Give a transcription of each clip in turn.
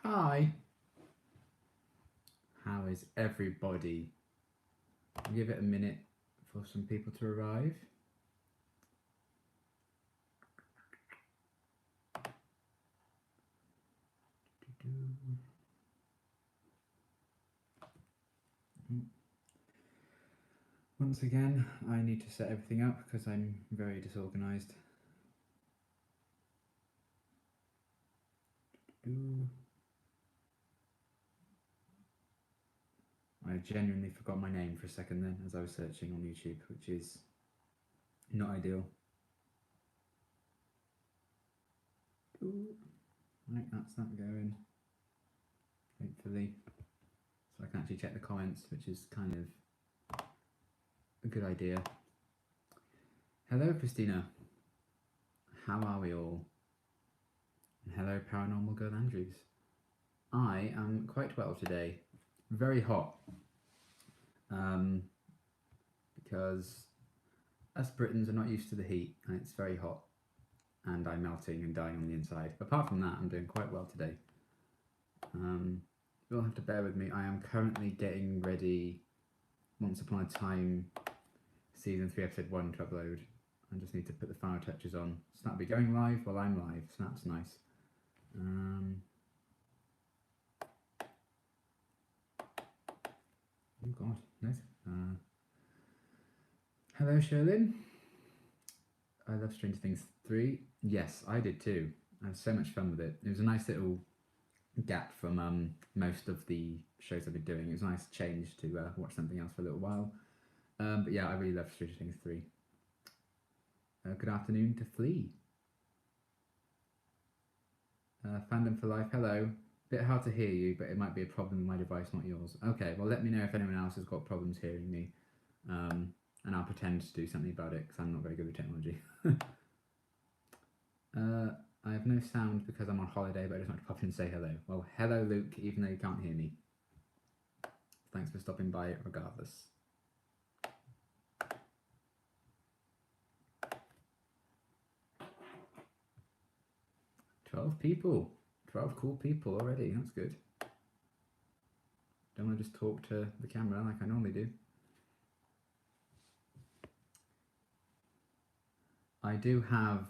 Hi. How is everybody? I'll give it a minute for some people to arrive. Once again, I need to set everything up because I'm very disorganized. I genuinely forgot my name for a second then as I was searching on YouTube, which is not ideal. Right, that's that going. Hopefully. So I can actually check the comments, which is kind of a good idea. Hello, Christina. How are we all? And hello, Paranormal Girl Andrews. I am quite well today. Very hot. Because us Britons are not used to the heat and it's very hot and I'm melting and dying on the inside. Apart from that, I'm doing quite well today. You'll have to bear with me. I am currently getting ready Once Upon a Time Season 3 Episode 1 to upload. I just need to put the final touches on. Snap be going live while I'm live. Snap's nice. Oh god, nice. Hello, Sherlyn. I love Stranger Things 3. Yes, I did too. I had so much fun with it. It was a nice little gap from most of the shows I've been doing. It was a nice change to watch something else for a little while. But yeah, I really love Stranger Things 3. Good afternoon to Flea. Fandom for Life, hello. Bit hard to hear you, but it might be a problem with my device, not yours. Okay, well let me know if anyone else has got problems hearing me. And I'll pretend to do something about it because I'm not very good with technology. I have no sound because I'm on holiday, but I just want to pop in and say hello. Well, hello Luke, even though you can't hear me. Thanks for stopping by regardless. "12 people. 12 cool people already, that's good. Don't want to just talk to the camera like I normally do. I do have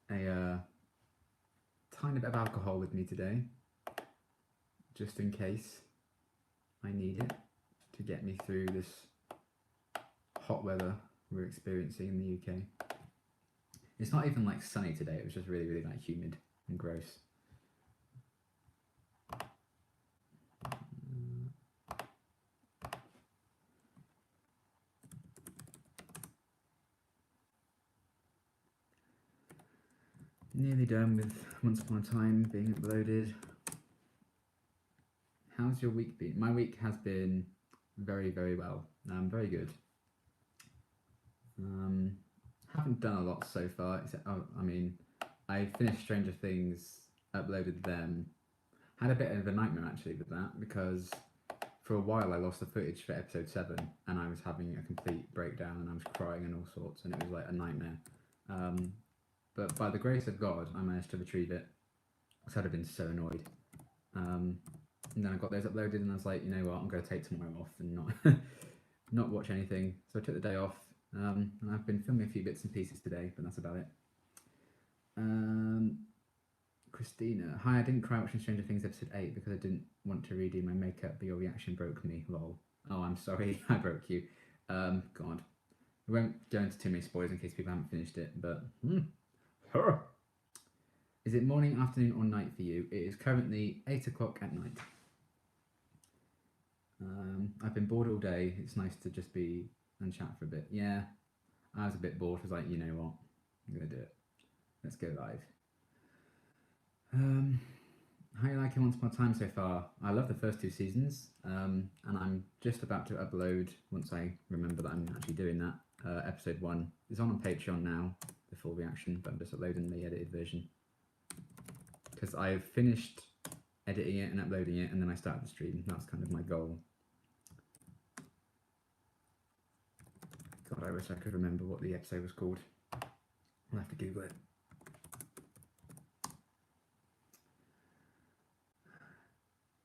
a tiny bit of alcohol with me today, just in case I need it to get me through this hot weather we're experiencing in the UK. It's not even like sunny today, it was just really, really like humid and gross. Nearly done with Once Upon a Time being uploaded. How's your week been? My week has been very, very well. Very good. Haven't done a lot so far, except, I finished Stranger Things, uploaded them. Had a bit of a nightmare actually with that because for a while I lost the footage for episode 7 and I was having a complete breakdown and I was crying and all sorts and it was like a nightmare. But by the grace of God, I managed to retrieve it because I'd have been so annoyed. And then I got those uploaded and I was like, you know what, I'm going to take tomorrow off and not watch anything. So I took the day off and I've been filming a few bits and pieces today, but that's about it. Christina, hi, I didn't cry watching Stranger Things episode 8 because I didn't want to redo my makeup, but your reaction broke me, lol. Oh, I'm sorry, I broke you. God. We won't go into too many spoilers in case people haven't finished it, but... Is it morning, afternoon, or night for you? It is currently 8 o'clock at night. I've been bored all day. It's nice to just be and chat for a bit. Yeah, I was a bit bored. I was like, you know what? I'm going to do it. Let's go live. How are you liking Once Upon a Time so far? I love the first 2 seasons, and I'm just about to upload, once I remember that I'm actually doing that, episode 1. It's on Patreon now, the full reaction, but I'm just uploading the edited version. Because I've finished editing it and uploading it, and then I started the stream. That's kind of my goal. God, I wish I could remember what the episode was called. I'll have to Google it.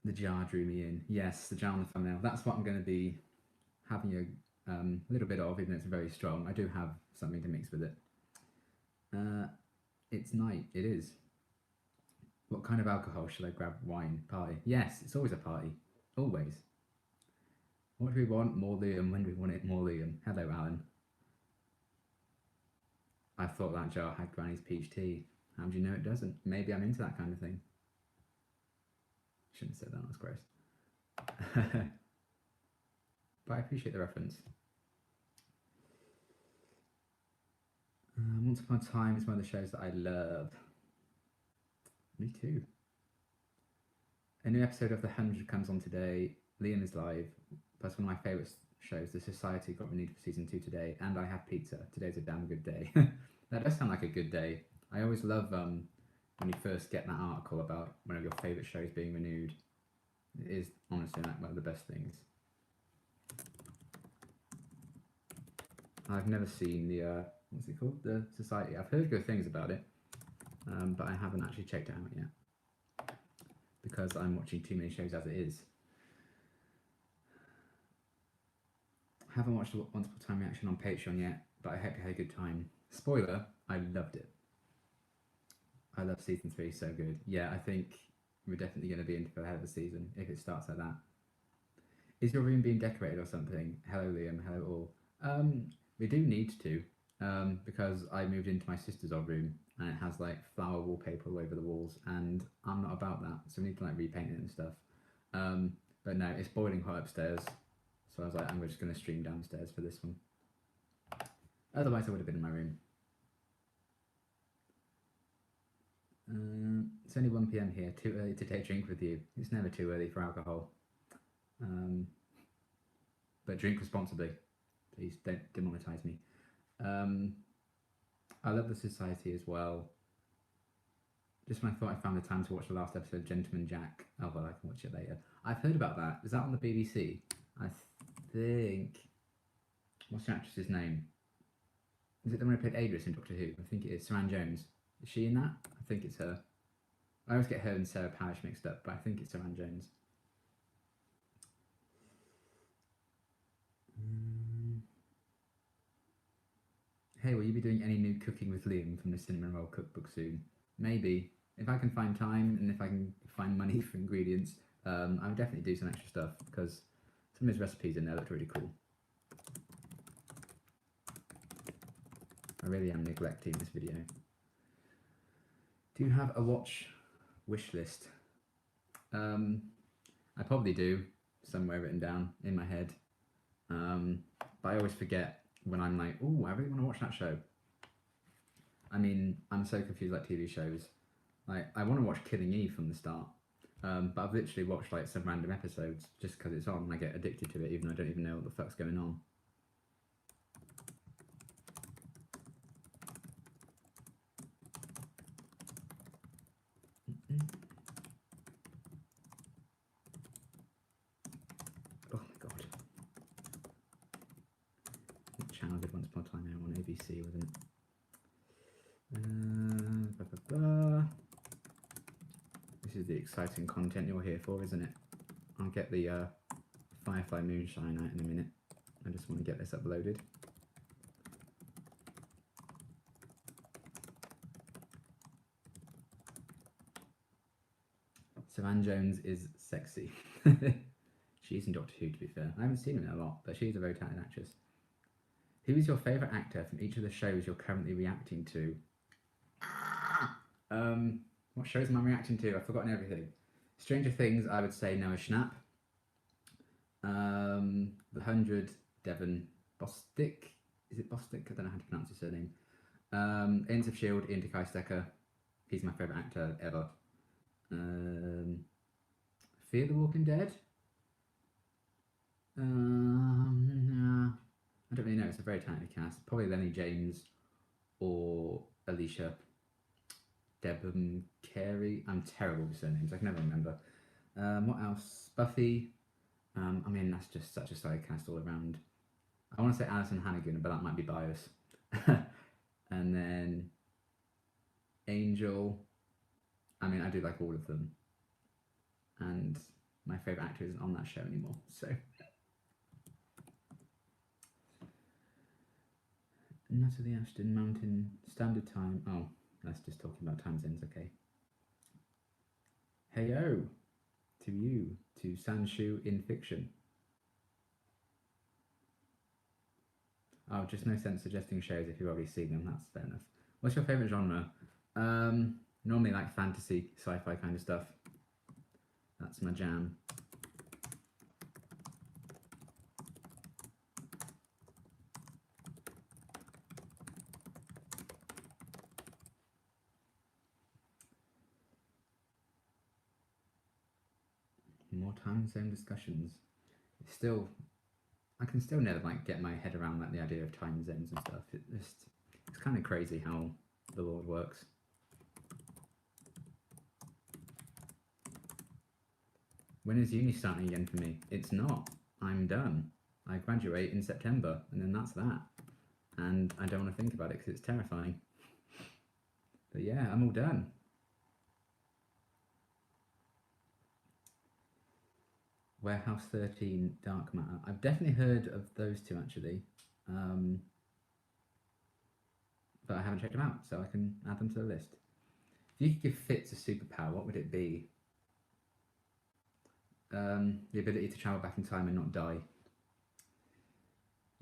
The jar drew me in. Yes, the jar on the thumbnail. That's what I'm going to be having a little bit of, even though it's very strong. I do have something to mix with it. It's night. It is. What kind of alcohol should I grab? Wine? Party? Yes, it's always a party. Always. What do we want? More Liam. When do we want it? More Liam. Hello, Alan. I thought that jar had Granny's peach tea. How do you know it doesn't? Maybe I'm into that kind of thing. Shouldn't have said that. That's gross. But I appreciate the reference. Once Upon a Time is one of the shows that I love. Me too. A new episode of The 100 comes on today. Liam is live. That's one of my favourite shows. The Society got renewed for season 2 today, and I have pizza. Today's a damn good day. That does sound like a good day. I always love when you first get that article about one of your favourite shows being renewed. It is honestly like one of the best things. I've never seen the what's it called? The Society. I've heard good things about it, but I haven't actually checked it out yet because I'm watching too many shows as it is. I haven't watched the Once Upon a Time reaction on Patreon yet, but I hope you had a good time. Spoiler, I loved it. I love season 3, so good. Yeah, I think we're definitely going to be in for a hell of a season if it starts like that. Is your room being decorated or something? Hello, Liam. Hello, all. We do need to, because I moved into my sister's old room and it has like flower wallpaper all over the walls, and I'm not about that, so we need to like repaint it and stuff. But no, it's boiling hot upstairs, so I was like, I'm just going to stream downstairs for this one. Otherwise, I would have been in my room. It's only 1 p.m. here. Too early to take a drink with you. It's never too early for alcohol. But drink responsibly. Please don't demonetize me. I love The Society as well. Just when I thought I found the time to watch the last episode of Gentleman Jack. Oh, well, I can watch it later. I've heard about that. Is that on the BBC? I think... What's the actress's name? Is it the one who played Adris in Doctor Who? I think it is. Saran Jones. Is she in that? I think it's her. I always get her and Sarah Parish mixed up, but I think it's Saran Jones. Hey, will you be doing any new cooking with Liam from the Cinnamon Roll cookbook soon? Maybe. If I can find time and if I can find money for ingredients, I would definitely do some extra stuff because some of his recipes in there looked really cool. I really am neglecting this video. Do you have a watch wish list? I probably do, somewhere written down in my head. But I always forget when I'm like, oh, I really want to watch that show. I mean, I'm so confused like TV shows. Like, I want to watch Killing Eve from the start, but I've literally watched like some random episodes just because it's on and I get addicted to it even though I don't even know what the fuck's going on. Oh my god. What channel did Once Upon a Time now on ABC, wasn't it? This is the exciting content you're here for, isn't it? I'll get the Firefly Moonshine out in a minute. I just want to get this uploaded. Saran Jones is sexy. She's in Doctor Who, to be fair. I haven't seen her in a lot, but she's a very talented actress. Who is your favourite actor from each of the shows you're currently reacting to? What shows am I reacting to? I've forgotten everything. Stranger Things, I would say Noah Schnapp. The 100, Devon Bostick. Is it Bostick? I don't know how to pronounce his surname. Agents of S.H.I.E.L.D., Ian Stecker. He's my favourite actor ever. Fear the Walking Dead? I don't really know. It's a very talented cast. Probably Lenny James or Alicia Debham Carey. I'm terrible with surnames. I can never remember. What else? Buffy. I mean, that's just such a solid cast all around. I want to say Alison Hannigan, but that might be bias. And then Angel. I mean, I do like all of them. And my favourite actor isn't on that show anymore. So Natalie Ashton, Mountain Standard Time. Oh, that's just talking about time zones. Okay. Heyo to you, to Sanshu in fiction. Oh, just no sense suggesting shows if you've already seen them. That's fair enough. What's your favourite genre? Normally like fantasy, sci-fi kind of stuff. That's my jam. More time zone discussions. I can still never like get my head around like the idea of time zones and stuff. It's kind of crazy how the world works. When is uni starting again for me? It's not. I'm done. I graduate in September, and then that's that. And I don't want to think about it because it's terrifying. But yeah, I'm all done. Warehouse 13, Dark Matter. I've definitely heard of those two actually, but I haven't checked them out, so I can add them to the list. If you could give Fitz a superpower, what would it be? The ability to travel back in time and not die.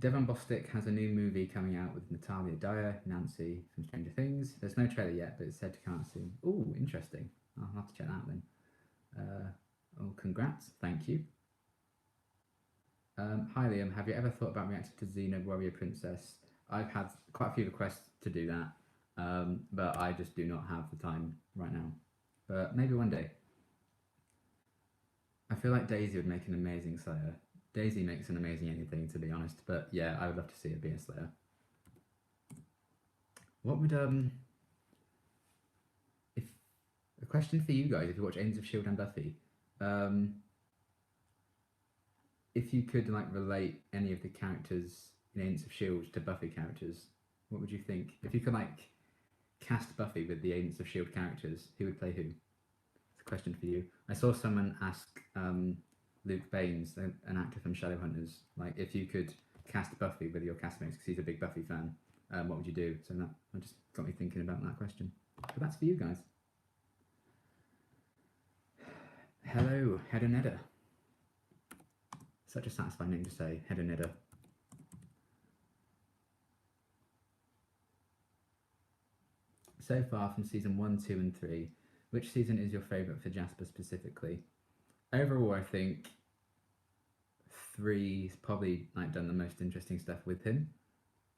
Devon Bostick has a new movie coming out with Natalia Dyer, Nancy from Stranger Things. There's no trailer yet, but it's said to come out soon. Ooh, interesting. I'll have to check that out then. Oh, congrats. Thank you. Hi, Liam. Have you ever thought about reacting to Xena Warrior Princess? I've had quite a few requests to do that, but I just do not have the time right now. But maybe one day. I feel like Daisy would make an amazing Slayer. Daisy makes an amazing anything, to be honest. But yeah, I would love to see her be a Slayer. What would if a question for you guys? If you watch Agents of Shield and Buffy, if you could like relate any of the characters in Agents of Shield to Buffy characters, what would you think? If you could like cast Buffy with the Agents of Shield characters, who would play who? It's a question for you. I saw someone ask Luke Baines, an actor from Shadowhunters, like if you could cast Buffy with your castmates because he's a big Buffy fan, what would you do? So that just got me thinking about that question. But that's for you guys. Hello, Hedonetta. Such a satisfying name to say, Hedonetta. So far from season 1, 2, and 3, which season is your favourite for Jasper specifically? Overall, I think 3's probably like done the most interesting stuff with him,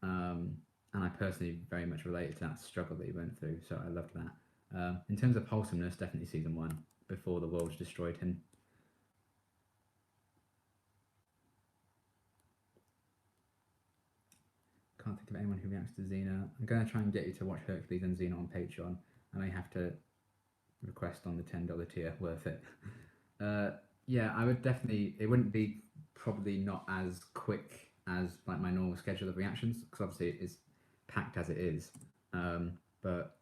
and I personally very much related to that struggle that he went through. So I loved that. In terms of wholesomeness, definitely season 1, before the world destroyed him. Can't think of anyone who reacts to Xena. I'm going to try and get you to watch Hercules and Xena on Patreon. I may have to request on the $10 tier. Worth it. Yeah, I would definitely. It wouldn't be probably not as quick as like my normal schedule of reactions because obviously it is packed as it is. But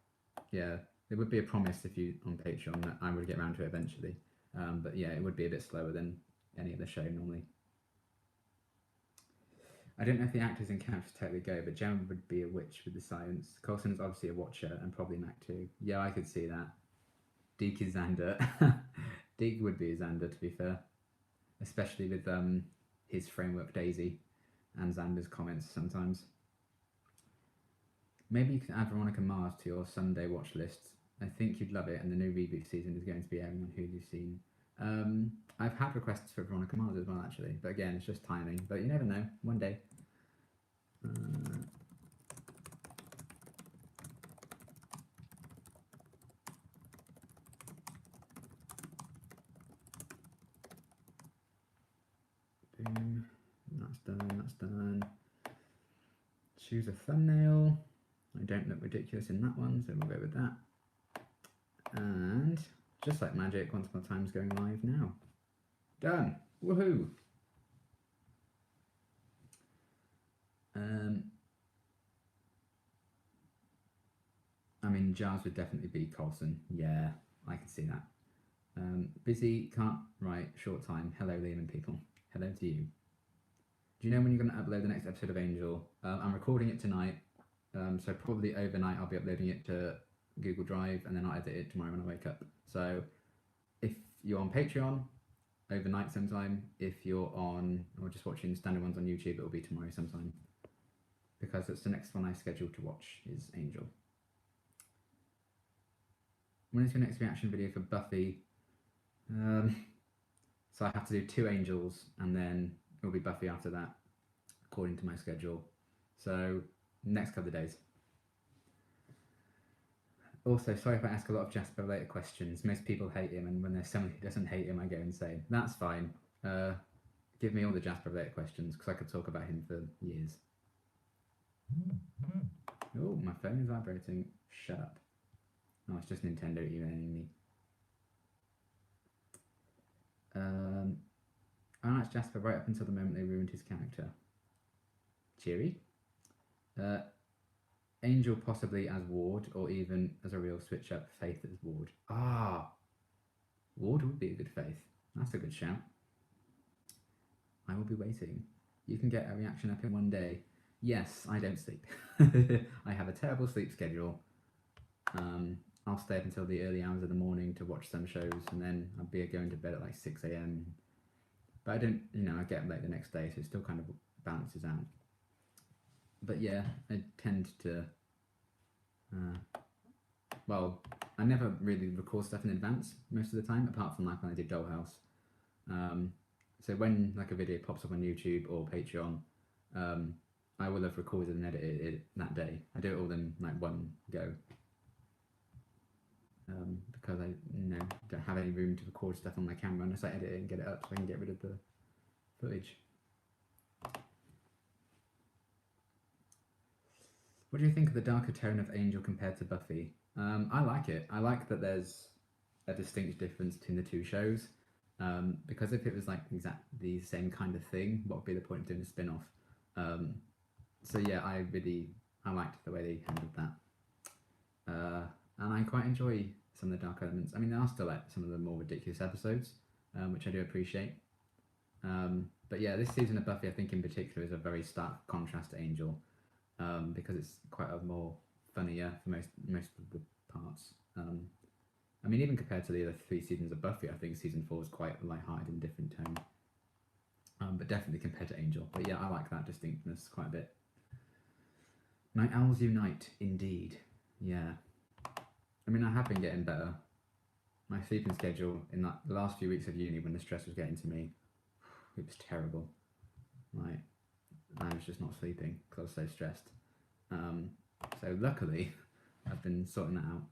yeah, it would be a promise if you on Patreon that I would get around to it eventually. But yeah, it would be a bit slower than any other show normally. I don't know if the actors and characters totally go, but Gemma would be a witch with the science. Coulson is obviously a watcher and probably Mac too. Yeah, I could see that. Deke is Xander. Deke would be a Xander, to be fair. Especially with his framework Daisy and Xander's comments sometimes. Maybe you can add Veronica Mars to your Sunday watch list. I think you'd love it, and the new reboot season is going to be airing on Hulu soon. I've had requests for Veronica Mars as well, actually, but again, it's just timing. But you never know, one day. Boom. That's done, that's done. Choose a thumbnail. I don't look ridiculous in that one, so we'll go with that. And just like magic, Once Upon a Time is going live now. Done. Woohoo! I mean, Giles would definitely be Coulson. Yeah, I can see that. Busy, can't write, short time. Hello, Liam and people. Hello to you. Do you know when you're going to upload the next episode of Angel? I'm recording it tonight, so probably overnight I'll be uploading it to Google Drive, and then I'll edit it tomorrow when I wake up. So if you're on Patreon, overnight sometime. If you're on or just watching standard ones on YouTube, it'll be tomorrow sometime, because that's the next one I scheduled to watch is Angel. When is your next reaction video for Buffy? So I have to do 2 Angels, and then it'll be Buffy after that, according to my schedule. So next couple of days. Also, sorry if I ask a lot of Jasper related questions. Most people hate him, and when there's someone who doesn't hate him, I go insane. That's fine. Give me all the Jasper related questions, because I could talk about him for years. Oh, my phone is vibrating. Shut up. Oh, it's just Nintendo emailing me. I liked Jasper right up until the moment they ruined his character. Cheery. Angel possibly as Ward, or even as a real switch up, Faith as Ward. Ward would be a good Faith. That's a good shout. I will be waiting. You can get a reaction up in one day. Yes, I don't sleep. I have a terrible sleep schedule. I'll stay up until the early hours of the morning to watch some shows, and then I'll be going to bed at like 6 a.m. But I don't, I get up late the next day, so it still kind of balances out. But yeah, I tend to, well, I never really record stuff in advance most of the time, apart from like when I did Dollhouse. So when like a video pops up on YouTube or Patreon, I will have recorded and edited it that day. I do it all in like one go. Because I don't have any room to record stuff on my camera unless I edit it and get it up so I can get rid of the footage. What do you think of the darker tone of Angel compared to Buffy? I like it. I like that there's a distinct difference between the 2 shows. Because if it was like exactly the same kind of thing, what would be the point of doing a spin-off? So yeah, I liked the way they handled that. And I quite enjoy some of the dark elements. I mean, there are still like some of the more ridiculous episodes, which I do appreciate. But yeah, this season of Buffy, I think in particular, is a very stark contrast to Angel, because it's quite a more funnier for most of the parts. I mean, even compared to the other 3 seasons of Buffy, I think season 4 is quite lighthearted and different tone. But definitely compared to Angel. But yeah, I like that distinctness quite a bit. Night owls unite, indeed. Yeah. I mean, I have been getting better. My sleeping schedule in the last few weeks of uni, when the stress was getting to me, it was terrible. Like, I was just not sleeping because I was so stressed. So luckily, I've been sorting that out.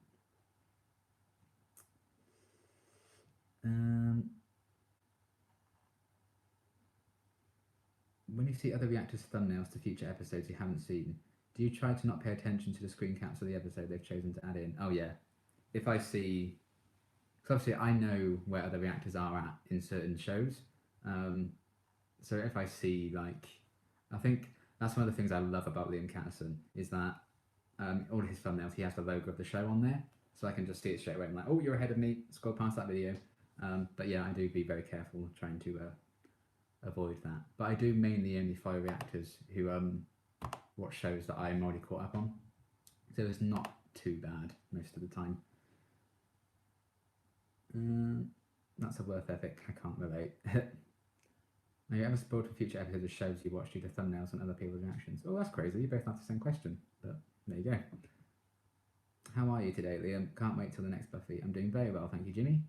When you see other reactors' thumbnails to future episodes you haven't seen, do you try to not pay attention to the screen caps of the episode they've chosen to add in? Oh yeah. If I see... Because obviously I know where other reactors are at in certain shows. So if I see, like... I think that's one of the things I love about Liam Catterson, is that all his thumbnails, he has the logo of the show on there. So I can just see it straight away. I'm like, oh, you're ahead of me. Scroll past that video. But yeah, I do be very careful trying to avoid that. But I do mainly only follow reactors who watch shows that I'm already caught up on. So it's not too bad most of the time. That's a worth ethic. I can't relate. Have you ever spoiled for future episodes of shows you watch due to thumbnails and other people's reactions? Oh, that's crazy. You both asked the same question. But there you go. How are you today, Liam? Can't wait till the next Buffy. I'm doing very well, thank you, Jimmy.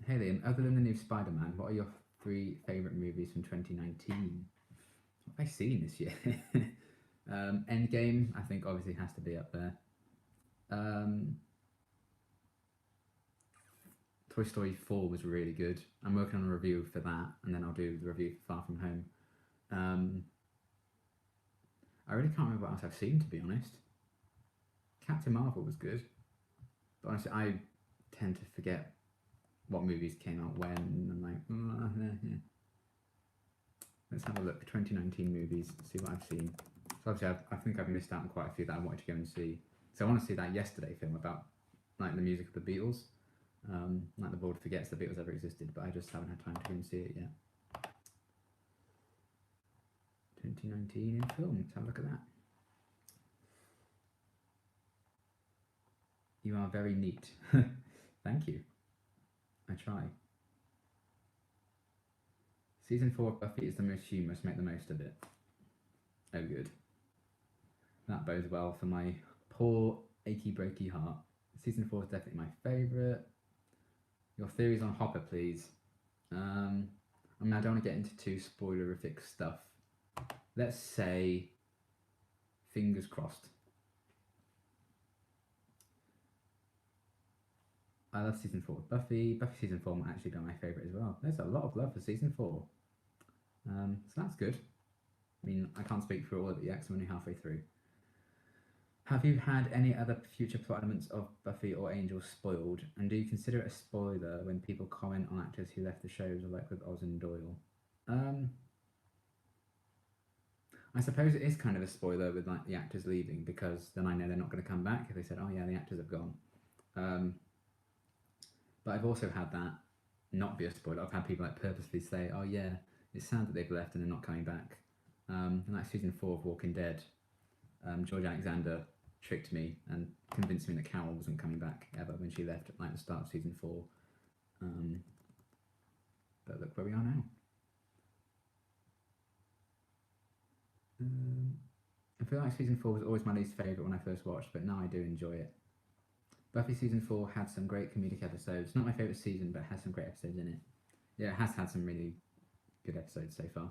Hey Liam, other than the new Spider-Man, what are your 3 favourite movies from 2019? What have I seen this year? Endgame, I think, obviously has to be up there. Toy Story 4 was really good. I'm working on a review for that, and then I'll do the review for Far From Home. I really can't remember what else I've seen, to be honest. Captain Marvel was good, but honestly, I tend to forget what movies came out when. I'm like, Let's have a look. 2019 movies. See what I've seen. So obviously, I think I've missed out on quite a few that I wanted to go and see. So I want to see that Yesterday film about like the music of the Beatles. Like the world forgets the Beatles ever existed, but I just haven't had time to go and see it yet. 2019 in film. Let's have a look at that. You are very neat. Thank you. I try. Season 4 of Buffy is the most humorous. Make the most of it. Oh, good. That bodes well for my poor, achy, breaky heart. Season 4 is definitely my favourite. Your theories on Hopper, please. I mean, I don't want to get into too spoilerific stuff. Let's say, fingers crossed. I love season 4 of Buffy. Buffy season 4 might actually be my favourite as well. There's a lot of love for season 4. So that's good. I mean, I can't speak for all of it yet because I'm only halfway through. Have you had any other future plot elements of Buffy or Angel spoiled? And do you consider it a spoiler when people comment on actors who left the shows, like with Oz and Doyle? I suppose it is kind of a spoiler with like the actors leaving, because then I know they're not going to come back if they said, oh yeah, the actors have gone. But I've also had that not be a spoiler. I've had people like purposely say, oh yeah, it's sad that they've left and they're not coming back. And like season 4 of Walking Dead, George Alexander tricked me and convinced me that Carol wasn't coming back ever when she left at like the start of season 4. But look where we are now. I feel like season 4 was always my least favourite when I first watched, but now I do enjoy it. Buffy season 4 had some great comedic episodes. Not my favourite season, but it has some great episodes in it. Yeah, it has had some really good episodes so far.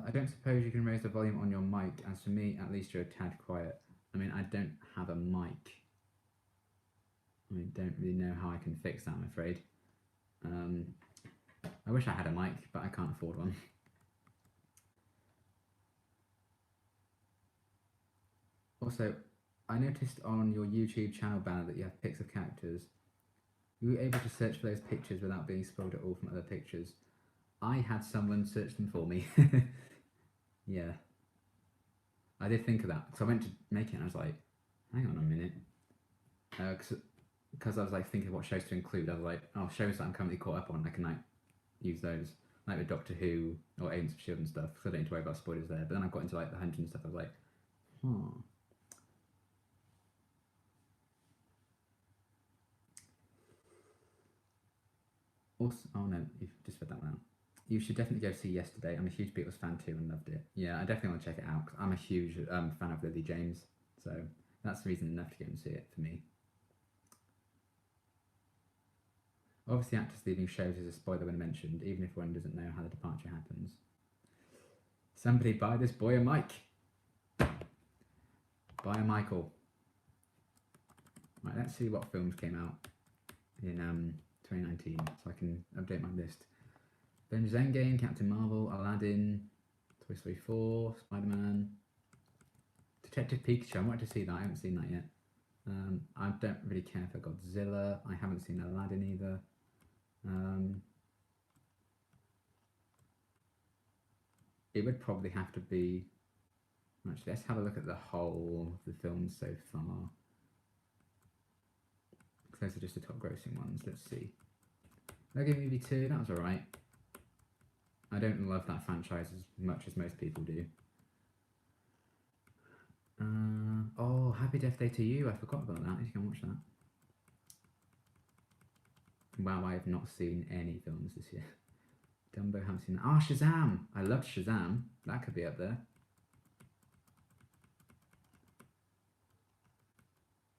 I don't suppose you can raise the volume on your mic, as for me, at least you're a tad quiet. I mean, I don't have a mic. I don't really know how I can fix that, I'm afraid. I wish I had a mic, but I can't afford one. Also, I noticed on your YouTube channel banner that you have pics of characters. Were you able to search for those pictures without being spoiled at all from other pictures? I had someone search them for me. Yeah. I did think of that. So I went to make it and I was like, hang on a minute. Because I was like thinking what shows to include. I was like, oh, shows that I'm currently caught up on, I can like use those. Like with Doctor Who or Agents of S.H.I.E.L.D. and stuff, because I don't need to worry about spoilers there. But then I got into like the 100 and stuff, I was like, Also, oh no, you've just read that one out. You should definitely go see Yesterday. I'm a huge Beatles fan too and loved it. Yeah, I definitely want to check it out because I'm a huge fan of Lily James. So that's reason enough to go and see it for me. Obviously, actors leaving shows is a spoiler when mentioned, even if one doesn't know how the departure happens. Somebody buy this boy a mic. Buy a Michael. Right, let's see what films came out in 2019 so I can update my list. Avengers Endgame, Captain Marvel, Aladdin, Toy Story 4, Spider-Man, Detective Pikachu. I wanted to see that. I haven't seen that yet. I don't really care for Godzilla. I haven't seen Aladdin either. It would probably have to be... Actually, let's have a look at the whole of the films so far. Those are just the top grossing ones. Let's see. Lego Movie 2, that was alright. I don't love that franchise as much as most people do. Oh, Happy Death Day to You. I forgot about that. You can watch that. Wow, I have not seen any films this year. Dumbo, haven't seen that. Ah, Shazam! I loved Shazam. That could be up there.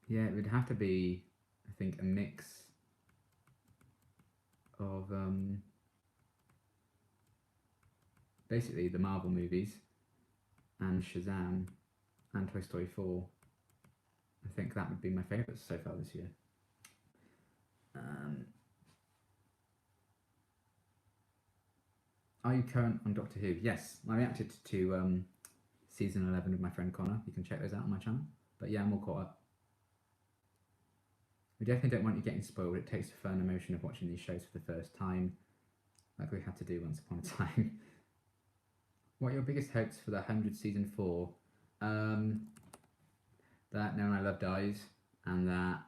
Yeah, it would have to be, I think, a mix of basically the Marvel movies and Shazam and Toy Story 4. I think that would be my favourites so far this year. Are you current on Doctor Who? Yes, I reacted to season 11 with my friend Connor. You can check those out on my channel. But yeah, I'm all caught up. We definitely don't want you getting spoiled. It takes the fun and emotion of watching these shows for the first time, like we had to do once upon a time. What are your biggest hopes for the 100 season 4 That No One I Love dies, and that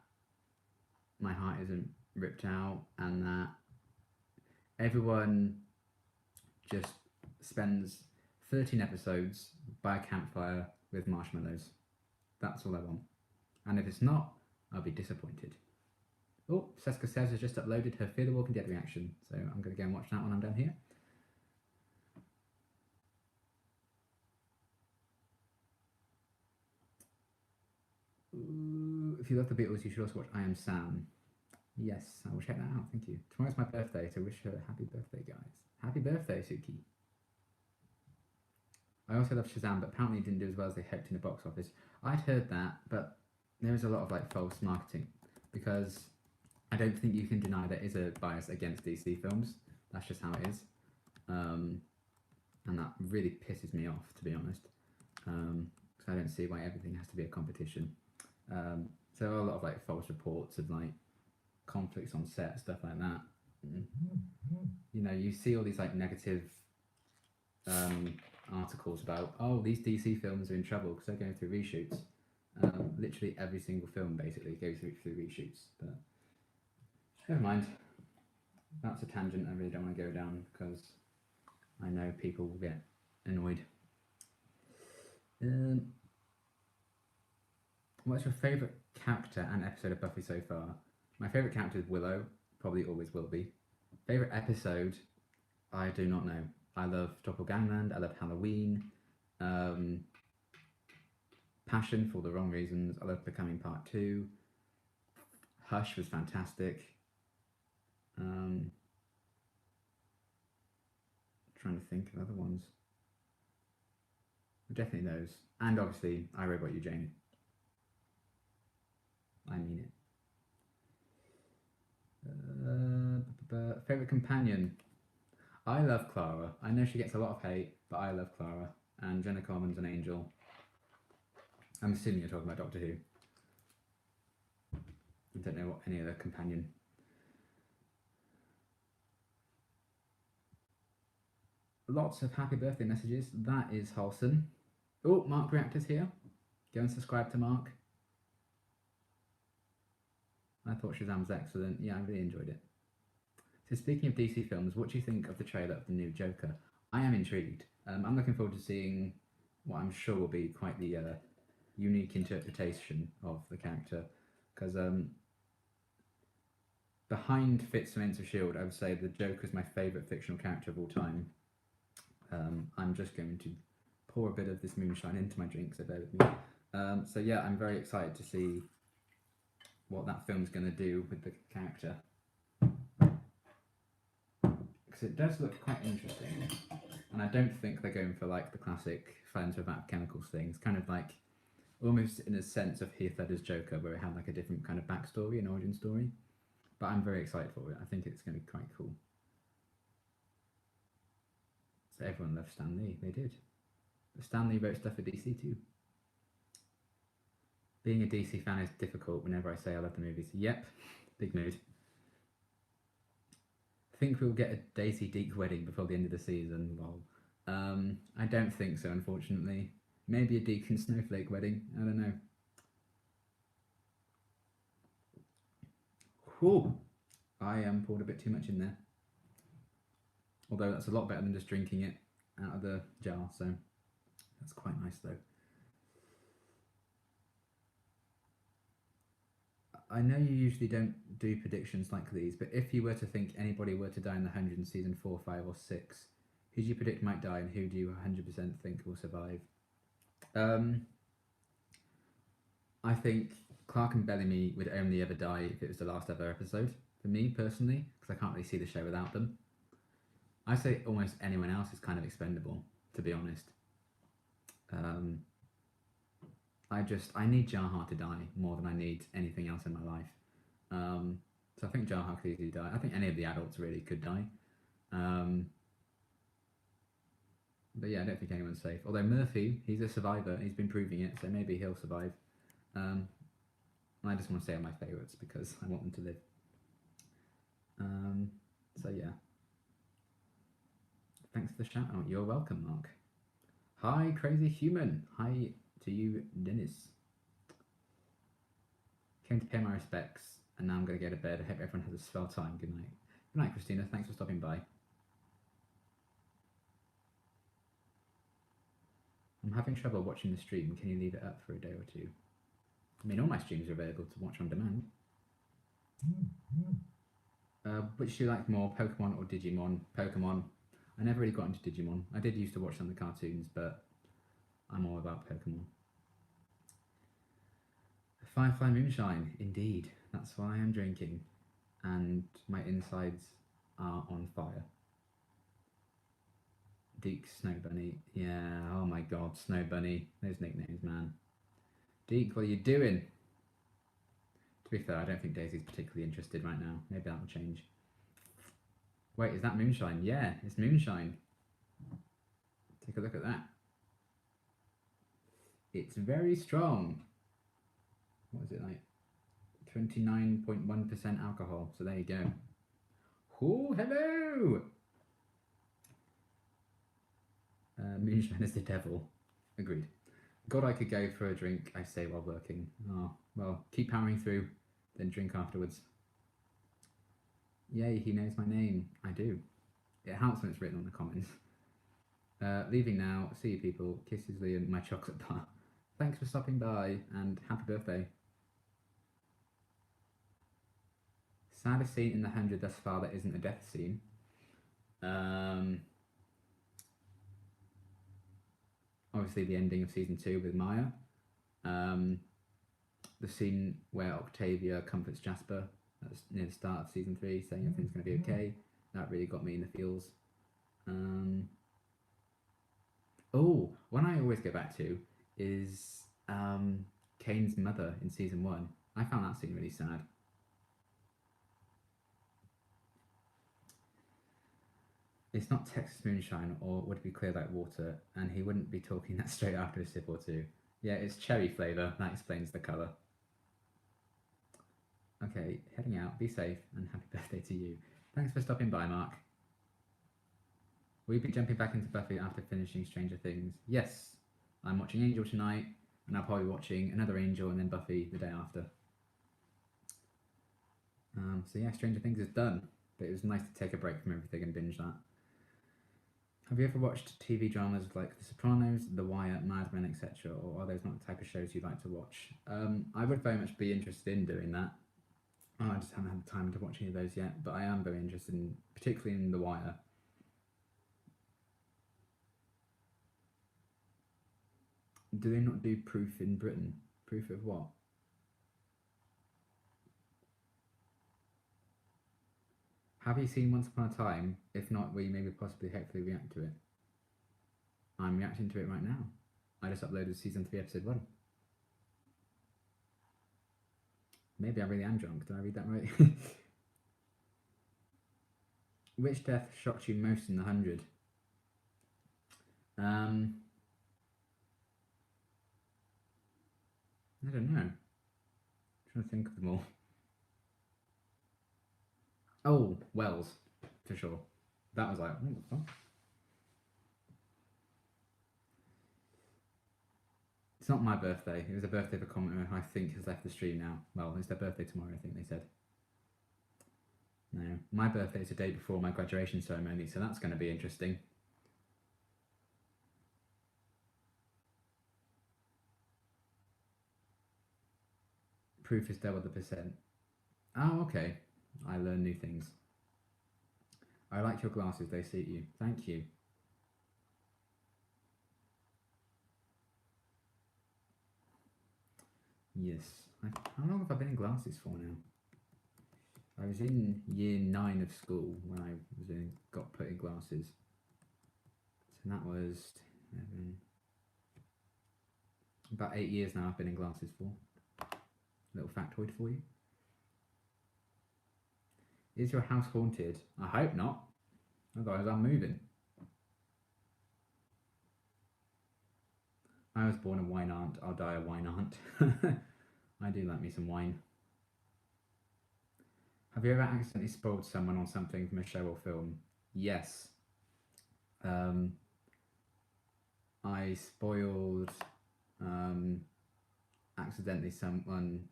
my heart isn't ripped out, and that everyone just spends 13 episodes by a campfire with marshmallows. That's all I want. And if it's not, I'll be disappointed. Oh, Seska Says has just uploaded her Fear the Walking Dead reaction, so I'm going to go and watch that when I'm done here. Ooh, if you love the Beatles, you should also watch I Am Sam. Yes, I will check that out. Thank you. Tomorrow's my birthday, so wish her a happy birthday, guys. Happy birthday, Suki. I also love Shazam, but apparently it didn't do as well as they hoped in the box office. I'd heard that, but there is a lot of like false marketing because I don't think you can deny there is a bias against DC films. That's just how it is, and that really pisses me off, to be honest, because I don't see why everything has to be a competition. So there are a lot of like false reports of like conflicts on set, stuff like that. You know, you see all these like negative articles about, oh, these DC films are in trouble because they're going through reshoots. Literally every single film basically goes through reshoots, but never mind. That's a tangent I really don't want to go down because I know people will get annoyed. What's your favourite character and episode of Buffy so far? My favourite character is Willow, probably always will be. Favourite episode? I do not know. I love Tropical Gangland, I love Halloween, Passion for the wrong reasons, I love Becoming Part 2, Hush was fantastic. Trying to think of other ones. Definitely those. And obviously, I Robot You, Jane. I mean it. Favourite companion? I love Clara. I know she gets a lot of hate, but I love Clara. And Jenna Coleman's an angel. I'm assuming you're talking about Doctor Who. I don't know what any other companion. Lots of happy birthday messages. That is wholesome. Oh, Mark Reactor's here. Go and subscribe to Mark. I thought Shazam was excellent. Yeah, I really enjoyed it. So speaking of DC films, what do you think of the trailer of the new Joker? I am intrigued. I'm looking forward to seeing what I'm sure will be quite the unique interpretation of the character. Because behind Fitz and Agents of S.H.I.E.L.D., I would say the Joker is my favourite fictional character of all time. I'm just going to pour a bit of this moonshine into my drink, so bear with me. So yeah, I'm very excited to see what that film's going to do with the character. Because it does look quite interesting. And I don't think they're going for like the classic Friends Without Chemicals things, kind of like almost in a sense of Heath Ledger's Joker, where it had like a different kind of backstory and origin story. But I'm very excited for it. I think it's going to be quite cool. So everyone loves Stan Lee. They did. But Stan Lee wrote stuff for DC too. Being a DC fan is difficult whenever I say I love the movies. Yep, big mood. Think we'll get a Daisy Deke wedding before the end of the season. Well, I don't think so, unfortunately. Maybe a Deke and Snowflake wedding. I don't know. Whew. I poured a bit too much in there. Although that's a lot better than just drinking it out of the jar, so that's quite nice though. I know you usually don't do predictions like these, but if you were to think anybody were to die in the 100 in season 4, 5, or 6, who do you predict might die and who do you 100% think will survive? I think Clark and Bellamy would only ever die if it was the last ever episode, for me personally, because I can't really see the show without them. I say almost anyone else is kind of expendable, to be honest. I need Jaha to die more than I need anything else in my life. So I think Jaha could easily die. I think any of the adults really could die. But yeah, I don't think anyone's safe. Although Murphy, he's a survivor. He's been proving it, so maybe he'll survive. I just want to say on my favourites because I want them to live. So yeah. Thanks for the shout out. You're welcome, Mark. Hi, Crazy Human. Hi, to you, Dennis. Came to pay my respects, and now I'm going to go to bed. I hope everyone has a swell time. Good night. Good night, Christina. Thanks for stopping by. I'm having trouble watching the stream. Can you leave it up for a day or two? I mean, all my streams are available to watch on demand. Which do you like more, Pokemon or Digimon? Pokemon. I never really got into Digimon. I did used to watch some of the cartoons, but I'm all about Pokemon. Firefly Moonshine, indeed. That's why I'm drinking. And my insides are on fire. Deke, Snow Bunny. Yeah, oh my god, Snow Bunny. Those nicknames, man. Deke, what are you doing? To be fair, I don't think Daisy's particularly interested right now. Maybe that will change. Wait, is that Moonshine? Yeah, it's Moonshine. Take a look at that. It's very strong. What is it like? 29.1% alcohol. So there you go. Oh, hello! Moonshine is the devil. Agreed. God, I could go for a drink, I say, while working. Oh, well, keep powering through, then drink afterwards. Yay, he knows my name. I do. It helps when it's written on the comments. Leaving now. See you, people. Kisses, Liam, my chocolate bar. Thanks for stopping by, and happy birthday. Saddest scene in the 100 thus far that isn't a death scene. Obviously the ending of season 2 with Maya. The scene where Octavia comforts Jasper, that's near the start of season 3, saying everything's going to be okay. That really got me in the feels. Oh, one I always go back to is Kane's mother in season 1. I found that scene really sad. It's not Texas Moonshine, or would it be clear like water? And he wouldn't be talking that straight after a sip or two. Yeah, it's cherry flavour. That explains the colour. Okay, heading out. Be safe, and happy birthday to you. Thanks for stopping by, Mark. Will you be jumping back into Buffy after finishing Stranger Things? Yes. I'm watching Angel tonight, and I'll probably be watching another Angel and then Buffy the day after. So yeah, Stranger Things is done. But it was nice to take a break from everything and binge that. Have you ever watched TV dramas like The Sopranos, The Wire, Mad Men, etc., or are those not the type of shows you like to watch? I would very much be interested in doing that. I just haven't had the time to watch any of those yet, but I am very interested in, particularly in The Wire. Do they not do Proof in Britain? Proof of what? Have you seen Once Upon a Time? If not, will you maybe possibly hopefully react to it? I'm reacting to it right now. I just uploaded season 3, episode 1. Maybe I really am drunk. Did I read that right? Which death shocked you most in the 100? I don't know. I'm trying to think of them all. Oh, Wells, for sure. That was like, what the fuck? It's not my birthday. It was a birthday of a commenter who I think has left the stream now. Well, it's their birthday tomorrow, I think they said. No, my birthday is the day before my graduation ceremony, so that's going to be interesting. Proof is double the percent. Oh, okay. I learn new things. I like your glasses, they suit you. Thank you. Yes. How long have I been in glasses for now? I was in year 9 of school when I got put in glasses. So that was about 8 years now I've been in glasses for. Little factoid for you. Is your house haunted? I hope not. Otherwise I'm moving. I was born a wine aunt. I'll die a wine aunt. I do like me some wine. Have you ever accidentally spoiled someone on something from a show or film? Yes. I spoiled Accidentally,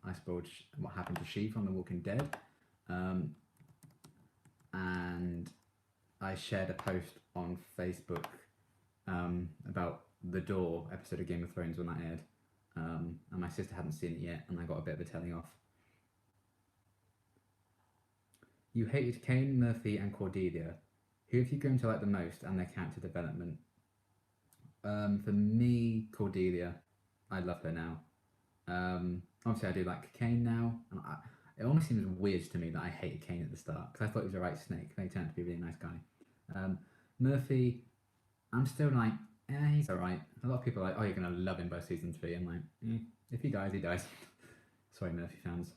I spoiled what happened to She from The Walking Dead, and I shared a post on Facebook about the Door episode of Game of Thrones when that aired, and my sister hadn't seen it yet, and I got a bit of a telling off. You hated Kane, Murphy, and Cordelia. Who have you grown to like the most, and their character development? For me, Cordelia. I love her now. Obviously, I do like Kane now, and it almost seems weird to me that I hated Kane at the start because I thought he was a right snake. They turned out to be a really nice guy. Murphy, I'm still like, he's alright. A lot of people are like, oh, you're gonna love him by season 3. I'm like, if he dies, he dies. Sorry, Murphy fans.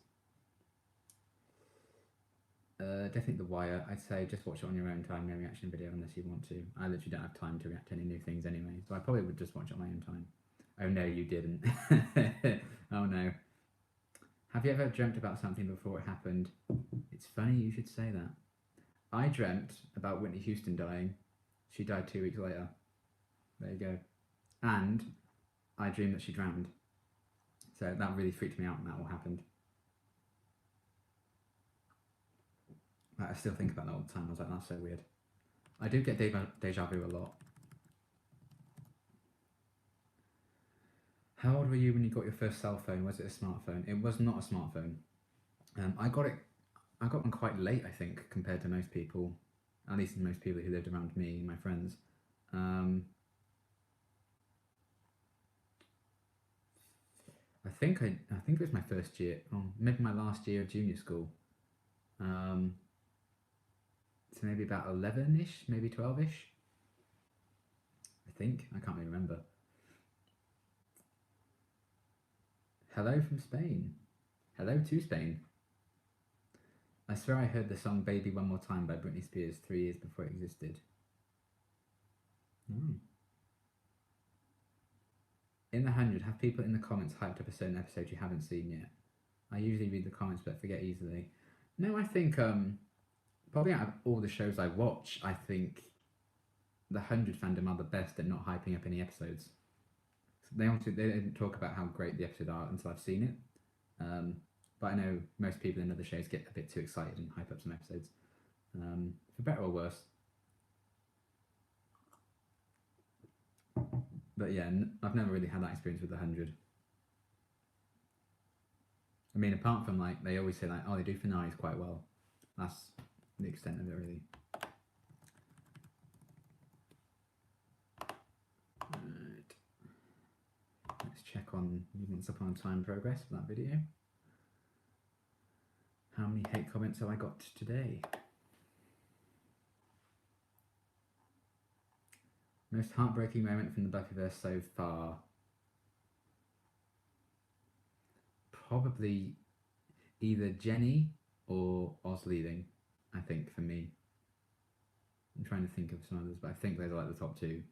Definitely The Wire. I'd say just watch it on your own time, no reaction video unless you want to. I literally don't have time to react to any new things anyway, so I probably would just watch it on my own time. Oh no, you didn't. Oh no. Have you ever dreamt about something before it happened? It's funny you should say that. I dreamt about Whitney Houston dying. She died 2 weeks later. There you go. And I dreamed that she drowned. So that really freaked me out when that all happened. I still think about that all the time. I was like, that's so weird. I do get deja vu a lot. How old were you when you got your first cell phone? Was it a smartphone? It was not a smartphone. I got one quite late, I think, compared to most people. At least most people who lived around me, my friends. I think it was my first year, or maybe my last year of junior school. So maybe about 11-ish, maybe 12-ish. I think. I can't really remember. Hello from Spain. Hello to Spain. I swear I heard the song Baby One More Time by Britney Spears 3 years before it existed. In the 100, have people in the comments hyped up a certain episode you haven't seen yet? I usually read the comments but forget easily. No, I think probably out of all the shows I watch, I think the 100 fandom are the best at not hyping up any episodes. They didn't talk about how great the episodes are until I've seen it. But I know most people in other shows get a bit too excited and hype up some episodes, for better or worse. But yeah, I've never really had that experience with the 100. I mean, apart from like they always say like, oh, they do finales quite well. That's the extent of it, really. Right. Let's check on Once Upon a Time progress for that video. How many hate comments have I got today? Most heartbreaking moment from the Buffyverse so far? Probably either Jenny or Oz leaving, I think, for me. I'm trying to think of some others, but I think those are like the top 2.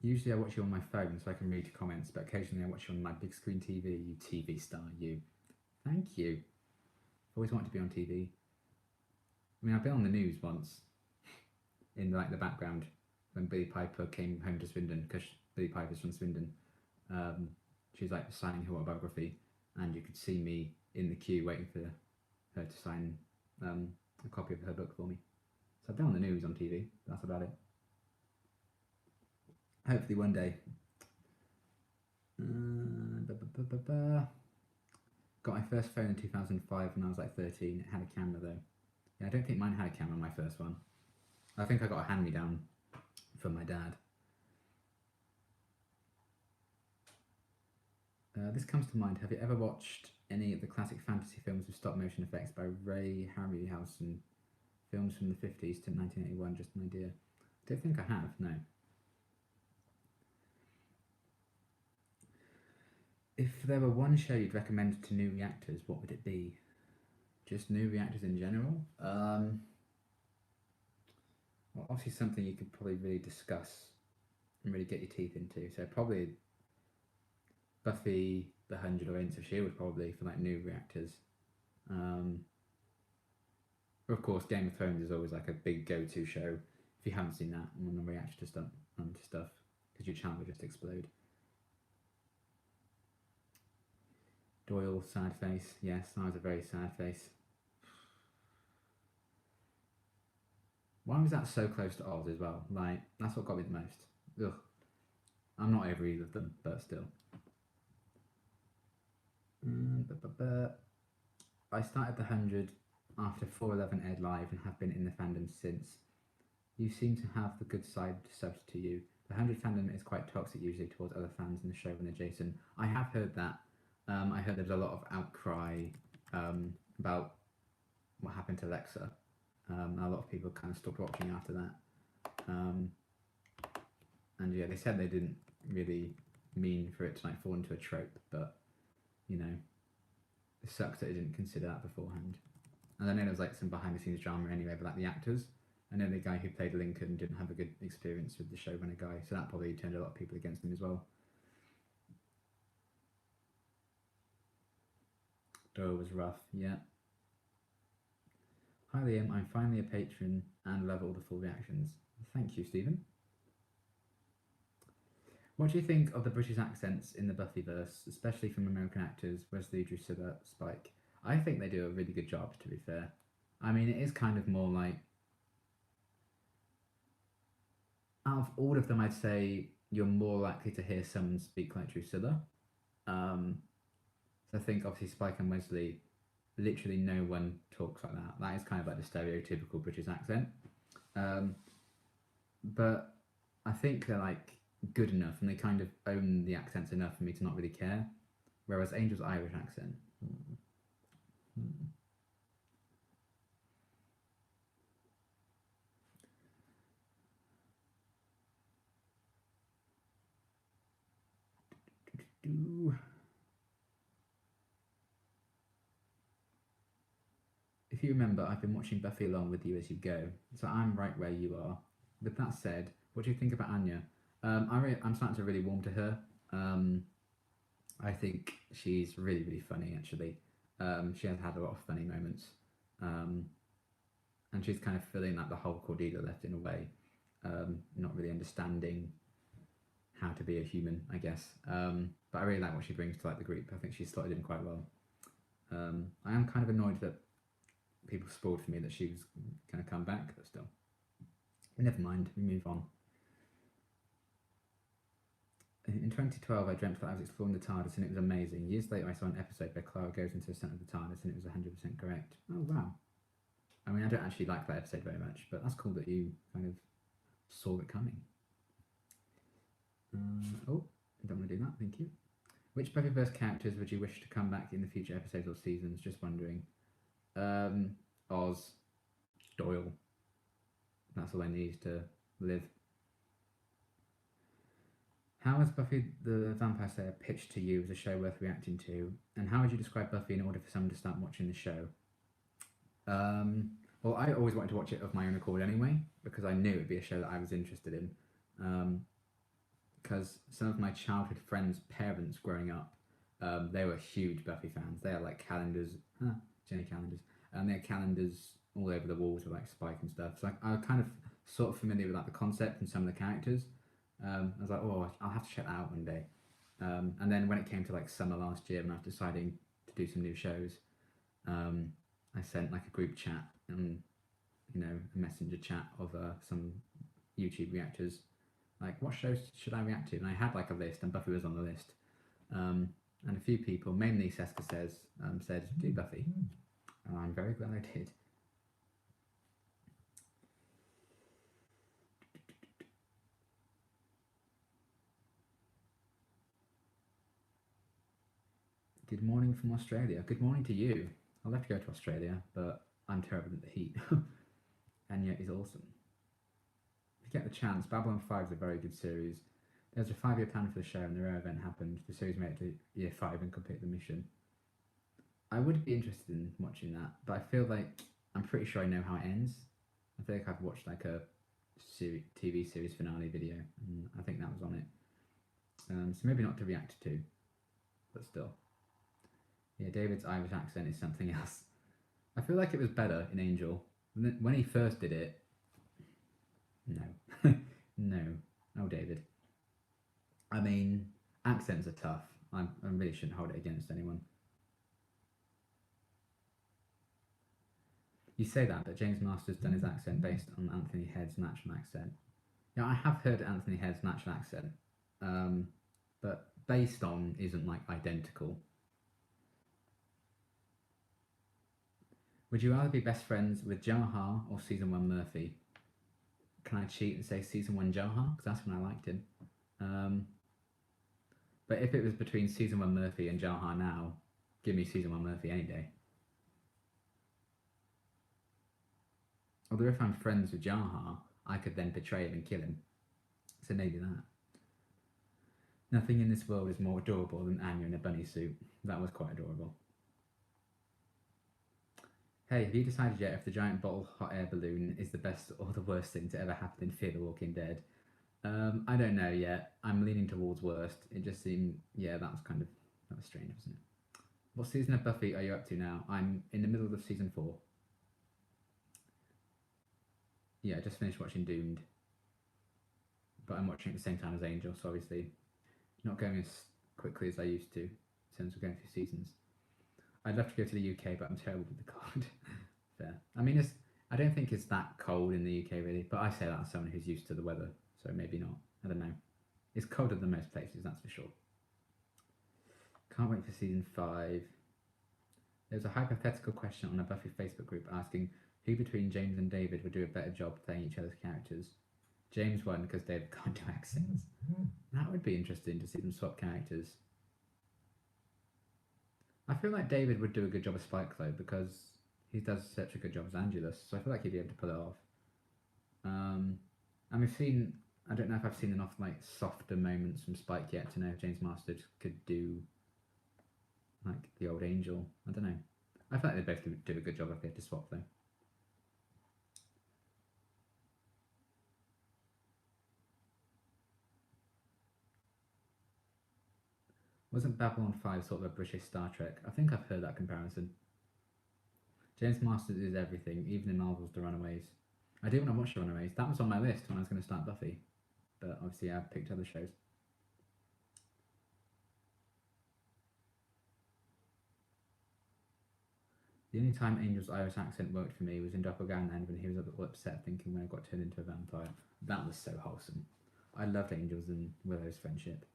Usually I watch you on my phone so I can read comments, but occasionally I watch you on my big screen TV, you TV star, you. Thank you. Always wanted to be on TV. I mean, I've been on the news once, in like the background, when Billie Piper came home to Swindon, because Billie Piper's from Swindon. She was like signing her autobiography, and you could see me in the queue waiting for her to sign a copy of her book for me. So I've been on the news on TV, that's about it. Hopefully one day. Got my first phone in 2005 when I was like 13. It had a camera though. Yeah, I don't think mine had a camera on my first one. I think I got a hand-me-down from my dad. This comes to mind. Have you ever watched any of the classic fantasy films with stop motion effects by Ray Harryhausen? Films from the 50s to 1981, just an idea. I don't think I have, no. If there were one show you'd recommend to new reactors, what would it be? Just new reactors in general? Well, obviously something you could probably really discuss and really get your teeth into. So probably Buffy the 100 or Agents of S.H.I.E.L.D. probably for like new reactors. Of course, Game of Thrones is always like a big go-to show. If you haven't seen that and want to react to stuff, because your channel will just explode. Doyle, sad face. Yes, that was a very sad face. Why was that so close to Oz as well? Like, that's what got me the most. Ugh. I'm not over either of them, but still. I started the 100 after 411 aired live and have been in the fandom since. You seem to have the good side subbed to you. The 100 fandom is quite toxic usually towards other fans in the show when they're Jason. I have heard that. I heard there was a lot of outcry about what happened to Lexa. A lot of people kind of stopped watching after that. And yeah, they said they didn't really mean for it to like fall into a trope, but you know, it sucks that they didn't consider that beforehand. And I know there was like some behind the scenes drama anyway, but like the actors. I know the guy who played Lincoln didn't have a good experience with the showrunner guy, so that probably turned a lot of people against him as well. Doyle was rough, yeah. Hi Liam, I'm finally a patron and love all the full reactions. Thank you, Stephen. What do you think of the British accents in the Buffyverse, especially from American actors, Wesley, Drusilla, Spike? I think they do a really good job, to be fair. I mean, it is kind of more like... Out of all of them, I'd say you're more likely to hear someone speak like Drusilla. So I think, obviously, Spike and Wesley, literally no one talks like that. That is kind of like the stereotypical British accent. But I think they're like good enough and they kind of own the accents enough for me to not really care. Whereas Angel's Irish accent. If you remember, I've been watching Buffy along with you as you go, so I'm right where you are. With that said, what do you think about Anya? I'm starting to really warm to her. I think she's really, really funny, actually. She has had a lot of funny moments. And she's kind of feeling like the whole Cordelia left in a way, not really understanding how to be a human, I guess. But I really like what she brings to like the group. I think she's slotted in quite well. I am kind of annoyed that people spoiled for me that she was going to come back, but still. But never mind, we move on. In 2012, I dreamt that I was exploring the TARDIS and it was amazing. Years later, I saw an episode where Clara goes into the centre of the TARDIS and it was 100% correct. Oh, wow. I mean, I don't actually like that episode very much, but that's cool that you kind of saw it coming. Oh, I don't want to do that, thank you. Which Buffyverse characters would you wish to come back in the future episodes or seasons? Just wondering. Oz, Doyle. That's all I need to live. How has Buffy the Vampire Slayer pitched to you as a show worth reacting to? And how would you describe Buffy in order for someone to start watching the show? Well, I always wanted to watch it of my own accord anyway, because I knew it would be a show that I was interested in. Because some of my childhood friends' parents growing up, they were huge Buffy fans. They had like calendars, Jenny calendars, and they had calendars all over the walls with like Spike and stuff. So I was kind of sort of familiar with like the concept and some of the characters. I was like, oh, I'll have to check that out one day. And then when it came to like summer last year, when I was deciding to do some new shows, I sent like a group chat and a messenger chat of some YouTube reactors, like what shows should I react to? And I had like a list, and Buffy was on the list. And a few people, mainly Seska said do Buffy, and I'm very glad I did. Good morning from Australia. Good morning to you. I'd love to go to Australia, but I'm terrible at the heat. Anya is awesome. If you get the chance, Babylon 5 is a very good series. There's a 5-year plan for the show, and the rare event happened. The series made it to year 5 and complete the mission. I would be interested in watching that, but I feel like I'm pretty sure I know how it ends. I feel like I've watched like a TV series finale video, and I think that was on it. So maybe not to react to. but still. Yeah, David's Irish accent is something else. I feel like it was better in Angel. When he first did it, no. No. Oh, David. I mean, accents are tough. I really shouldn't hold it against anyone. You say that, but James Marsters done his accent based on Anthony Head's natural accent. Yeah, I have heard Anthony Head's natural accent, but based on isn't like identical. Would you rather be best friends with Jaha or season 1 Murphy? Can I cheat and say season 1 Jaha? Because that's when I liked him. But if it was between season 1 Murphy and Jaha now, give me season 1 Murphy any day. Although if I'm friends with Jaha, I could then betray him and kill him. So maybe that. Nothing in this world is more adorable than Anya in a bunny suit. That was quite adorable. Hey, have you decided yet if the giant bottle hot air balloon is the best or the worst thing to ever happen in Fear the Walking Dead? I don't know yet. I'm leaning towards worst. It just seemed, yeah, that was strange, wasn't it? What season of Buffy are you up to now? I'm in the middle of season 4. Yeah, I just finished watching Doomed. But I'm watching it at the same time as Angel, so obviously not going as quickly as I used to in terms of going through seasons. I'd love to go to the UK, but I'm terrible with the cold. Fair. I mean, I don't think it's that cold in the UK really, but I say that as someone who's used to the weather, so maybe not. I don't know. It's colder than most places, that's for sure. Can't wait for season 5. There's a hypothetical question on a Buffy Facebook group asking who between James and David would do a better job playing each other's characters. James won because David can't do accents. That would be interesting to see them swap characters. I feel like David would do a good job as Spike though, because he does such a good job as Angelus, so I feel like he'd be able to pull it off. And we've seen, I don't know if I've seen enough like softer moments from Spike yet to know if James Marsters could do like the old Angel. I don't know. I feel like they both do a good job if they had to swap though. Wasn't Babylon 5 sort of a British Star Trek? I think I've heard that comparison. James Marsters is everything, even in Marvel's The Runaways. I do want to watch The Runaways. That was on my list when I was going to start Buffy, but obviously I picked other shows. The only time Angel's Irish accent worked for me was in Doppelgangland when he was a little upset thinking when I got turned into a vampire. That was so wholesome. I loved Angel's and Willow's friendship.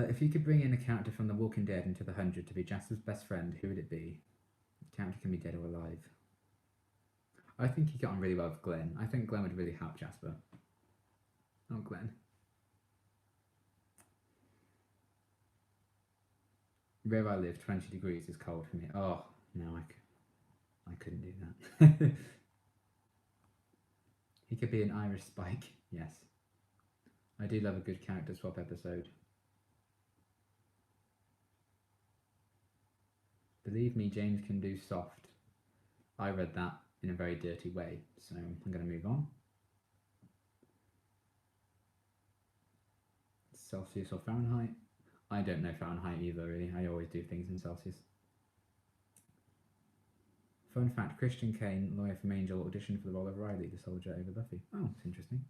If you could bring in a character from The Walking Dead into The 100 to be Jasper's best friend, who would it be? The character can be dead or alive. I think he got on really well with Glenn. I think Glenn would really help Jasper. Oh, Glenn. Where I live, 20 degrees is cold for me. Oh, no, I couldn't do that. He could be an Irish Spike, yes. I do love a good character swap episode. Believe me, James can do soft. I read that in a very dirty way, so I'm going to move on. Celsius or Fahrenheit? I don't know Fahrenheit either, really. I always do things in Celsius. Fun fact, Christian Kane, lawyer from Angel, auditioned for the role of Riley, the soldier over Buffy. Oh, that's interesting.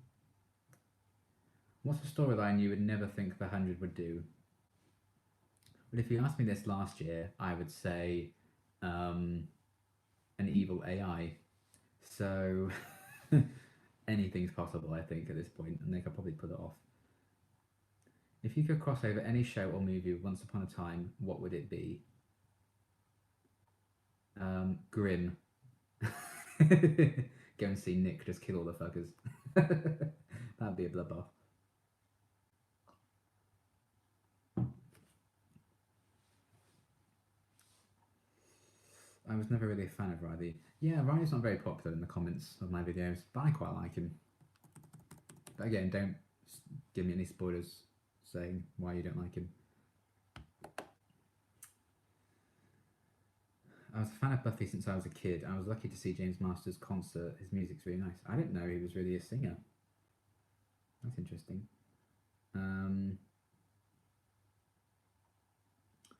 What's a storyline you would never think The 100 would do? But if you asked me this last year, I would say an evil AI. So anything's possible, I think, at this point, and they could probably pull it off. If you could cross over any show or movie with Once Upon a Time, what would it be? Grimm. Go and see Nick just kill all the fuckers. That'd be a bloodbath. I was never really a fan of Riley. Yeah, Riley's not very popular in the comments of my videos, but I quite like him. But again, don't give me any spoilers saying why you don't like him. I was a fan of Buffy since I was a kid. I was lucky to see James Marsters' concert. His music's really nice. I didn't know he was really a singer. That's interesting.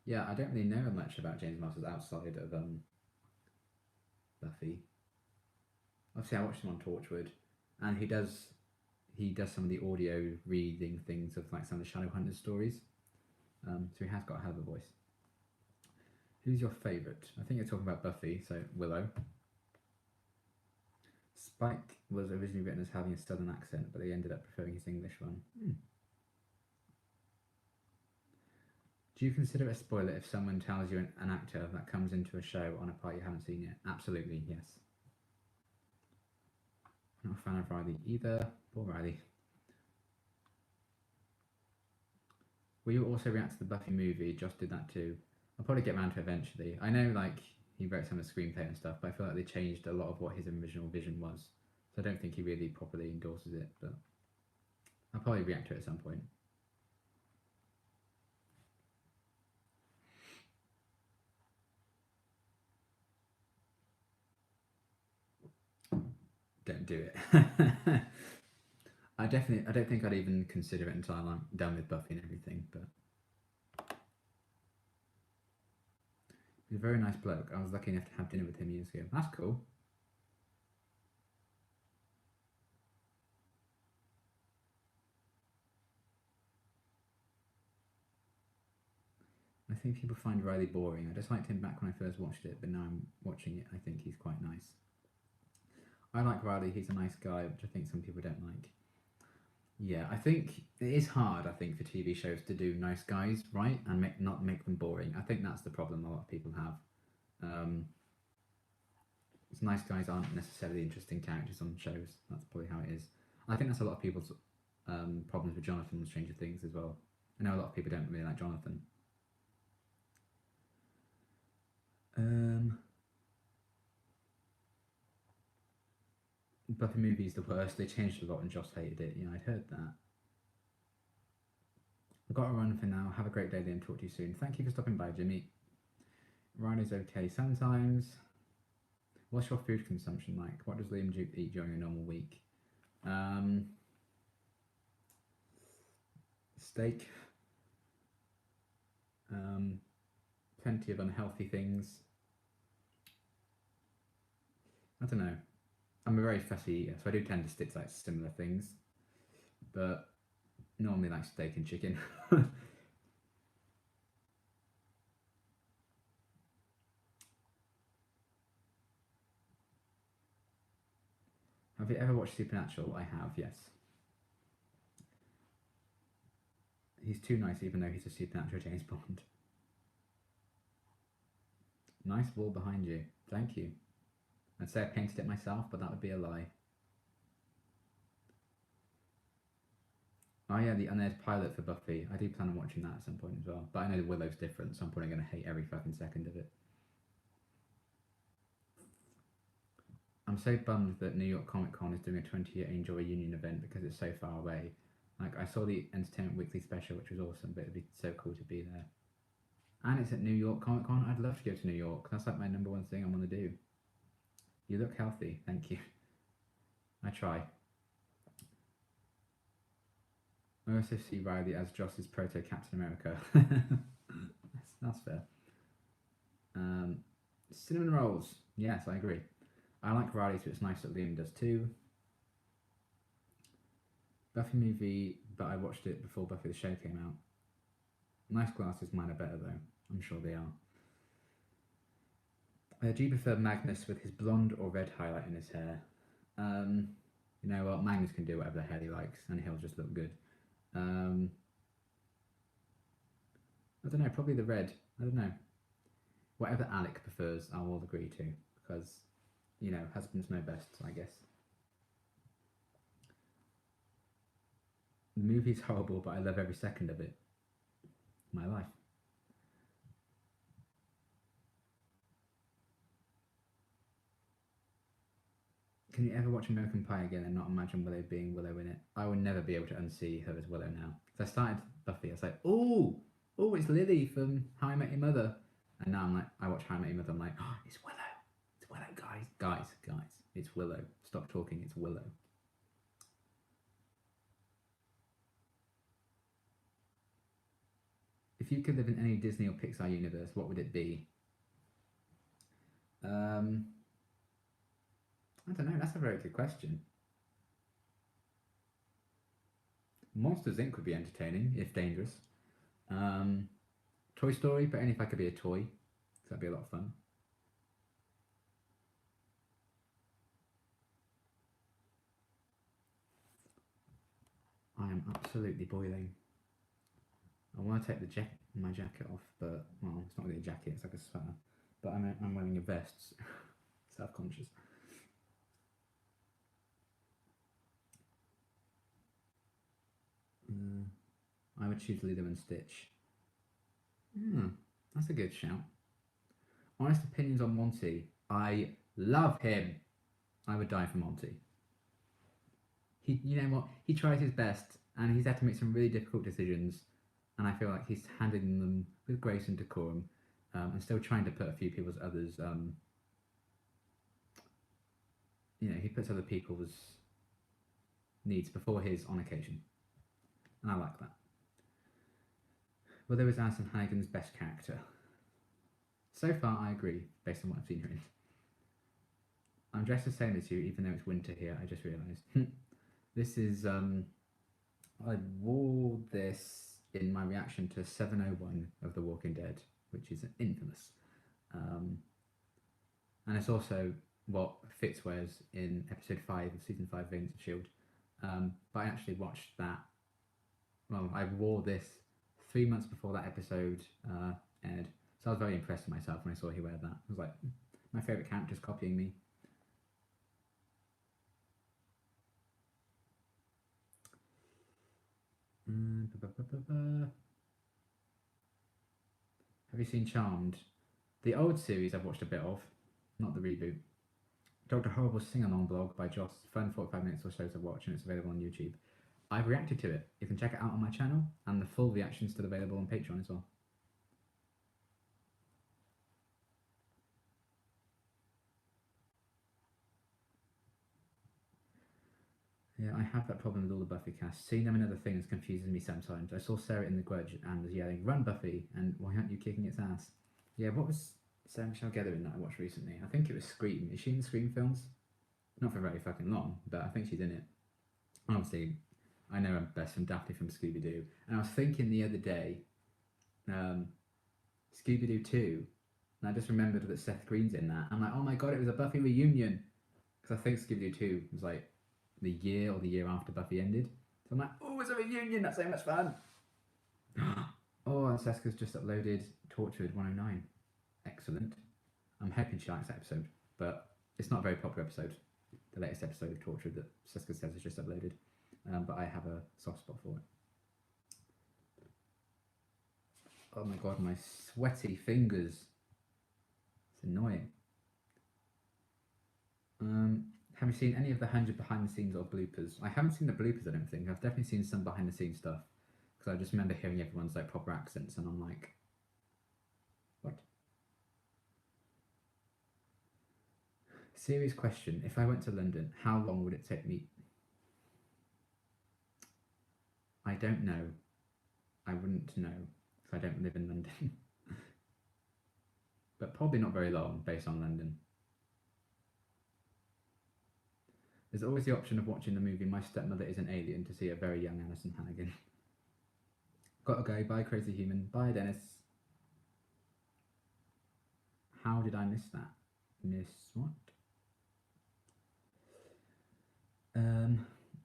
Yeah, I don't really know much about James Marsters outside of Buffy. Obviously, I watched him on Torchwood, and he does some of the audio reading things of like some of the Shadowhunters stories. So he has got a hell of a voice. Who's your favourite? I think you're talking about Buffy, so Willow. Spike was originally written as having a southern accent, but they ended up preferring his English one. Do you consider it a spoiler if someone tells you an actor that comes into a show on a part you haven't seen yet? Absolutely, yes. I'm not a fan of Riley either. Poor Riley. Will you also react to the Buffy movie? Josh did that too. I'll probably get around to it eventually. I know, like, he wrote some of the screenplay and stuff, but I feel like they changed a lot of what his original vision was. So I don't think he really properly endorses it, but I'll probably react to it at some point. Don't do it. I don't think I'd even consider it until I'm done with Buffy and everything, but he's a very nice bloke. I was lucky enough to have dinner with him years ago. That's cool. I think people find Riley boring. I just liked him back when I first watched it, but now I'm watching it, I think he's quite nice. I like Riley, he's a nice guy, which I think some people don't like. Yeah, I think it is hard, I think, for TV shows to do nice guys, right? And not make them boring. I think that's the problem a lot of people have. Nice guys aren't necessarily interesting characters on shows. That's probably how it is. I think that's a lot of people's problems with Jonathan on Stranger Things as well. I know a lot of people don't really like Jonathan. But the movie's the worst. They changed a lot and Joss hated it. Yeah, I'd heard that. I've got to run for now. Have a great day then. Talk to you soon. Thank you for stopping by, Jimmy. Ryan is okay sometimes. What's your food consumption like? What does Liam eat during a normal week? Steak. Plenty of unhealthy things. I don't know. I'm a very fussy eater, so I do tend to stick to like similar things. But normally like steak and chicken. Have you ever watched Supernatural? I have, yes. He's too nice, even though he's a Supernatural James Bond. Nice wall behind you. Thank you. I'd say I painted it myself, but that would be a lie. Oh yeah, the unaired pilot for Buffy. I do plan on watching that at some point as well. But I know Willow's different, so I'm probably going to hate every fucking second of it. I'm so bummed that New York Comic Con is doing a 20-year Angel Reunion event because it's so far away. Like, I saw the Entertainment Weekly special, which was awesome, but it'd be so cool to be there. And it's at New York Comic Con. I'd love to go to New York. That's like my number one thing I want to do. You look healthy. Thank you. I try. I also see Riley as Joss's proto Captain America. that's fair. Cinnamon rolls. Yes, I agree. I like Riley, so it's nice that Liam does too. Buffy movie, but I watched it before Buffy the show came out. Nice glasses, mine are better though. I'm sure they are. Do you prefer Magnus with his blonde or red highlight in his hair? You know what? Magnus can do whatever the hell he likes, and he'll just look good. I don't know. Probably the red. I don't know. Whatever Alec prefers, I will agree to, because you know, husbands know best, I guess. The movie's horrible, but I love every second of it. My life. Can you ever watch American Pie again and not imagine Willow being Willow in it? I would never be able to unsee her as Willow now. Because I started Buffy, I was like, oh, it's Lily from How I Met Your Mother. And now I'm like, I watch How I Met Your Mother, I'm like, oh, it's Willow. It's Willow, guys. It's Willow. Stop talking, it's Willow. if you could live in any Disney or Pixar universe, what would it be? I don't know. That's a very good question. Monsters Inc. would be entertaining if dangerous. Toy Story, but only if I could be a toy. So that'd be a lot of fun. I am absolutely boiling. I want to take my jacket off, but well, it's not really a jacket; it's like a sweater. But I'm wearing a vest. Self-conscious. I would choose Lilo and Stitch. That's a good shout. Honest opinions on Monty. I love him. I would die for Monty. You know what? He tries his best, and he's had to make some really difficult decisions, and I feel like he's handling them with grace and decorum, and still trying to put a few people's others. He puts other people's needs before his on occasion, and I like that. Well, there was Alison Hannigan's best character. So far, I agree, based on what I've seen her in. I'm dressed the same as you, even though it's winter here, I just realised. This is, I wore this in my reaction to 701 of The Walking Dead, which is infamous. And it's also what Fitz wears in episode 5 of season 5 of Agents of S.H.I.E.L.D. But I actually watched that. Well, I wore this 3 months before that episode aired. So I was very impressed with myself when I saw he wear that. I was like, my favourite character's copying me. Have you seen Charmed? The old series I've watched a bit of, not the reboot. Dr. Horrible's sing-along blog by Joss, fun 45 minutes or so to watch, and it's available on YouTube. I've reacted to it. You can check it out on my channel, and the full reaction's still available on Patreon as well. Yeah, I have that problem with all the Buffy casts. Seeing them in other things confuses me sometimes. I saw Sarah in The Grudge and was yelling, "Run, Buffy!" and "Why aren't you kicking its ass?" Yeah, what was Sarah Michelle Gellar in that I watched recently? I think it was Scream. Is she in the Scream films? Not for very fucking long, but I think she's in it. Obviously, I know her best from Daphne from Scooby-Doo. And I was thinking the other day, Scooby-Doo 2, and I just remembered that Seth Green's in that. I'm like, oh my god, it was a Buffy reunion. Because I think Scooby-Doo 2 was like the year or the year after Buffy ended. So I'm like, oh, it's a reunion, that's so much fun. Oh, and Seska's just uploaded Tortured 109. Excellent. I'm hoping she likes that episode, but it's not a very popular episode. The latest episode of Tortured that Seska says is just uploaded. But I have a soft spot for it. Oh my god, my sweaty fingers. It's annoying. Have you seen any of the 100 behind the scenes or bloopers? I haven't seen the bloopers, I don't think. I've definitely seen some behind the scenes stuff. Because I just remember hearing everyone's like proper accents and I'm like, what? Serious question. If I went to London, how long would it take me? I don't know. I wouldn't know because I don't live in London. But probably not very long based on London. There's always the option of watching the movie My Stepmother is an Alien to see a very young Alison Hannigan. Gotta go. Bye, Crazy Human. Bye, Dennis. How did I miss that? Miss what?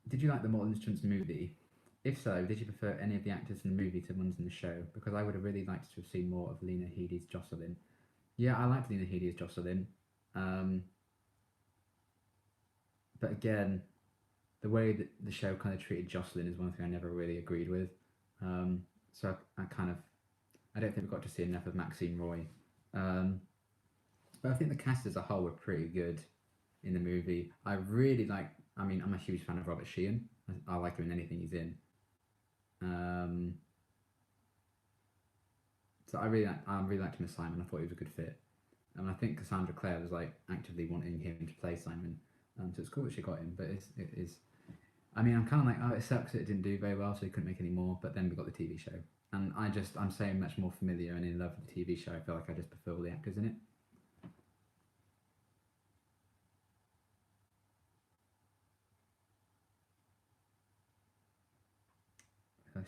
Did you like the Mortal Instruments movie? If so, did you prefer any of the actors in the movie to ones in the show? Because I would have really liked to have seen more of Lena Headey's Jocelyn. Yeah, I liked Lena Headey as Jocelyn. But again, the way that the show kind of treated Jocelyn is one thing I never really agreed with. So I don't think we got to see enough of Maxine Roy. But I think the cast as a whole were pretty good in the movie. I'm a huge fan of Robert Sheehan. I like him in anything he's in. So I really liked him as Simon. I thought he was a good fit. And I think Cassandra Clare was like actively wanting him to play Simon. So it's cool that she got him, but it is. I mean, I'm kind of like, oh, it sucks that it didn't do very well, so they couldn't make any more. But then we got the TV show, And I'm so much more familiar and in love with the TV show. I feel like I just prefer all the actors in it.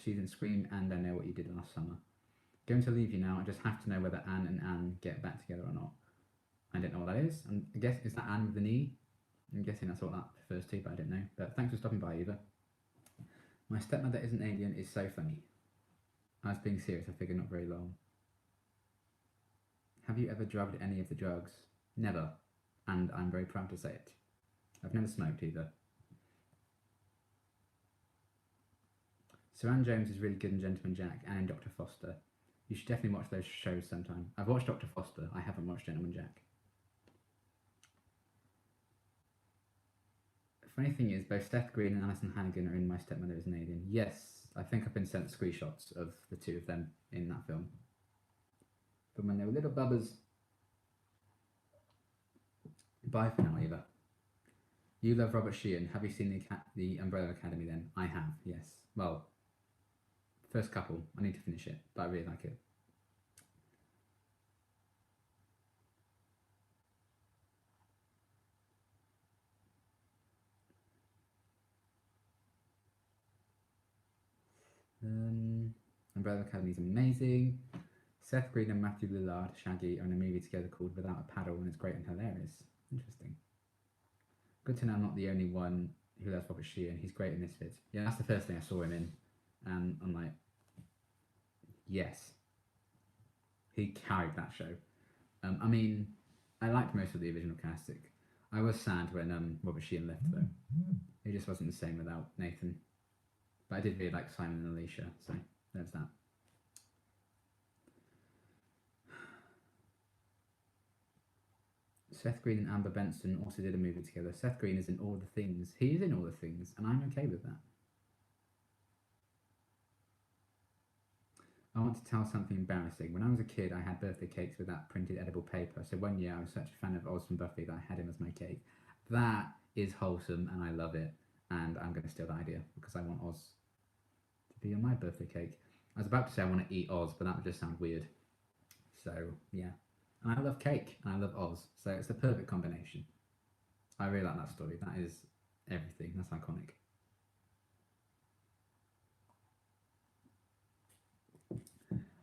She's in Scream and I Know What You Did Last Summer. Going to leave you now. I just have to know whether Anne and Anne get back together or not. I don't know what that is. I guess, is that Anne with an E? I'm guessing that's what that refers to, but I don't know. But thanks for stopping by, Eva. My stepmother is an alien is so funny. I was being serious, I figured not very long. Have you ever drugged any of the drugs? Never. And I'm very proud to say it. I've never smoked either. Saran Jones is really good in Gentleman Jack and in Dr. Foster. You should definitely watch those shows sometime. I've watched Dr. Foster. I haven't watched Gentleman Jack. The funny thing is, both Seth Green and Alison Hannigan are in My Stepmother is an Alien. Yes, I think I've been sent screenshots of the two of them in that film. From when they were little bubbers. Bye for now, Eva. You love Robert Sheehan. Have you seen the Umbrella Academy then? I have, yes. Well, first couple. I need to finish it, but I really like it. Umbrella Academy is amazing. Seth Green and Matthew Lillard, Shaggy, are in a movie together called Without a Paddle, and it's great and hilarious. Interesting. Good to know I'm not the only one who loves Robert Sheehan. He's great in Misfits. Yeah, that's the first thing I saw him in, and I'm like, yes, he carried that show. I mean, I liked most of the original casting. I was sad when Robert Sheehan left though. He just wasn't the same without Nathan. But I did really like Simon and Alicia, so there's that. Seth Green and Amber Benson also did a movie together. Seth Green is in All the Things. He is in All the Things, and I'm okay with that. I want to tell something embarrassing. When I was a kid, I had birthday cakes with that printed edible paper. So one year I was such a fan of Oz from Buffy that I had him as my cake. That is wholesome, and I love it. And I'm going to steal that idea because I want Oz to be on my birthday cake. I was about to say I want to eat Oz, but that would just sound weird. So, yeah. And I love cake, and I love Oz. So it's the perfect combination. I really like that story. That is everything. That's iconic.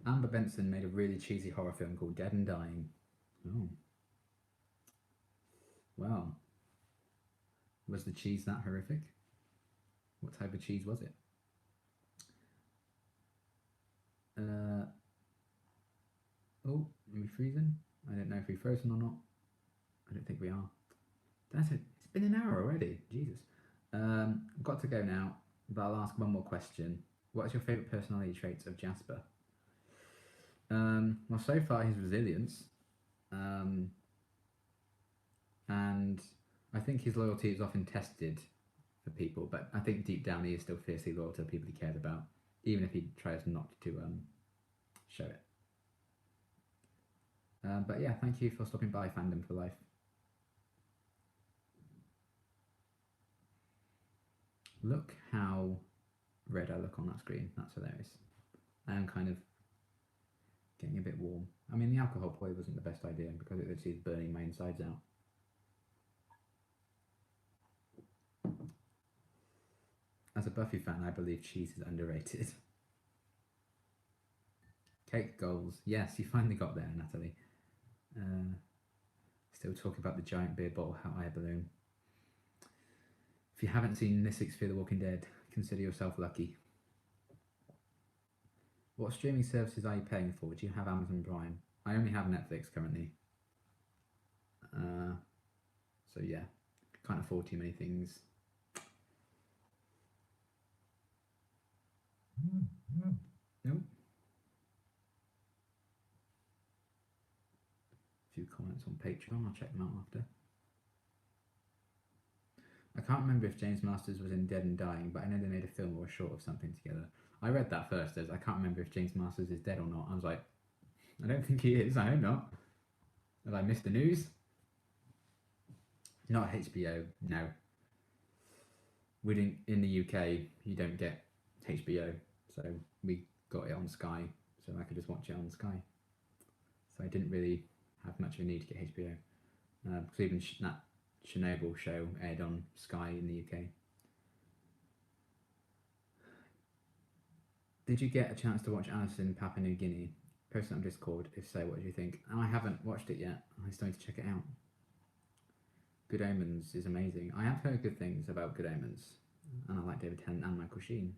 Amber Benson made a really cheesy horror film called Dead and Dying. Oh. Well. Was the cheese that horrific? What type of cheese was it? Oh, are we freezing? I don't know if we're frozen or not. I don't think we are. That's it. It's been an hour already. Jesus. I've got to go now, but I'll ask one more question. What is your favourite personality traits of Jasper? Well, so far his resilience, and I think his loyalty is often tested for people, but I think deep down he is still fiercely loyal to the people he cares about, even if he tries not to show it. But yeah, thank you for stopping by, Fandom for Life. Look how red I look on that screen. That's hilarious. I am kind of getting a bit warm. I mean, the alcohol probably wasn't the best idea because it literally is burning my insides out. As a Buffy fan, I believe cheese is underrated. Cake goals. Yes, you finally got there, Natalie. Still talking about the giant beer bottle hot air balloon. If you haven't seen this week's Fear the Walking Dead, consider yourself lucky. What streaming services are you paying for? Do you have Amazon Prime? I only have Netflix currently. So yeah, can't afford too many things. Nope. A few comments on Patreon, I'll check them out after. I can't remember if James Masters was in Dead and Dying, but I know they made a film or a short of something together. I read that first as I can't remember if James Masters is dead or not. I was like, I don't think he is. I hope not. Have I missed the news? Not HBO. No. We didn't in the UK. You don't get HBO, so we got it on Sky, so I could just watch it on Sky. So I didn't really have much of a need to get HBO. Because even that Chernobyl show aired on Sky in the UK. Did you get a chance to watch Alice in Papua New Guinea? Post it on Discord. If so, what do you think? Oh, I haven't watched it yet. I still need to check it out. Good Omens is amazing. I have heard good things about Good Omens, and I like David Tennant and Michael Sheen.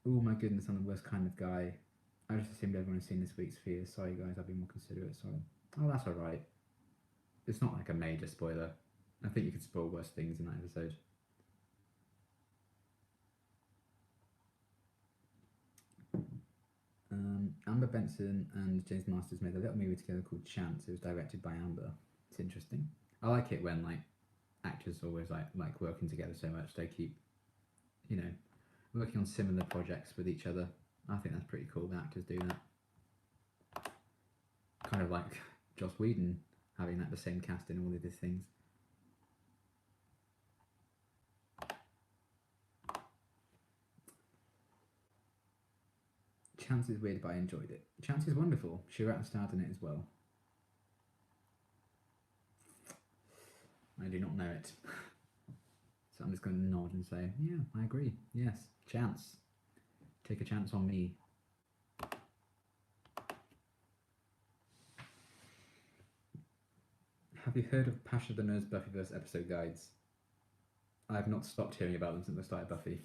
Oh my goodness, I'm the worst kind of guy. I just assumed everyone has seen this week's Fear. Sorry guys, I'll be more considerate, sorry. Oh, that's alright. It's not like a major spoiler. I think you could spoil worse things in that episode. Amber Benson and James Masters made a little movie together called Chance. It was directed by Amber. It's interesting. I like it when like actors always like working together so much. They keep, you know, working on similar projects with each other. I think that's pretty cool. The actors do that. Kind of like Joss Whedon having like the same cast in all of his things. Chance is weird, but I enjoyed it. Chance is wonderful. Shirat starred in it as well. I do not know it. So I'm just going to nod and say, yeah, I agree. Yes, Chance. Take a chance on me. Have you heard of Pasha the Nurse Buffyverse episode guides? I have not stopped hearing about them since I started Buffy.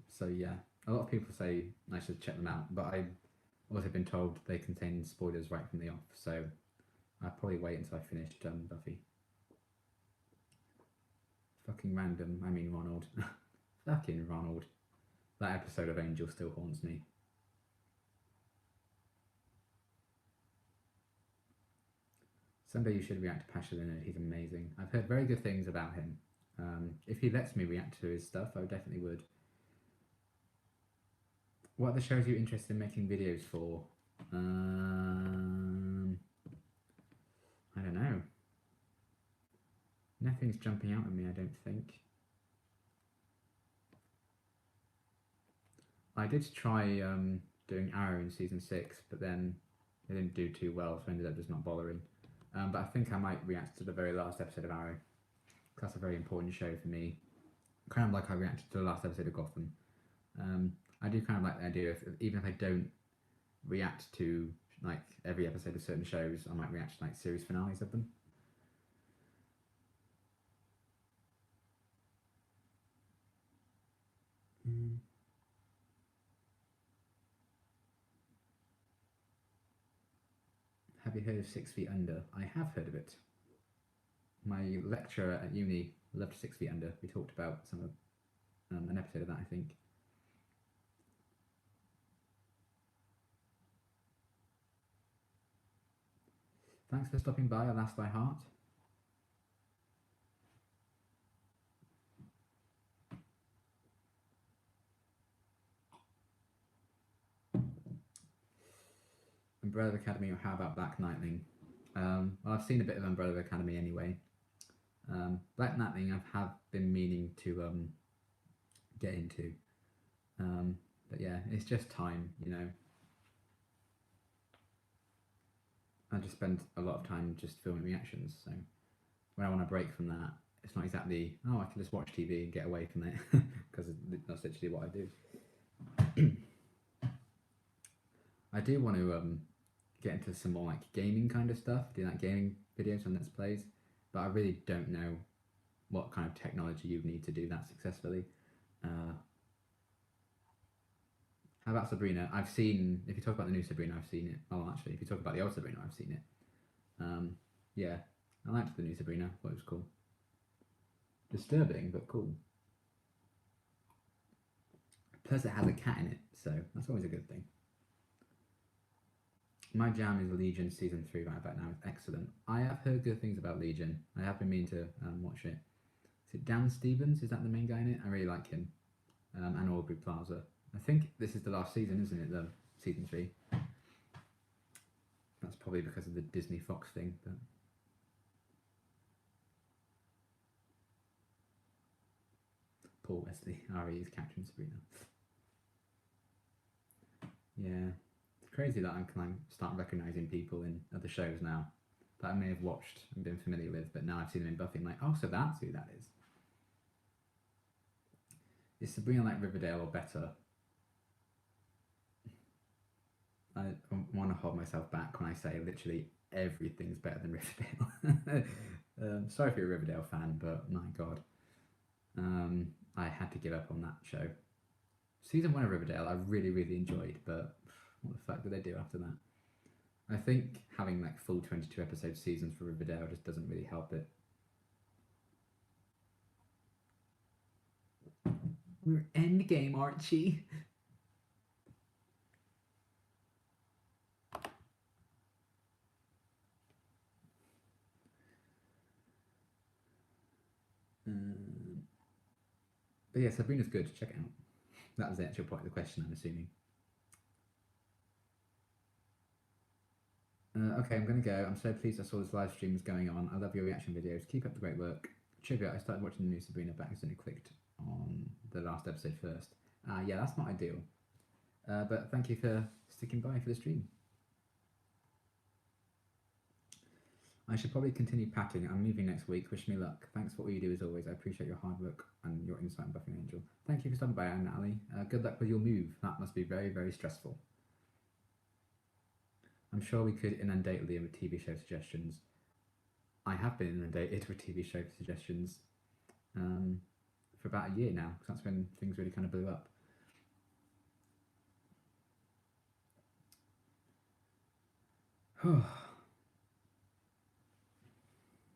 So yeah, a lot of people say I should check them out, but I've also been told they contain spoilers right from the off, so I'll probably wait until I finished Buffy. Fucking random, I mean Ronald. Fucking Ronald. That episode of Angel still haunts me. Someday you should react to Pasha the Nerd, he's amazing. I've heard very good things about him. If he lets me react to his stuff, I definitely would. What other shows are you interested in making videos for? I don't know. Nothing's jumping out at me, I don't think. I did try doing Arrow in season 6, but then it didn't do too well, so I ended up just not bothering. But I think I might react to the very last episode of Arrow. That's a very important show for me. Kind of like I reacted to the last episode of Gotham. I do kind of like the idea of, even if I don't react to like every episode of certain shows, I might react to like series finales of them. Have you heard of 6 Feet Under? I have heard of it. My lecturer at uni loved 6 Feet Under. We talked about some of an episode of that, I think. Thanks for stopping by, alas thy heart. Umbrella Academy, or how about Black Lightning? Well, I've seen a bit of Umbrella Academy anyway. Black Lightning I have been meaning to get into. But yeah, it's just time, you know. I just spend a lot of time just filming reactions, so when I want to break from that, it's not exactly, oh, I can just watch TV and get away from it, because that's literally what I do. I do want to get into some more like gaming kind of stuff, do like gaming videos and Let's Plays, but I really don't know what kind of technology you need to do that successfully. How about Sabrina? I've seen, if you talk about the new Sabrina, I've seen it. Oh, actually, if you talk about the old Sabrina, I've seen it. Yeah, I liked the new Sabrina, thought it was cool. Disturbing, but cool. Plus it has a cat in it, so that's always a good thing. My jam is Legion Season 3 right about now. It's excellent. I have heard good things about Legion. I have been meaning to watch it. Is it Dan Stevens? Is that the main guy in it? I really like him. And Aubrey Plaza. I think this is the last season, isn't it? The season 3. That's probably because of the Disney Fox thing, but. Paul Wesley, Ari is Captain Sabrina. Yeah, it's crazy that I can start recognizing people in other shows now that I may have watched and been familiar with, but now I've seen them in Buffy. I'm like, oh, so that's who that is. Is Sabrina like Riverdale or better? I want to hold myself back when I say literally everything's better than Riverdale. Sorry if you're a Riverdale fan, but my god, I had to give up on that show. Season 1 of Riverdale I really, really enjoyed, but what the fuck did they do after that? I think having like full 22 episode seasons for Riverdale just doesn't really help it. We're endgame, Archie. But yeah, Sabrina's good. Check it out. That was the actual point of the question, I'm assuming. Okay, I'm going to go. I'm so pleased I saw this live stream was going on. I love your reaction videos. Keep up the great work. Trivia, I started watching the new Sabrina but accidentally clicked on the last episode first. Yeah, that's not ideal. But thank you for sticking by for the stream. I should probably continue packing. I'm moving next week. Wish me luck. Thanks for all you do as always. I appreciate your hard work and your insight on Buffy and Angel. Thank you for stopping by, Natalie. Good luck with your move. That must be very, very stressful. I'm sure we could inundate Liam with TV show suggestions. I have been inundated with TV show suggestions for about a year now, because that's when things really kind of blew up.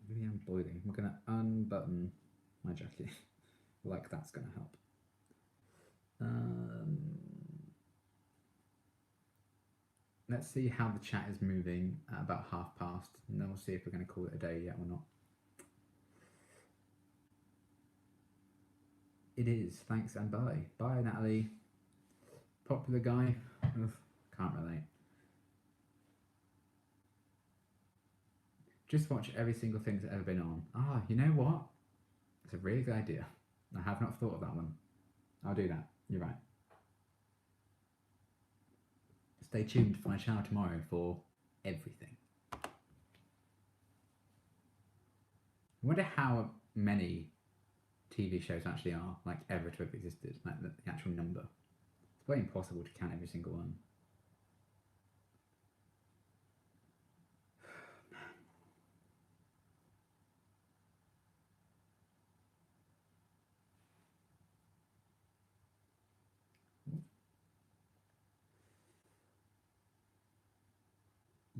Really am boiling. I'm going to unbutton my jacket. Like that's going to help. Let's see how the chat is moving at about past, and then we'll see if we're going to call it a day yet or not. It is. Thanks and bye. Bye, Natalie. Popular guy. Ugh, can't relate. Just watch every single thing that's ever been on. Ah, you know what? It's a really good idea. I have not thought of that one. I'll do that. You're right. Stay tuned for my channel tomorrow for everything. I wonder how many TV shows actually are like ever to have existed, like the actual number. It's way impossible to count every single one.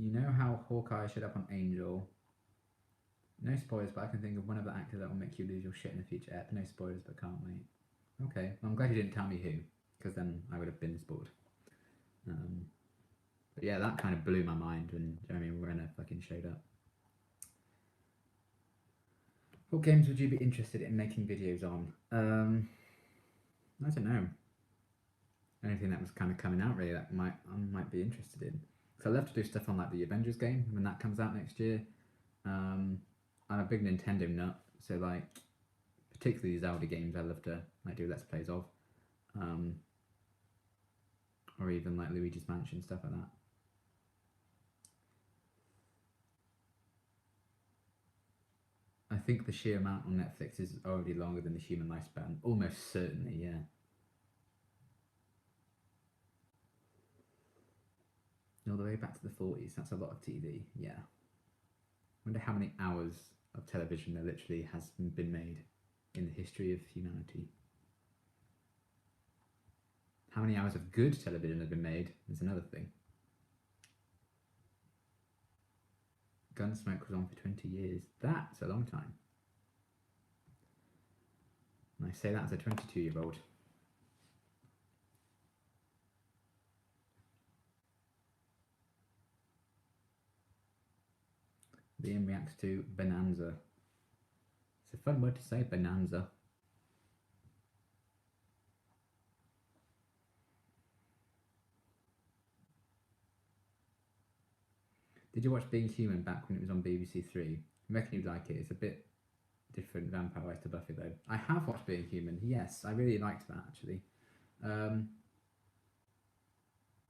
You know how Hawkeye showed up on Angel? No spoilers, but I can think of one of the actors that will make you lose your shit in the future ep. No spoilers, but can't wait. Okay, well, I'm glad you didn't tell me who, because then I would have been spoiled. But yeah, that kind of blew my mind when Jeremy Renner fucking showed up. What games would you be interested in making videos on? I don't know. Anything that was kind of coming out really that I might be interested in. So I love to do stuff on like the Avengers game when that comes out next year. I'm a big Nintendo nut, so like particularly Zelda games I love to like do let's plays of, or even like Luigi's Mansion, stuff like that. I think the sheer amount on Netflix is already longer than the human lifespan. Almost certainly, yeah. All the way back to the 40s. That's a lot of TV, yeah. Wonder how many hours of television there literally has been made in the history of humanity. How many hours of good television have been made is another thing. Gunsmoke was on for 20 years. That's a long time. And I say that as a 22-year-old. Liam reacts to Bonanza. It's a fun word to say, Bonanza. Did you watch Being Human back when it was on BBC Three? I reckon you'd like it. It's a bit different vampire to Buffy though. I have watched Being Human. Yes, I really liked that actually.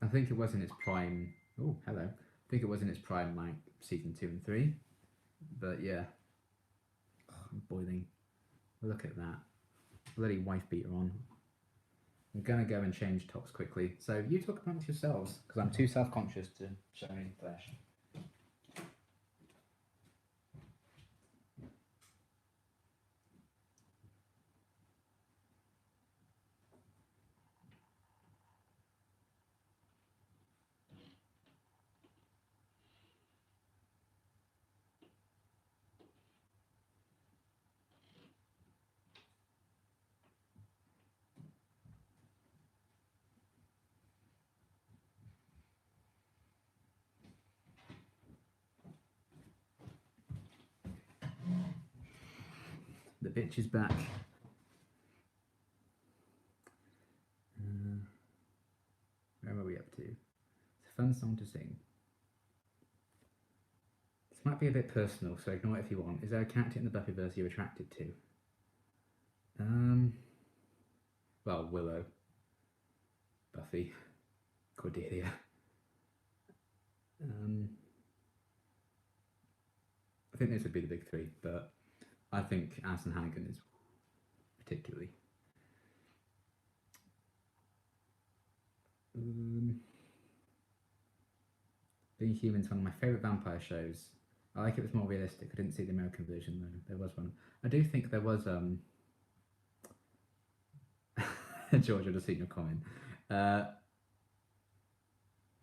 I think it was in its prime. Oh, hello. I think it was in its prime, like season 2 and 3. But yeah, I'm boiling. Look at that. Bloody wife beater on. I'm gonna go and change tops quickly. So you talk amongst yourselves, because I'm too self-conscious to show any flesh. The bitch is back. Where are we up to? It's a fun song to sing. This might be a bit personal, so ignore it if you want. Is there a character in the Buffyverse you're attracted to? Well, Willow, Buffy, Cordelia. I think those would be the big three, but I think Alison Hannigan is particularly. Being Human is one of my favourite vampire shows. I like it was more realistic. I didn't see the American version though. There was one. I do think there was George, I just seen your comment. I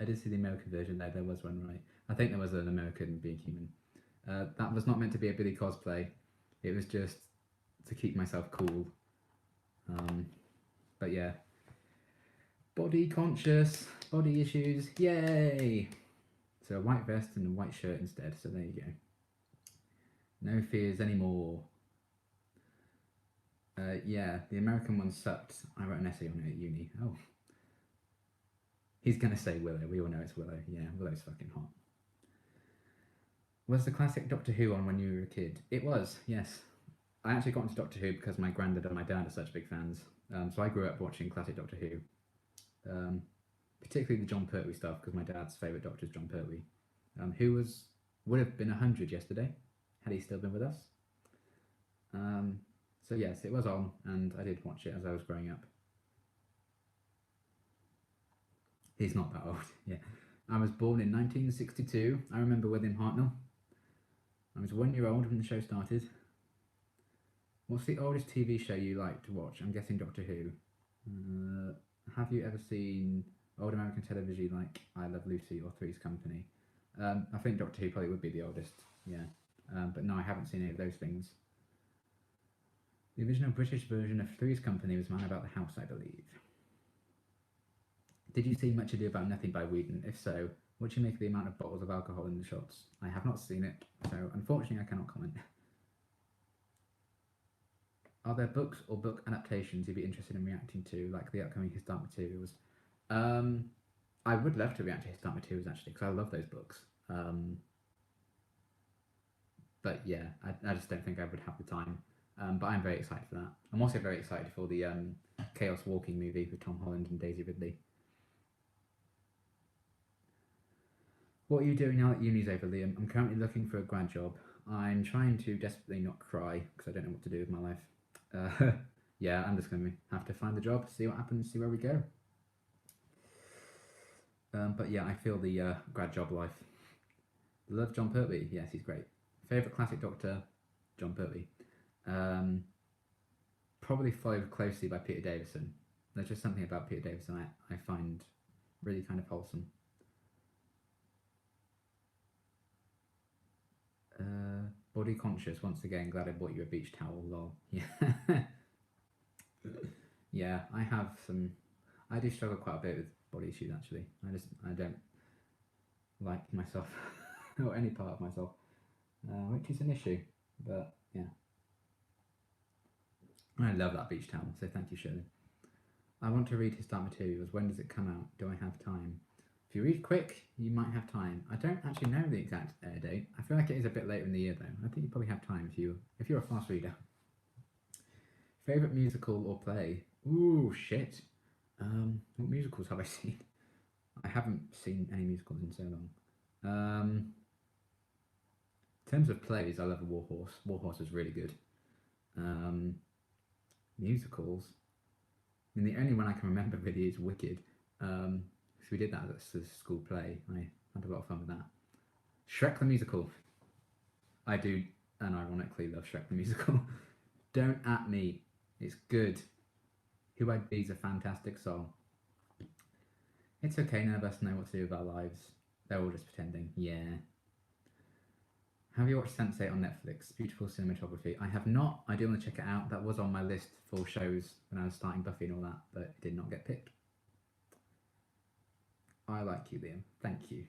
did see the American version there. There was one, right? I think there was an American Being Human. That was not meant to be a Billy cosplay. It was just to keep myself cool. But yeah. Body conscious, body issues, yay! So a white vest and a white shirt instead, so there you go. No fears anymore. Yeah, the American one sucked. I wrote an essay on it at uni. Oh. He's gonna say Willow, we all know it's Willow. Yeah, Willow's fucking hot. Was the classic Doctor Who on when you were a kid? It was, yes. I actually got into Doctor Who because my granddad and my dad are such big fans. So I grew up watching classic Doctor Who. Particularly the John Pertwee stuff, because my dad's favourite Doctor is John Pertwee, who would have been 100 yesterday, had he still been with us. So yes, it was on, and I did watch it as I was growing up. He's not that old, yeah. I was born in 1962. I remember William Hartnell. I was 1 year old when the show started. What's the oldest TV show you like to watch? I'm guessing Doctor Who. Have you ever seen old American television like I Love Lucy or Three's Company? I think Doctor Who probably would be the oldest, yeah. But no, I haven't seen any of those things. The original British version of Three's Company was Man About the House, I believe. Did you see Much Ado About Nothing by Whedon? If so, what do you make of the amount of bottles of alcohol in the shots? I have not seen it, so unfortunately I cannot comment. Are there books or book adaptations you'd be interested in reacting to, like the upcoming His Dark Materials? I would love to react to His Dark Materials actually, because I love those books. But yeah, I just don't think I would have the time. But I'm very excited for that. I'm also very excited for the Chaos Walking movie with Tom Holland and Daisy Ridley. What are you doing now that uni's over, Liam? I'm currently looking for a grad job. I'm trying to desperately not cry because I don't know what to do with my life. Yeah, I'm just going to have to find the job, see what happens, see where we go. But yeah, I feel the grad job life. Love John Pertwee. Yes, he's great. Favourite classic Doctor? John Pertwee. Probably followed closely by Peter Davison. There's just something about Peter Davison I find really kind of wholesome. Body conscious once again. Glad I bought you a beach towel. Lol. Yeah. Yeah, I have some. I do struggle quite a bit with body issues actually. I don't like myself or any part of myself, which is an issue. But yeah, I love that beach towel. So thank you, Shirley. I want to read His Dark Materials. When does it come out? Do I have time? If you read quick, you might have time. I don't actually know the exact air date. I feel like it is a bit later in the year though. I think you probably have time if you're a fast reader. Favorite musical or play? Ooh, shit. What musicals have I seen? I haven't seen any musicals in so long. In terms of plays, I love War Horse. War Horse is really good. Musicals. I mean, the only one I can remember really is Wicked. So we did that as a school play. I had a lot of fun with that. Shrek the Musical. I do unironically love Shrek the Musical. Don't at me. It's good. Who I'd Be's a fantastic song. It's okay, none of us know what to do with our lives. They're all just pretending. Yeah. Have you watched Sense8 on Netflix? Beautiful cinematography. I have not. I do want to check it out. That was on my list for shows when I was starting Buffy and all that, but it did not get picked. I like you, Liam. Thank you.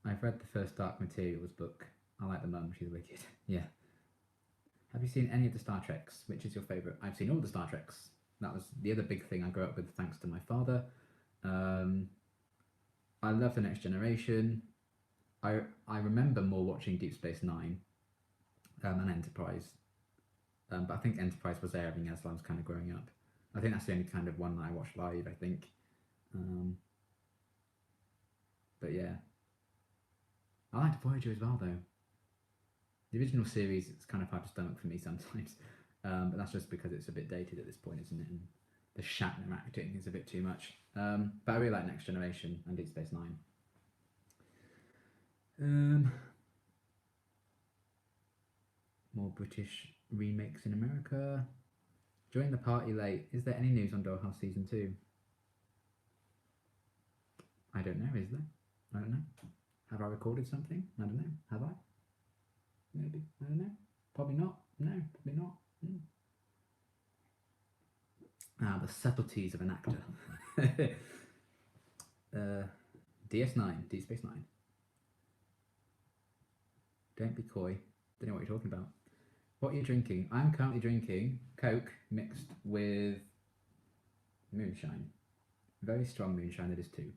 I've read the first Dark Materials book. I like the mum. She's wicked. Yeah. Have you seen any of the Star Treks? Which is your favourite? I've seen all the Star Treks. That was the other big thing I grew up with thanks to my father. I love The Next Generation. I remember more watching Deep Space Nine and Enterprise. But I think Enterprise was airing as I was kind of growing up. I think that's the only kind of one that I watched live, I think. But yeah. I liked Voyager as well, though. The original series, it's kind of hard to stomach for me sometimes. But that's just because it's a bit dated at this point, isn't it? And the Shatner acting is a bit too much. But I really like Next Generation and Deep Space Nine. More British remakes in America. Join the party late. Is there any news on Dollhouse Season 2? I don't know, is there? I don't know. Have I recorded something? I don't know. Have I? Maybe. I don't know. Probably not. No, probably not. The subtleties of an actor. DS9, Deep Space Nine. Don't be coy. Don't know what you're talking about. What are you drinking? I'm currently drinking Coke mixed with moonshine. Very strong moonshine, it is too.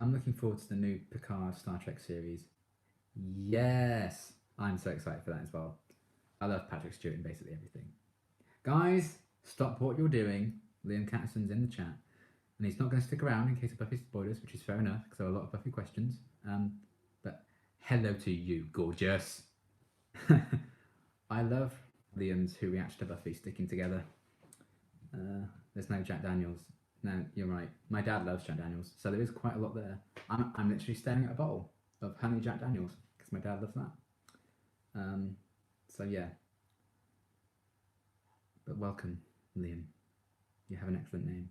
I'm looking forward to the new Picard Star Trek series. Yes! I'm so excited for that as well. I love Patrick Stewart in basically everything. Guys, stop what you're doing. Liam Catterson's in the chat. And he's not going to stick around in case of Buffy spoilers, which is fair enough, because there are a lot of Buffy questions. But hello to you, gorgeous. I love Liam's Who Reacts to Buffy sticking together. There's no Jack Daniels. No, you're right. My dad loves Jack Daniels, so there is quite a lot there. I'm literally staring at a bottle of honey Jack Daniels because my dad loves that. So yeah. But welcome, Liam. You have an excellent name.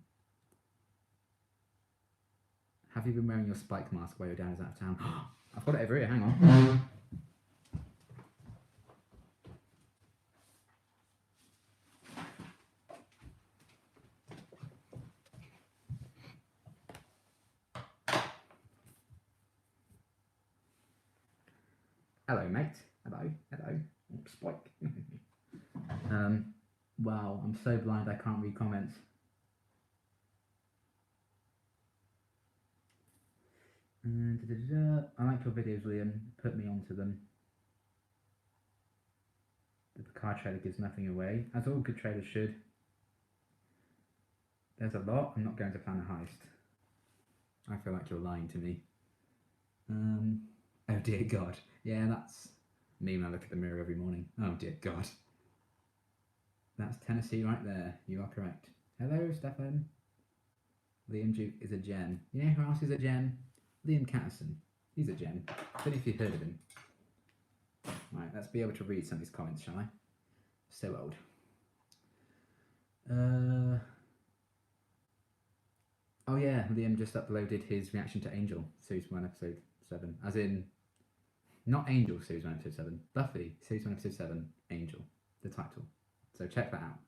Have you been wearing your spike mask while your dad is out of town? I've got it over here, hang on. Hello, mate. Hello. Spike. Wow, I'm so blind I can't read comments. I like your videos, Liam. Put me onto them. The Picard trailer gives nothing away, as all good trailers should. There's a lot. I'm not going to plan a heist. I feel like you're lying to me. Oh dear God. Yeah, that's me when I look at the mirror every morning. Oh dear God. That's Tennessee right there. You are correct. Hello, Stefan. Liam Duke is a gem. You know who else is a gem? Liam Catterson. He's a gem. I don't know if you've heard of him. Right, let's be able to read some of these comments, shall I? So old. Oh yeah, Liam just uploaded his reaction to Angel, Series 1, Episode 7. As in, not Angel, Series 1, Episode 7. Buffy, Series 1, Episode 7, Angel. The title. So check that out.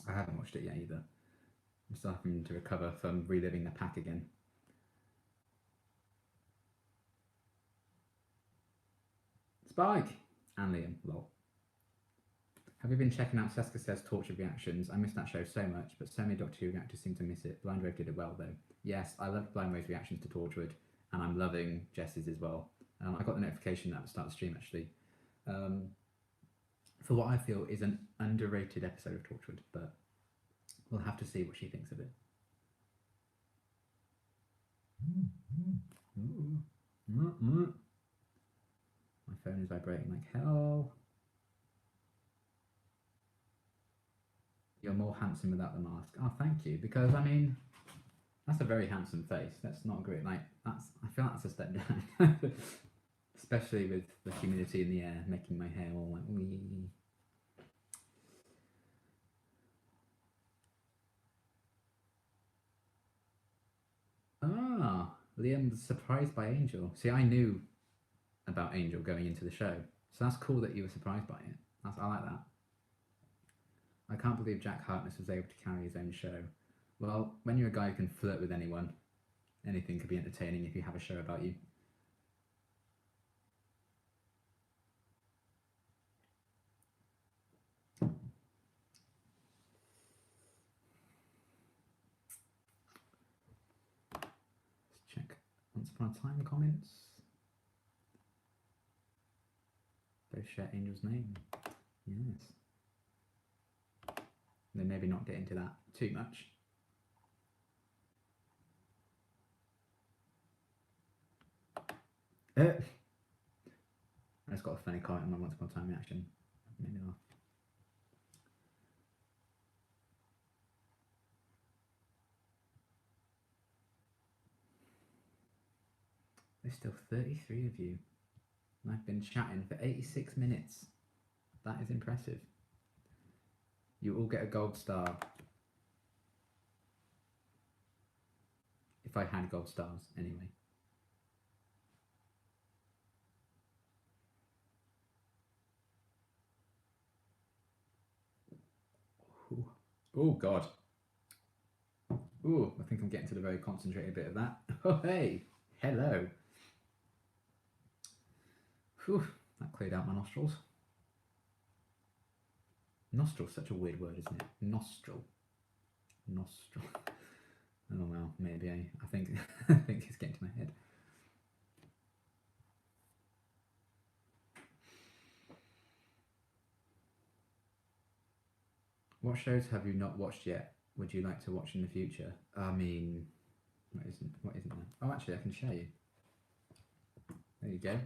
I haven't watched it yet either. I'm still having to recover from reliving the pack again. Spike! And Liam, lol. Have you been checking out Seska Says Torture reactions? I missed that show so much, but so many Doctor Who reactors seem to miss it. Blind Rave did it well, though. Yes, I love Blind Rave's reactions to Torchwood, and I'm loving Jess's as well. I got the notification at the start of the stream, actually, for what I feel is an underrated episode of Torchwood, but we'll have to see what she thinks of it. My phone is vibrating like hell. You're more handsome without the mask. Oh, thank you. Because I mean, that's a very handsome face. That's not great. Like that's. I feel like that's a step down, especially with the humidity in the air making my hair all like wee. Ah, Liam's surprised by Angel. See, I knew about Angel going into the show, so that's cool that you were surprised by it. I like that. I can't believe Jack Harkness was able to carry his own show. Well, when you're a guy who can flirt with anyone, anything could be entertaining if you have a show about you. Let's check Once Upon a Time comments. Both share Angel's name. Yes. Then maybe not get into that too much. I just got a funny comment on my Once Upon a Time reaction. Made me laugh. There's still 33 of you. And I've been chatting for 86 minutes. That is impressive. You all get a gold star. If I had gold stars, anyway. Ooh. Oh, God. Ooh, I think I'm getting to the very concentrated bit of that. Oh, hey. Hello. Whew, that cleared out my nostrils. Nostril, such a weird word, isn't it? Nostril. Nostril. Oh well, maybe I think I think it's getting to my head. What shows have you not watched yet? Would you like to watch in the future? I mean, what isn't there? Oh, actually, I can show you. There you go.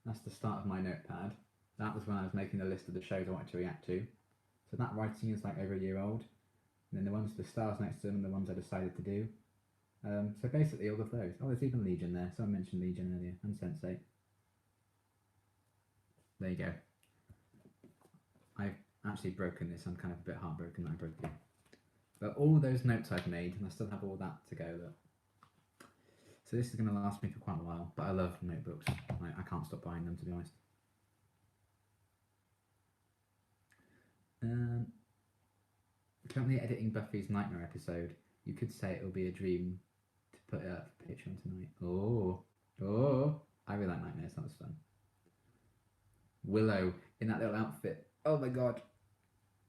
That's the start of my notepad. That was when I was making a list of the shows I wanted to react to. So that writing is like over a year old. And then the ones with the stars next to them are the ones I decided to do. So basically all of those. Oh, there's even Legion there. Someone mentioned Legion earlier, and Sense8. There you go. I've actually broken this. I'm kind of a bit heartbroken that I broke it. But all those notes I've made, and I still have all that to go. So this is going to last me for quite a while. But I love notebooks. I can't stop buying them, to be honest. Currently editing Buffy's Nightmare episode. You could say it'll be a dream to put it up for Patreon tonight. Oh, I really like Nightmares. That was fun. Willow in that little outfit. Oh my god.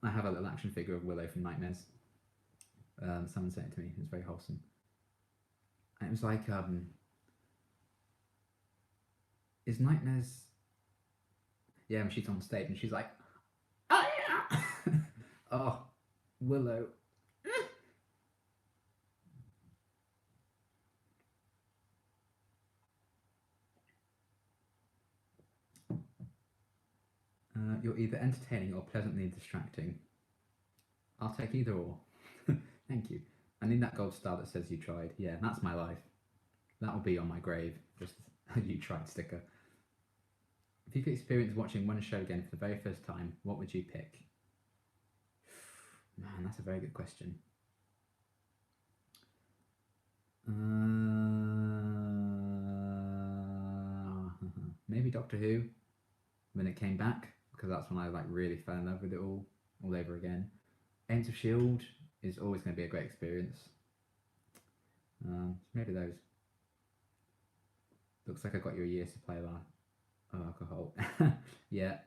I have a little action figure of Willow from Nightmares. Someone sent it to me. It was very wholesome. And it was like, is Nightmares... Yeah, when she's on stage and she's like, oh yeah! Oh, Willow. You're either entertaining or pleasantly distracting. I'll take either or. Thank you. I need that gold star that says you tried. Yeah, that's my life. That will be on my grave. Just a you tried sticker. If you could experience watching one show again for the very first time, what would you pick? Man, that's a very good question. Maybe Doctor Who when it came back, because that's when I like really fell in love with it all over again. Agents of S.H.I.E.L.D. is always going to be a great experience. Maybe those. Looks like I got you a year's supply of alcohol. Yeah.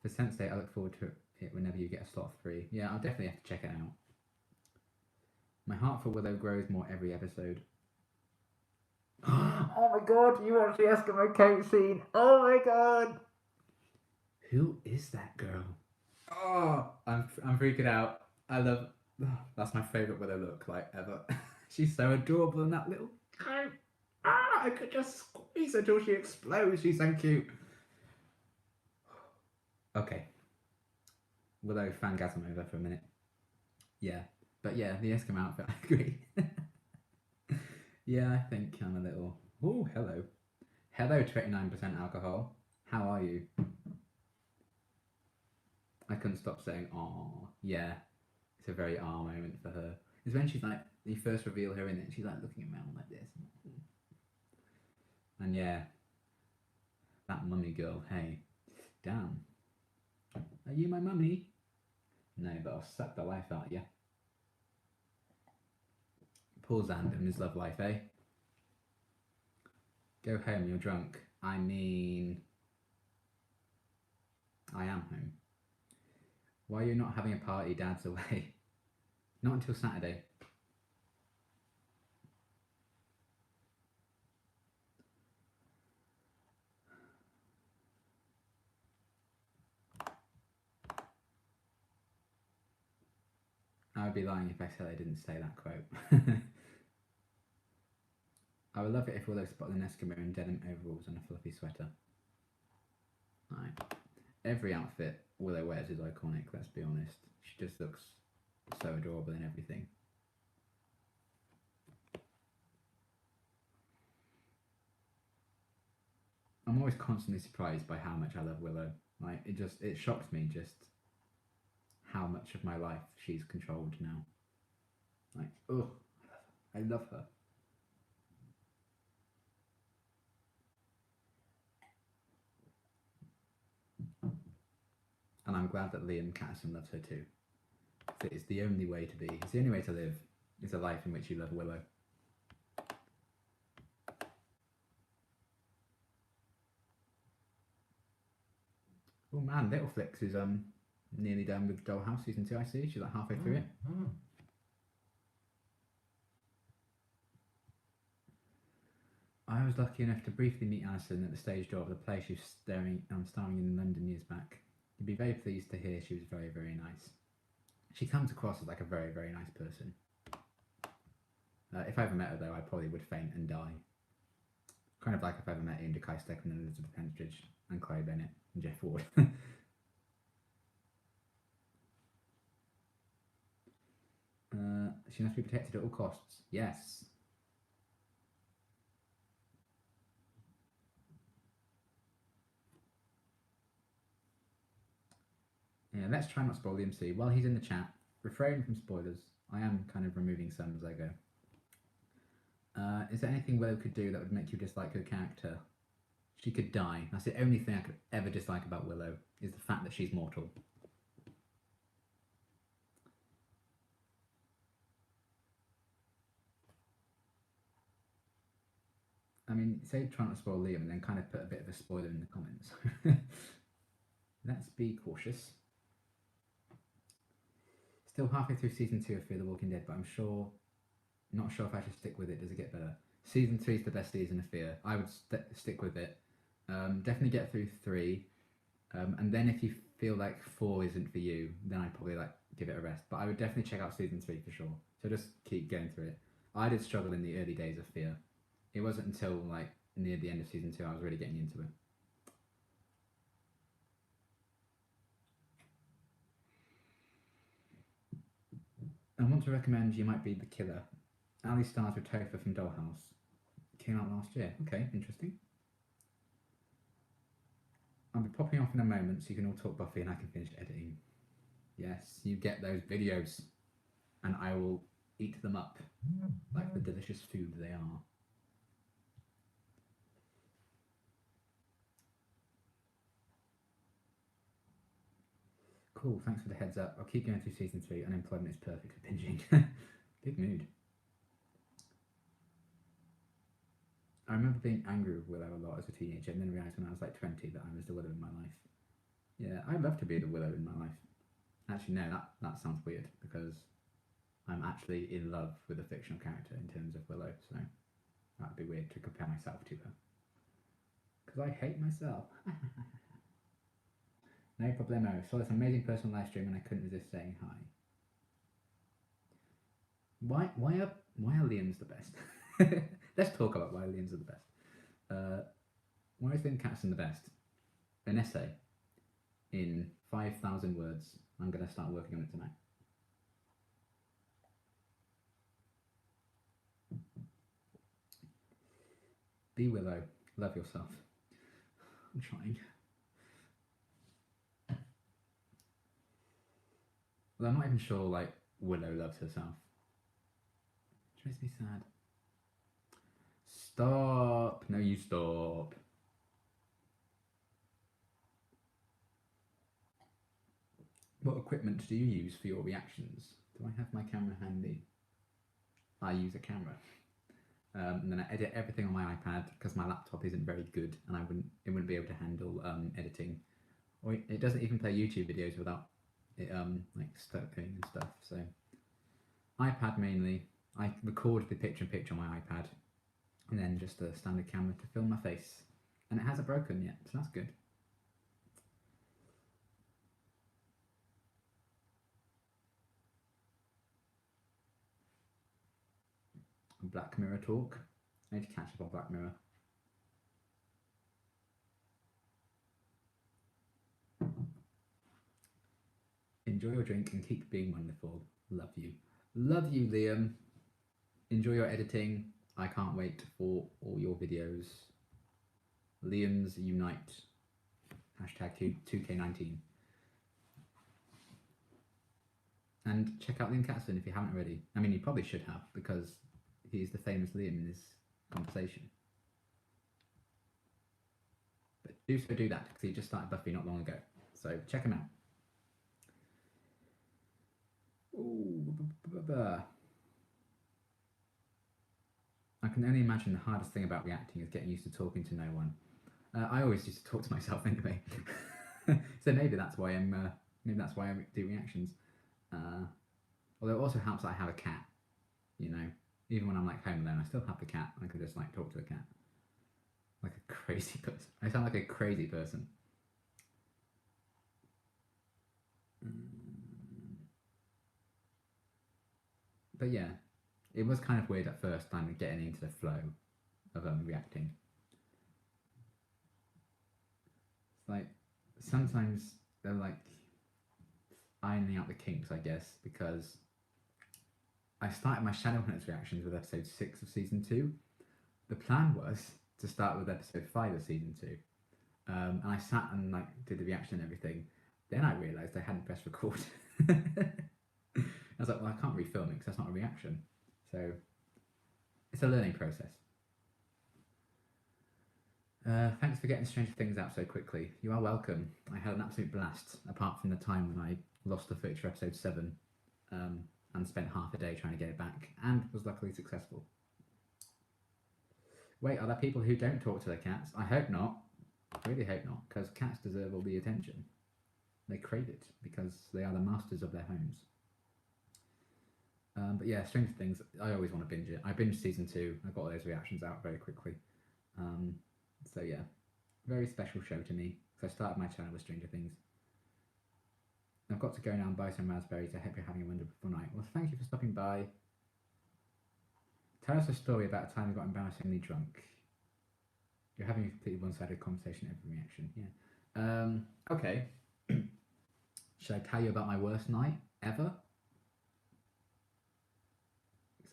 For Sense8, I look forward to it whenever you get a slot 3. Yeah, I'll definitely have to check it out. My heart for Willow grows more every episode. Oh my god, you watched the Eskimo coat scene. Oh my god. Who is that girl? Oh, I'm freaking out. I love. That's my favourite Willow look like ever. She's so adorable in that little coat. I could just squeeze her till she explodes. She's so cute. Okay. Willow fangasm over for a minute. Yeah. But yeah, the Eskimo outfit, I agree. Yeah, I think I'm a little. Oh, hello. Hello, 29% alcohol. How are you? I couldn't stop saying, "Aw, yeah." It's a very "ah" moment for her. It's when she's like, you first reveal her in it, and she's like looking around like this. And yeah, that mummy girl. Hey, damn. Are you my mummy? No, but I'll suck the life out of you. Poor Xander and his love life, eh? Go home, you're drunk. I mean, I am home. Why are you not having a party? Dad's away. Not until Saturday. I would be lying if I said I didn't say that quote. I would love it if Willow spotted an Eskimo in denim overalls and a fluffy sweater. Right. Every outfit Willow wears is iconic, let's be honest. She just looks so adorable in everything. I'm always constantly surprised by how much I love Willow. Like, it shocks me just how much of my life she's controlled now. Like, oh, I love her. And I'm glad that Liam Catterson loves her too. It's the only way to be. It's the only way to live. Is a life in which you love Willow. Oh man, Little Flicks is nearly done with Dollhouse season 2. I see she's like halfway through it. I was lucky enough to briefly meet Alison at the stage door of the play she was starring in London years back. You'd be very pleased to hear she was very, very nice. She comes across as like a very, very nice person. If I ever met her though, I probably would faint and die. Kind of like if I ever met Ian DeKai Steckman and Elizabeth Pentridge and Chloe Bennett and Jeff Ward. She must be protected at all costs. Yes. Yeah, let's try not to spoil the MC. While he's in the chat, refrain from spoilers. I am kind of removing some as I go. Is there anything Willow could do that would make you dislike her character? She could die. That's the only thing I could ever dislike about Willow, is the fact that she's mortal. I mean, say trying not to spoil Liam and then kind of put a bit of a spoiler in the comments. Let's be cautious. Still halfway through season 2 of Fear the Walking Dead, but I'm not sure if I should stick with it. Does it get better? Season 3 is the best season of Fear. I would stick with it. Definitely get through 3, and then if you feel like 4 isn't for you, then I'd probably like give it a rest. But I would definitely check out season 3 for sure. So just keep going through it. I did struggle in the early days of Fear. It wasn't until like near the end of season 2 I was really getting into it. I want to recommend You Might Be the Killer. Ali stars with Topher from Dollhouse. Came out last year. Okay, interesting. I'll be popping off in a moment so you can all talk Buffy and I can finish editing. Yes, you get those videos and I will eat them up like the delicious food they are. Cool, thanks for the heads up. I'll keep going through season 3. Unemployment is perfect for binging. Good mood. I remember being angry with Willow a lot as a teenager and then realised when I was like 20 that I was the Willow in my life. Yeah, I'd love to be the Willow in my life. Actually, no, that sounds weird because I'm actually in love with a fictional character in terms of Willow, so that'd be weird to compare myself to her. Because I hate myself. No problemo. Saw this amazing personal live stream and I couldn't resist saying hi. Why are Liam's the best? Let's talk about why Liam's are the best. Why is Liam Catson the best? An essay in 5,000 words. I'm going to start working on it tonight. Be Willow. Love yourself. I'm trying. Well, I'm not even sure, like, Willow loves herself. Which makes me sad. Stop. No, you stop. What equipment do you use for your reactions? Do I have my camera handy? I use a camera. And then I edit everything on my iPad because my laptop isn't very good and it wouldn't be able to handle editing. Or it doesn't even play YouTube videos without it like stuttering and stuff. So iPad mainly. I record the picture-in-picture on my iPad, and then just a standard camera to film my face. And it hasn't broken yet, so that's good. Black Mirror talk. I need to catch up on Black Mirror. Enjoy your drink and keep being wonderful. Love you. Love you, Liam. Enjoy your editing. I can't wait for all your videos. Liam's Unite. Hashtag 2K19. And check out Liam Catson if you haven't already. I mean, you probably should have, because he's the famous Liam in this conversation. But do that, because he just started Buffy not long ago. So check him out. Ooh, I can only imagine the hardest thing about reacting is getting used to talking to no one. I always used to talk to myself anyway, so maybe that's why I do reactions. Although it also helps that I have a cat. You know, even when I'm like home alone, I still have the cat. And I can just like talk to the cat like a crazy person. I sound like a crazy person. But yeah, it was kind of weird at first time getting into the flow of reacting. It's like sometimes they're like ironing out the kinks, I guess, because I started my Shadowhunters reactions with episode 6 of season 2. The plan was to start with episode 5 of season 2, and I sat and like did the reaction and everything. Then I realised I hadn't pressed record. I was like, well, I can't refilm it because that's not a reaction. So it's a learning process. Thanks for getting Stranger Things out so quickly. You are welcome. I had an absolute blast, apart from the time when I lost the footage for episode 7 and spent half a day trying to get it back, and was luckily successful. Wait, are there people who don't talk to their cats? I hope not. I really hope not, because cats deserve all the attention. They crave it, because they are the masters of their homes. But yeah, Stranger Things, I always want to binge it. I binged season 2. I got all those reactions out very quickly. So yeah, very special show to me, because I started my channel with Stranger Things. I've got to go now and buy some raspberries. I hope you're having a wonderful night. Well, thank you for stopping by. Tell us a story about a time you got embarrassingly drunk. You're having a completely one-sided conversation every reaction. Yeah. Okay. Should I tell you about my worst night ever?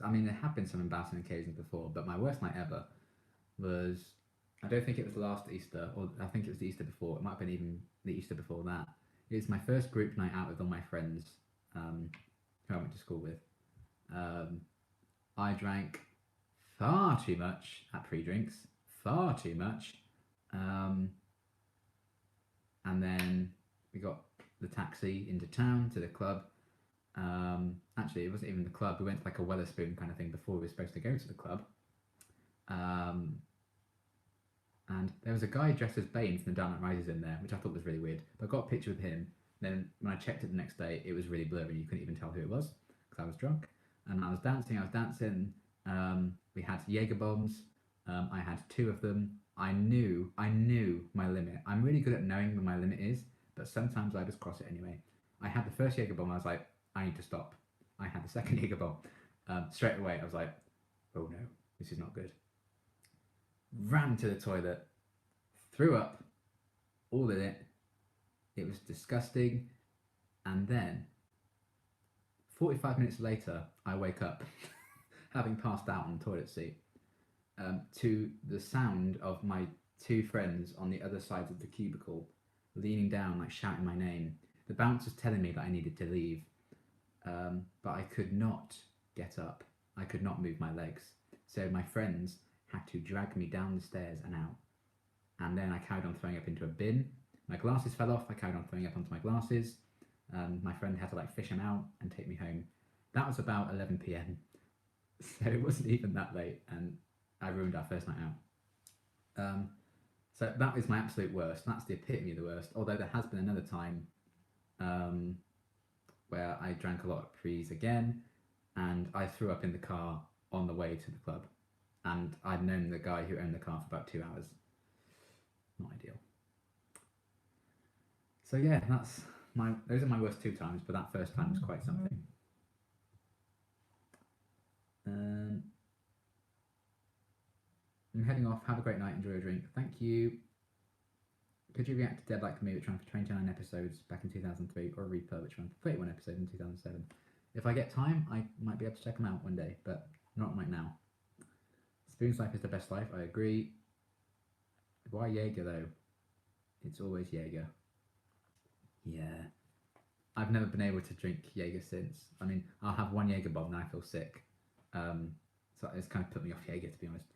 I mean, there have been some embarrassing occasions before, but my worst night ever was, I don't think it was last Easter, or I think it was the Easter before. It might have been even the Easter before that. It was my first group night out with all my friends who I went to school with. I drank far too much at pre-drinks, far too much. And then we got the taxi into town to the club. Actually, it wasn't even the club. We went to like a Wetherspoon kind of thing before we were supposed to go to the club. And there was a guy dressed as Bane from The Dark Knight Rises in there, which I thought was really weird. But I got a picture with him. Then when I checked it the next day, it was really blurry. You couldn't even tell who it was because I was drunk. And I was dancing. We had Jaeger bombs. I had 2 of them. I knew my limit. I'm really good at knowing where my limit is, but sometimes I just cross it anyway. I had the first Jaeger bomb. I was like, I need to stop. I had the second Jaeger bomb. Straight away, I was like, oh no, this is not good. Ran to the toilet, threw up, all in it. It was disgusting. And then, 45 minutes later, I wake up, having passed out on the toilet seat, to the sound of my 2 friends on the other sides of the cubicle, leaning down, like shouting my name. The bouncer's telling me that I needed to leave, but I could not get up. I could not move my legs. So my friends had to drag me down the stairs and out. And then I carried on throwing up into a bin. My glasses fell off. I carried on throwing up onto my glasses. My friend had to like fish them out and take me home. That was about 11 p.m. So it wasn't even that late, and I ruined our first night out. So that is my absolute worst. That's the epitome of the worst. Although there has been another time where I drank a lot of Prees again, and I threw up in the car on the way to the club. And I'd known the guy who owned the car for about 2 hours. Not ideal. So yeah, those are my worst 2 times, but that first time was quite something. I'm heading off. Have a great night. Enjoy a drink. Thank you. Could you react to Dead Like Me, which ran for 29 episodes back in 2003, or Reaper, which ran for 31 episodes in 2007? If I get time, I might be able to check them out one day, but not right now. Spoon's life is the best life. I agree. Why Jaeger though? It's always Jaeger. Yeah. I've never been able to drink Jaeger since. I mean, I'll have 1 Jaeger bomb and I feel sick. So it's kind of put me off Jaeger, to be honest.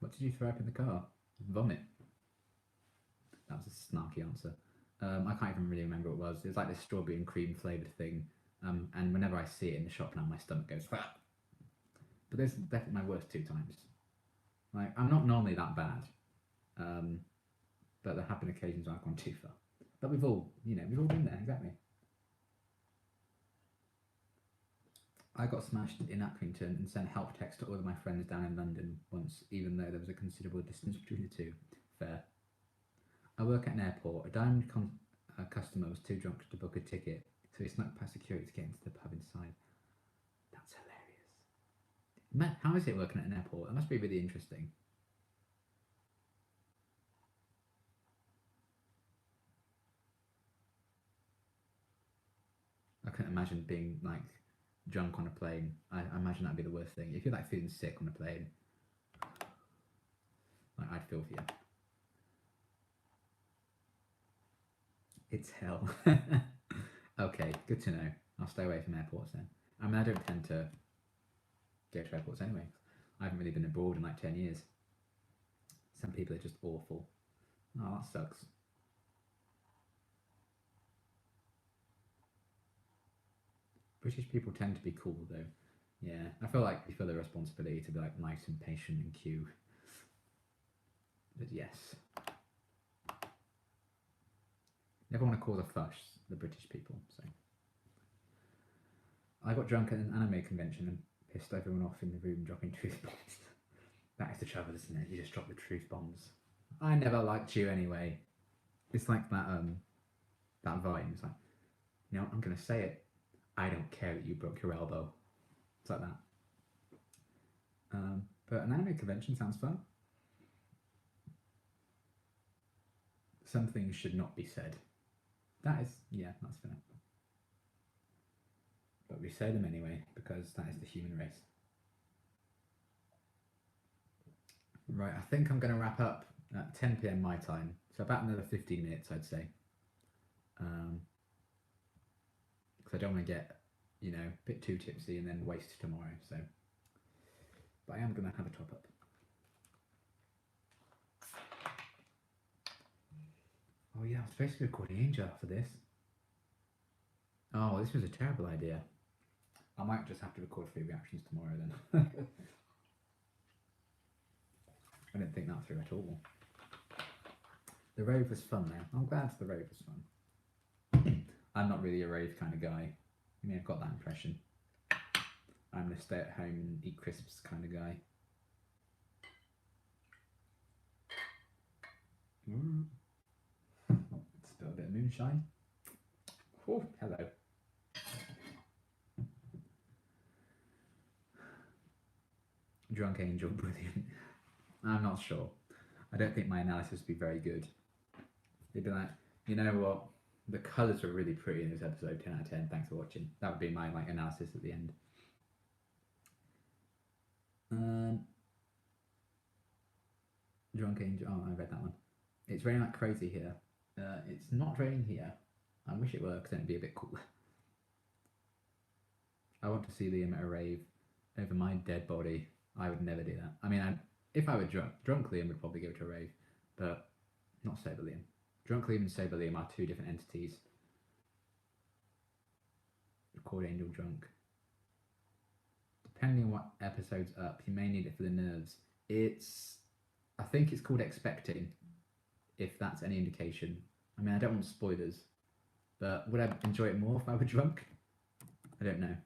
What did you throw up in the car? Vomit. That was a snarky answer. I can't even really remember what it was. It was like this strawberry and cream flavoured thing. And whenever I see it in the shop now, my stomach goes fat. But those are definitely my worst 2 times. Like, I'm not normally that bad. But there have been occasions where I've gone too far. But we've all been there, exactly. I got smashed in Accrington and sent help text to all of my friends down in London once, even though there was a considerable distance between the 2. Fair. I work at an airport. A diamond customer was too drunk to book a ticket, so he snuck past security to get into the pub inside. That's hilarious. Man, how is it working at an airport? That must be really interesting. I couldn't imagine being like drunk on a plane. I imagine that'd be the worst thing. If you're like feeling sick on a plane, like, I'd feel for you. It's hell. Okay, good to know. I'll stay away from airports then. I mean, I don't tend to go to airports anyway. I haven't really been abroad in like 10 years. Some people are just awful. Oh, that sucks. British people tend to be cool though. Yeah, I feel like we feel the responsibility to be like nice and patient and queue. But yes. Never want to cause a fuss, the British people, so. I got drunk at an anime convention and pissed everyone off in the room dropping truth bombs. That is the trouble, isn't it? You just drop the truth bombs. I never liked you anyway. It's like that Vine. It's like, I'm gonna say it. I don't care that you broke your elbow. It's like that. But an anime convention sounds fun. Some things should not be said. That's fair. But we say them anyway, because that is the human race. Right, I think I'm going to wrap up at 10 p.m. my time, so about another 15 minutes, I'd say. Because I don't want to get, a bit too tipsy and then waste tomorrow, so. But I am going to have a top up. Oh yeah, I was supposed to be recording Angel after this. Oh, this was a terrible idea. I might just have to record 3 reactions tomorrow then. I didn't think that through at all. The rave was fun though. I'm glad the rave was fun. I'm not really a rave kind of guy. You may have got that impression. I'm the stay at home and eat crisps kind of guy. Still a bit of moonshine. Oh, hello. Drunk Angel, brilliant. I'm not sure. I don't think my analysis would be very good. They'd be like, you know what? The colours were really pretty in this episode. 10 out of 10. Thanks for watching. That would be my analysis at the end. Drunk Angel. Oh, I read that one. It's raining like crazy here. It's not raining here. I wish it were, because then it'd be a bit cool. I want to see Liam at a rave over my dead body. I would never do that. I mean, if I were drunk Liam would probably go to a rave, but not sober Liam. Drunk Liam and sober Liam are two different entities. Record Angel drunk. Depending on what episode's up, you may need it for the nerves. I think it's called Expecting, if that's any indication. I mean, I don't want spoilers, but would I enjoy it more if I were drunk? I don't know.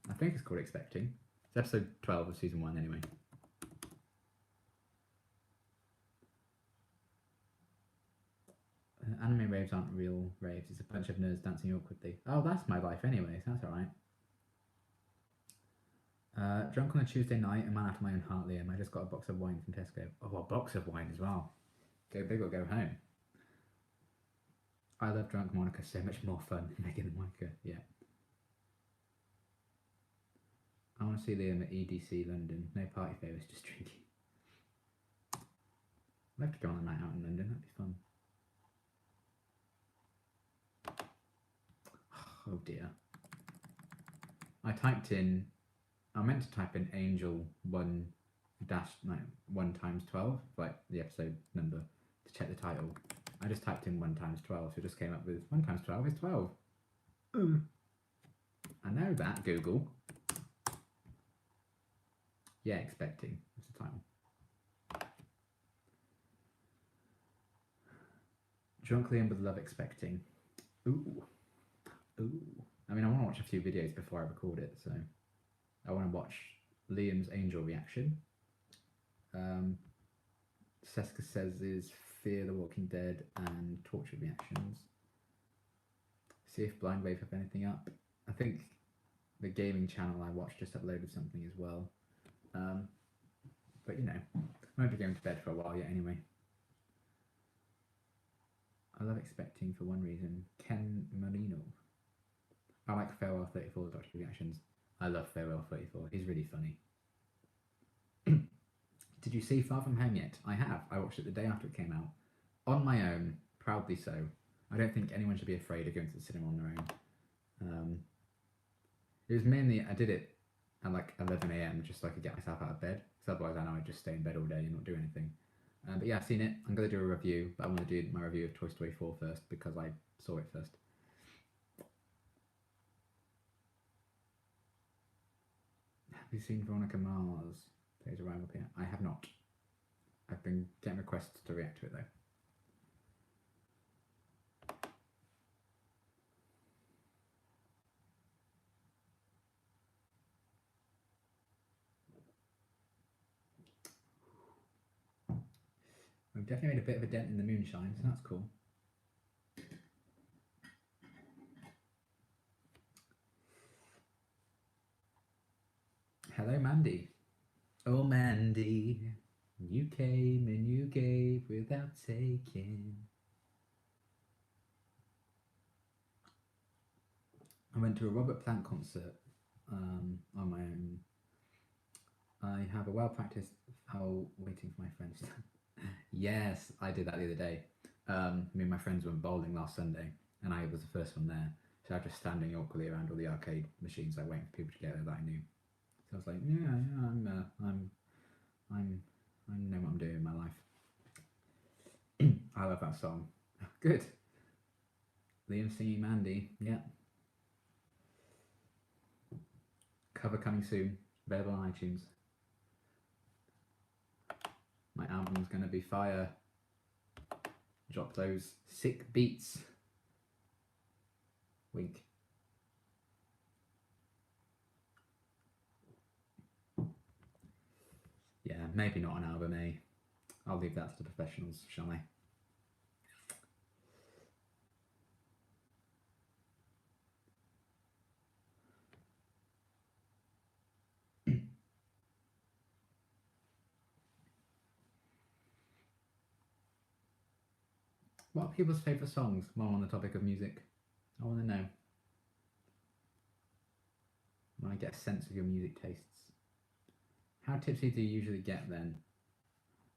I think it's called Expecting. It's episode 12 of season 1 anyway. Anime raves aren't real raves. It's a bunch of nerds dancing awkwardly. Oh, that's my life anyway, so that's alright. Drunk on a Tuesday night, a man after my own heart, Liam. I just got a box of wine from Tesco. Oh, a box of wine as well. Go big or go home. I love Drunk Monica, so much more fun. Megan and Monica, yeah. I want to see Liam at EDC London. No party favours, just drinking. I'd love to go on a night out in London, that'd be fun. Oh dear. I meant to type in Angel 1 times 12, like the episode number, to check the title. I just typed in 1 times 12, so it just came up with 1 times 12 is 12. Ooh. I know that, Google. Yeah, Expecting. That's the title. Drunk Liam with love Expecting. Ooh. Ooh. I mean, I want to watch a few videos before I record it, so I want to watch Liam's Angel reaction. Seska says is Fear the Walking Dead and Torture reactions. See if Blind Wave have anything up. I think the gaming channel I watched just uploaded something as well. But you know, I won't be going to bed for a while yet anyway. I love Expecting for one reason. Ken Marino. I like Farewell 34 Doctor reactions. I love Farewell 34. He's really funny. Did you see Far From Home yet? I have. I watched it the day after it came out. On my own, proudly so. I don't think anyone should be afraid of going to the cinema on their own. It was mainly, I did it at like 11 AM just so I could get myself out of bed. Because otherwise I know I'd just stay in bed all day and not do anything. But yeah, I've seen it. I'm going to do a review, but I want to do my review of Toy Story 4 first because I saw it first. Have you seen Veronica Mars plays a rival here? I have not. I've been getting requests to react to it though. We've definitely made a bit of a dent in the moonshine, so that's cool. Hello, Mandy. Oh, Mandy, you came and you gave without taking. I went to a Robert Plant concert on my own. I have a well-practiced foul waiting for my friends. Yes, I did that the other day. Me and my friends went bowling last Sunday, and I was the first one there. So I was just standing awkwardly around all the arcade machines, like waiting for people to get there that I knew. So I was like, yeah, I know what I'm doing in my life. I love that song. Good. Liam singing Mandy. Yeah. Cover coming soon. Available on iTunes. My album's gonna be fire. Drop those sick beats. Wink. Yeah, maybe not an album, eh? I'll leave that to the professionals, shall I? What are people's favourite songs while on the topic of music? I want to know. I want to get a sense of your music tastes. How tipsy do you usually get then?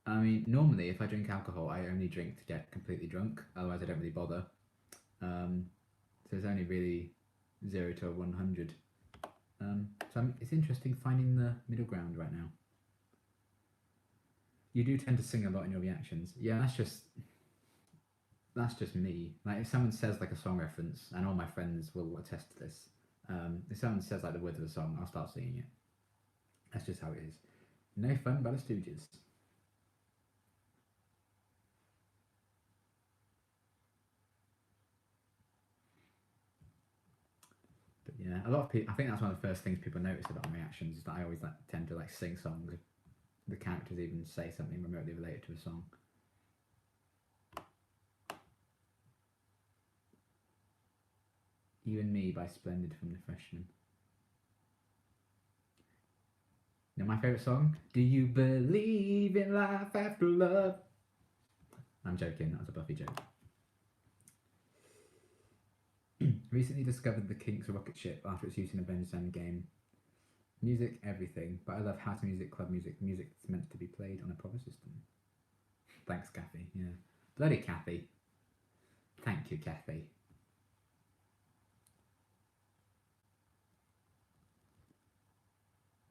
I mean, normally if I drink alcohol, I only drink to get completely drunk. Otherwise, I don't really bother. So it's only really 0 to 100. It's interesting finding the middle ground right now. You do tend to sing a lot in your reactions. Yeah, that's just me. Like if someone says like a song reference, and all my friends will attest to this. If someone says like the words of a song, I'll start singing it. That's just how it is. No Fun by the Stooges. But yeah, a lot of people. I think that's one of the first things people notice about my reactions is that I always tend to sing songs. The characters even say something remotely related to a song. You and Me by Splendid from The Freshman. You know my favourite song? Do you believe in life after love? I'm joking, that was a Buffy joke. Recently discovered the Kinks rocket ship after its use in Avengers Endgame. Music, everything, but I love house music, club music, music that's meant to be played on a proper system. Thanks, Kathy. Yeah. Bloody Kathy. Thank you, Kathy.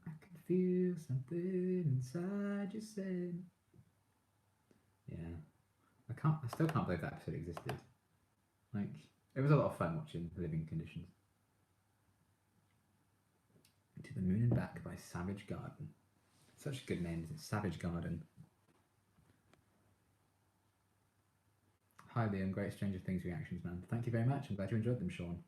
I can feel something inside you saying. Yeah. I still can't believe that episode existed. Like, it was a lot of fun watching Living Conditions. To the Moon and Back by Savage Garden. Such a good name, isn't it? Savage Garden. Hi Liam, great Stranger Things reactions, man. Thank you very much. I'm glad you enjoyed them, Sean.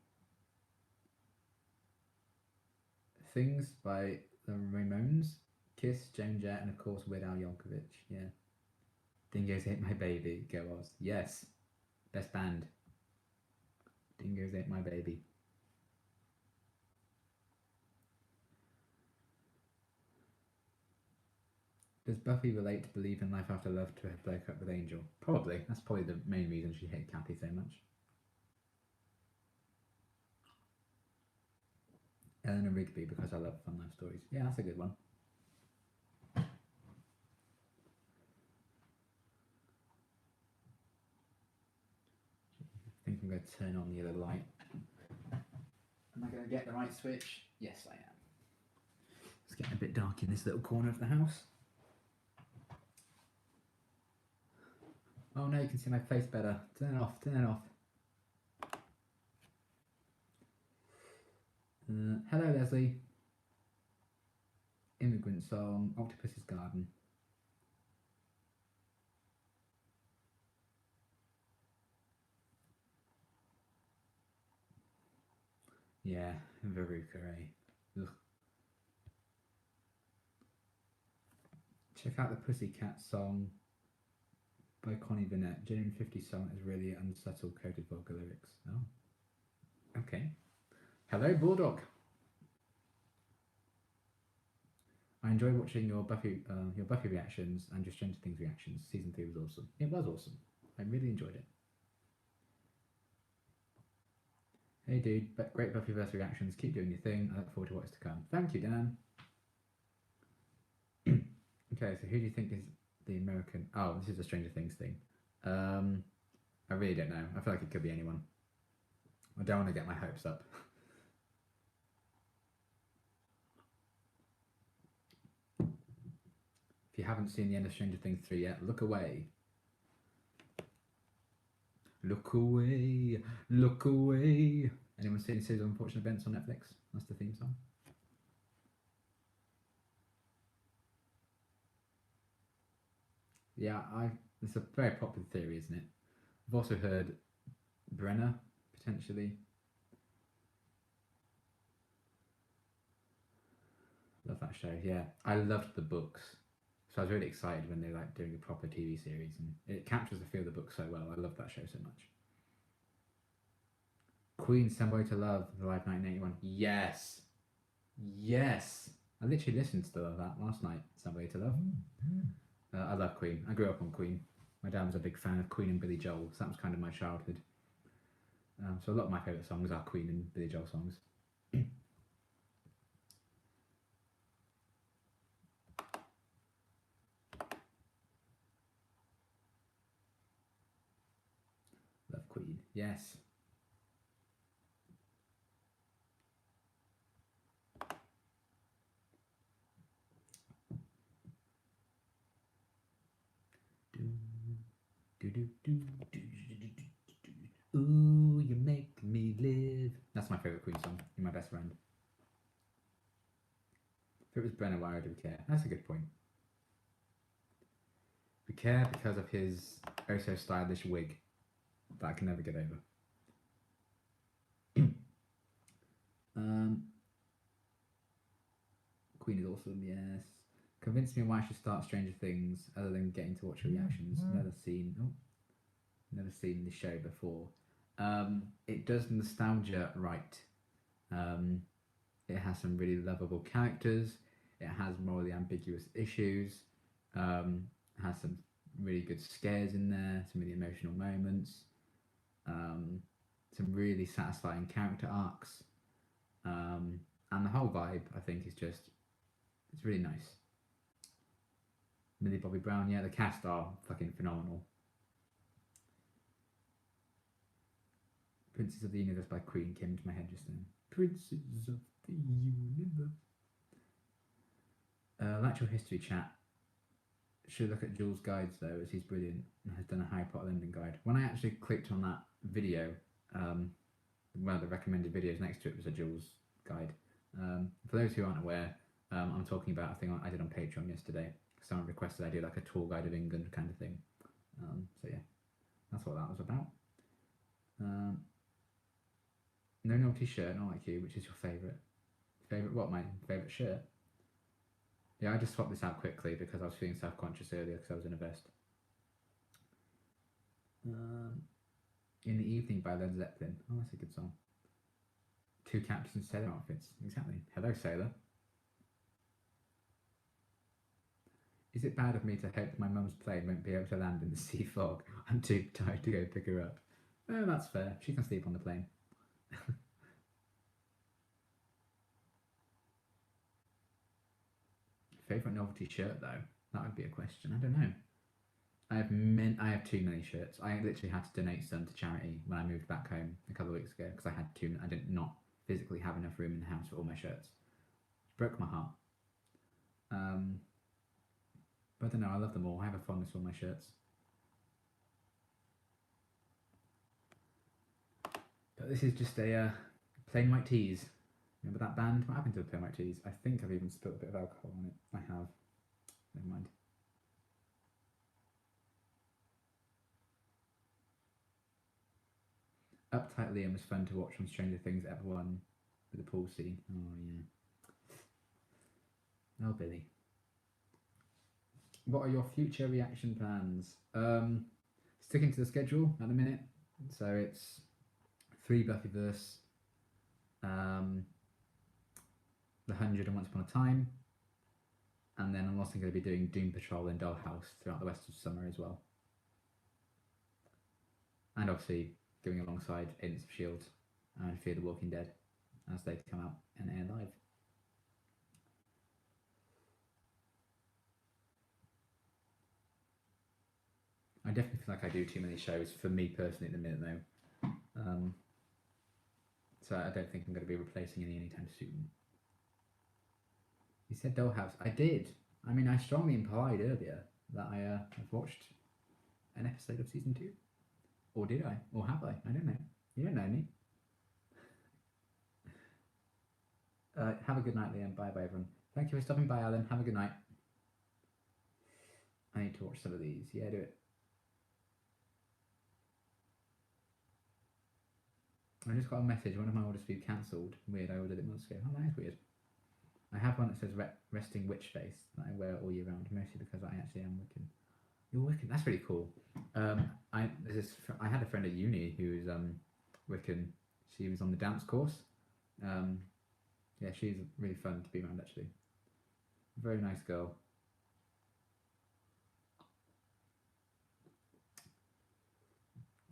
Things by the Ramones, Kiss, Joan Jett, and of course Weird Al Yankovic. Yeah. Dingoes Ate My Baby. Go Oz. Yes. Best band. Dingoes Ate My Baby. Does Buffy relate to Believe in Life After Love to her breakup with Angel? Probably. That's probably the main reason she hated Kathy so much. Eleanor Rigby, because I love fun life stories. Yeah, that's a good one. I think I'm going to turn on the other light. Am I going to get the right switch? Yes, I am. It's getting a bit dark in this little corner of the house. Oh no, you can see my face better. Turn it off, turn it off. Hello, Leslie. Immigrant Song, Octopus's Garden. Yeah, Veruca, eh? Ugh. Check out the Pussycat song by Connie Burnett. Genuine 50 song is really unsubtle, coded vulgar lyrics. Oh. Okay. Hello, Bulldog. I enjoy watching your Buffy reactions and your Stranger Things reactions. Season 3 was awesome. It was awesome. I really enjoyed it. Hey dude, great Buffyverse reactions. Keep doing your thing. I look forward to what's to come. Thank you, Dan. Okay, so who do you think is the American? Oh, this is a Stranger Things thing. I really don't know. I feel like it could be anyone. I don't want to get my hopes up. If you haven't seen the end of Stranger Things 3 yet, look away. Look away, look away. Anyone seen the series of Unfortunate Events on Netflix? That's the theme song. Yeah, it's a very popular theory, isn't it? I've also heard Brenner potentially. Love that show. Yeah, I loved the books, so I was really excited when they were like doing a proper TV series, and it captures the feel of the book so well. I love that show so much. Queen, Somebody to Love, live 1981. Yes, yes. I literally listened to that last night. Somebody to Love. I love Queen. I grew up on Queen. My dad was a big fan of Queen and Billy Joel, so that was kind of my childhood. So a lot of my favourite songs are Queen and Billy Joel songs. Love Queen. Yes. Ooh, you make me live. That's my favourite Queen song. You're my best friend. If it was Brenner, why would we care? That's a good point. We care because of his oh so stylish wig that I can never get over. Queen is awesome, yes. Convince me why I should start Stranger Things other than getting to watch your reactions. Never seen the show before. It does nostalgia right. It has some really lovable characters. It has morally ambiguous issues. Has some really good scares in there. Some really emotional moments. Some really satisfying character arcs. And the whole vibe, I think, is just it's really nice. Millie Bobby Brown, yeah, the cast are fucking phenomenal. Princess of the Universe by Queen came into my head just then. Princess of the Universe. Natural History chat. Should look at Jules' guides though, as he's brilliant and has done a Harry Potter London guide. When I actually clicked on that video, one of the recommended videos next to it was a Jules guide. For those who aren't aware, I'm talking about a thing I did on Patreon yesterday. Someone requested I do like a tour guide of England kind of thing. So yeah, that's what that was about. No naughty shirt, not like you. Which is your favourite? Favourite what? My favourite shirt? Yeah, I just swapped this out quickly because I was feeling self-conscious earlier because I was in a vest. In the Evening by Led Zeppelin. Oh, that's a good song. Two Captain Sailor outfits. Exactly. Hello, Sailor. Is it bad of me to hope that my mum's plane won't be able to land in the sea fog? I'm too tired to go pick her up. Oh, that's fair. She can sleep on the plane. Favorite novelty shirt though? That would be a question. I don't know. I have too many shirts. I literally had to donate some to charity when I moved back home a couple of weeks ago because I had too. I did not physically have enough room in the house for all my shirts. It broke my heart. But I don't know. I love them all. I have a fondness for all my shirts. But this is just a plain white tees. Remember that band? What happened to the plain white tees? I think I've even spilled a bit of alcohol on it. I have. Never mind. Uptight Liam was fun to watch on Stranger Things Ep 1 with the pool scene. Oh, yeah. Oh, Billy. What are your future reaction plans? Sticking to the schedule at the minute. So it's 3 Buffyverse, The 100 and Once Upon a Time, and then I'm also going to be doing Doom Patrol and Dollhouse throughout the rest of summer as well. And obviously going alongside Agents of S.H.I.E.L.D. and Fear the Walking Dead as they come out and air live. I definitely feel like I do too many shows for me personally at the minute though. So I don't think I'm going to be replacing any anytime soon. You said Dollhouse. I did. I mean, I strongly implied earlier that I've watched an episode of season 2. Or did I? Or have I? I don't know. You don't know me. Have a good night, Liam. Bye bye, everyone. Thank you for stopping by, Alan. Have a good night. I need to watch some of these. Yeah, do it. I just got a message. One of my orders for you cancelled. Weird. I ordered it months ago. Oh, that is weird. I have one that says resting witch face that I wear all year round, mostly because I actually am Wiccan. You're Wiccan. That's really cool. I had a friend at uni who was Wiccan. She was on the dance course. Yeah, she's really fun to be around actually. Very nice girl.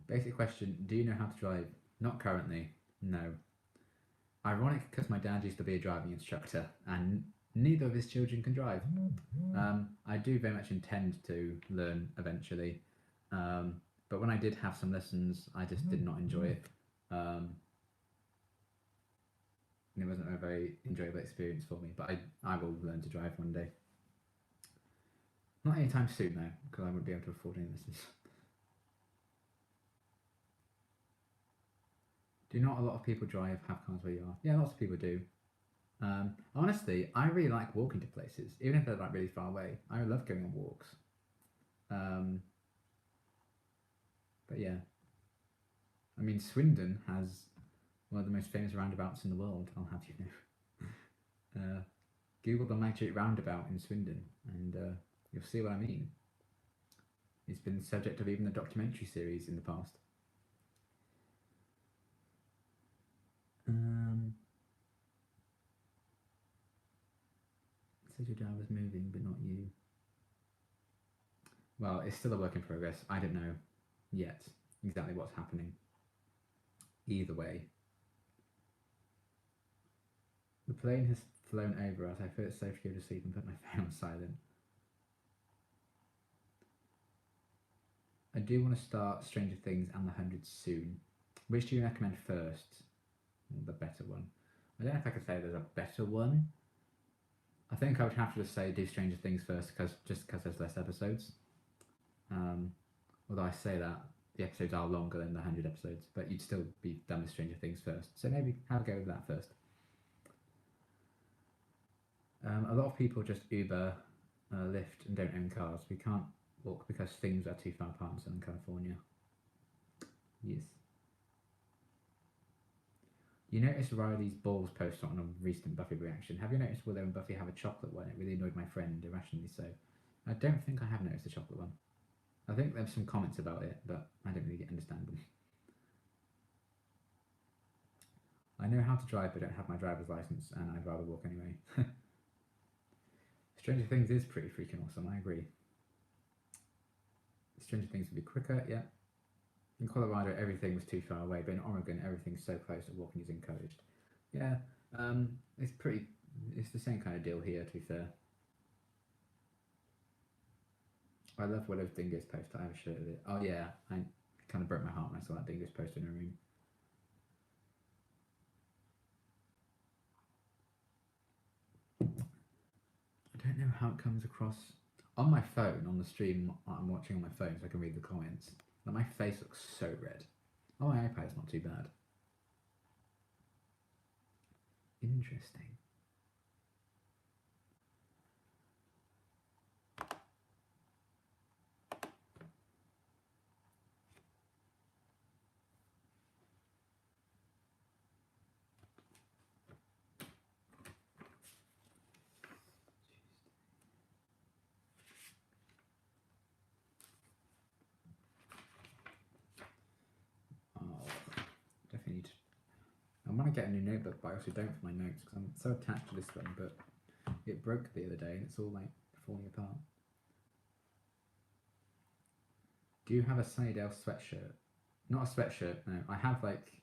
Basic question: do you know how to drive? Not currently. No. Ironic because my dad used to be a driving instructor, and neither of his children can drive. I do very much intend to learn eventually, but when I did have some lessons, I just did not enjoy it. And it wasn't a very enjoyable experience for me, but I will learn to drive one day. Not anytime soon though, because I won't be able to afford any lessons. Do not a lot of people have cars where you are? Yeah, lots of people do. Honestly, I really like walking to places, even if they're like really far away. I love going on walks. But yeah, I mean, Swindon has one of the most famous roundabouts in the world. I'll have you know. Google the Magic Roundabout in Swindon, and you'll see what I mean. It's been the subject of even a documentary series in the past. It says your dad was moving, but not you. Well, it's still a work in progress. I don't know yet exactly what's happening. Either way. The plane has flown over us. I feel it's safe to go to sleep and put my phone on silent. I do want to start Stranger Things and The 100 soon. Which do you recommend first? The better one. I don't know if I could say there's a better one. I think I would have to just say do Stranger Things first, because there's less episodes. Although I say that the episodes are longer than the 100 episodes, but you'd still be done with Stranger Things first. So maybe have a go with that first. A lot of people just Uber, Lyft, and don't own cars. We can't walk because things are too far apart in Southern California. Yes. You noticed Riley's balls post on a recent Buffy reaction. Have you noticed Willow and Buffy have a chocolate one? It really annoyed my friend, irrationally so. I don't think I have noticed the chocolate one. I think there's some comments about it, but I don't really understand them. I know how to drive, but don't have my driver's license, and I'd rather walk anyway. Stranger Things is pretty freaking awesome, I agree. Stranger Things would be quicker, yeah. In Colorado, everything was too far away, but in Oregon, everything's so close that walking is encouraged. Yeah, it's the same kind of deal here, to be fair. I love Willow's Dingo's post. I have a shirt of it. Oh yeah, I kind of broke my heart when I saw that Dingo's post in her room. I don't know how it comes across on my phone, on the stream I'm watching on my phone, so I can read the comments. But my face looks so red. Oh, my iPad's not too bad. Interesting. Definitely need to. I want to get a new notebook, but I also don't for my notes because I'm so attached to this one. But it broke the other day and it's all like falling apart. Do you have a Sunnydale sweatshirt? Not a sweatshirt, no. I have like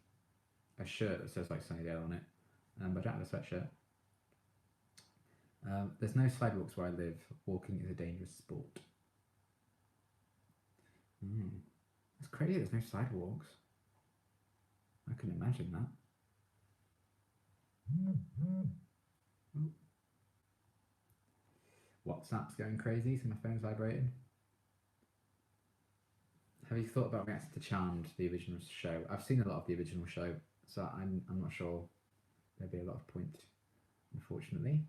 a shirt that says like Sunnydale on it, but I don't have a sweatshirt. There's no sidewalks where I live. Walking is a dangerous sport. It's crazy there's no sidewalks. I couldn't imagine that. WhatsApp's going crazy, so my phone's vibrating. Have you thought about reacting to Charmed, the original show? I've seen a lot of the original show, so I'm not sure there'd be a lot of point, unfortunately.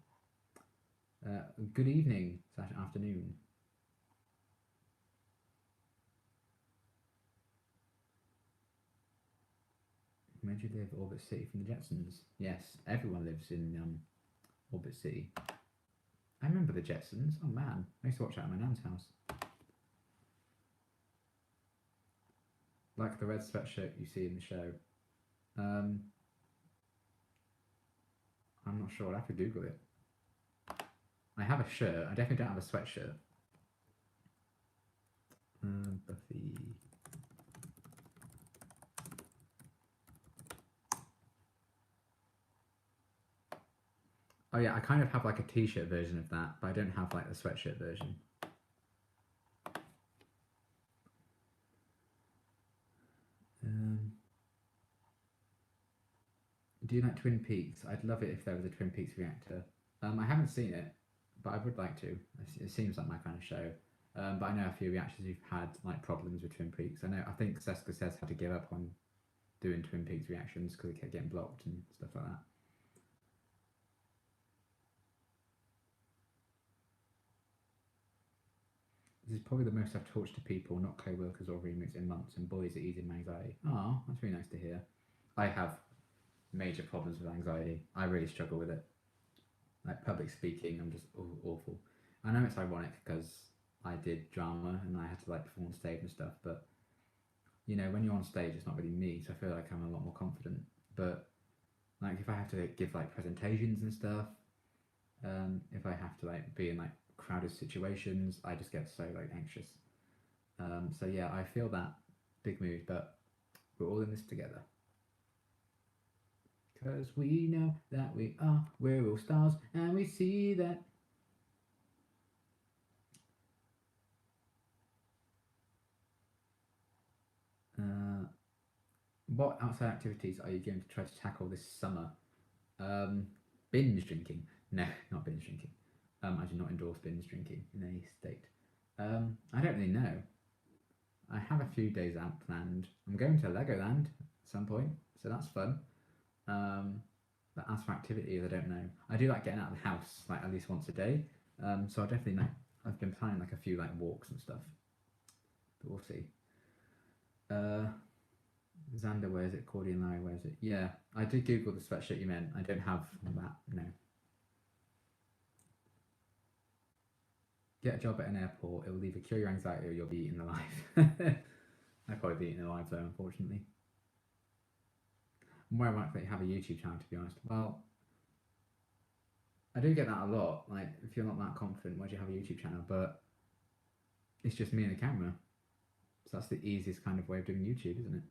Good evening / afternoon. Where do you live? Orbit City from the Jetsons. Yes, everyone lives in Orbit City. I remember the Jetsons. Oh man, I used to watch that at my nan's house. Like the red sweatshirt you see in the show. I'm not sure. I'll have to Google it. I have a shirt. I definitely don't have a sweatshirt. Buffy. Oh yeah, I kind of have like a t-shirt version of that, but I don't have like the sweatshirt version. Do you like Twin Peaks? I'd love it if there was a Twin Peaks reactor. I haven't seen it, but I would like to. It seems like my kind of show. But I know a few reactors who've had like problems with Twin Peaks. I think Seska Says had to give up on doing Twin Peaks reactions because it kept getting blocked and stuff like that. This is probably the most I've talked to people, not co-workers or roommates, in months, and boys are easing my anxiety. Oh, that's really nice to hear. I have major problems with anxiety. I really struggle with it. Like public speaking, I'm just awful. I know it's ironic because I did drama and I had to like perform on stage and stuff, but you know, when you're on stage, it's not really me, so I feel like I'm a lot more confident. But like if I have to give like presentations and stuff, if I have to like be in like crowded situations, I just get so like anxious. So yeah, I feel that big mood, but we're all in this together. Cause we know that we're all stars, and we see that. What outside activities are you going to try to tackle this summer? Binge drinking? No, not binge drinking. I do not endorse binge drinking in any state. I don't really know. I have a few days out planned. I'm going to Legoland at some point, so that's fun. But as for activities, I don't know. I do like getting out of the house like at least once a day. So I definitely like. I've been planning like a few like walks and stuff. But we'll see. Xander wears it. Cordy and Larry wears it. Yeah, I did Google the sweatshirt you meant. I don't have that. No. Get a job at an airport. It will either cure your anxiety or you'll be eaten alive. I'd probably be eaten alive though, unfortunately. More likely to have a YouTube channel, to be honest. Well, I do get that a lot. Like, if you're not that confident, why do you have a YouTube channel? But it's just me and the camera. So that's the easiest kind of way of doing YouTube, isn't it?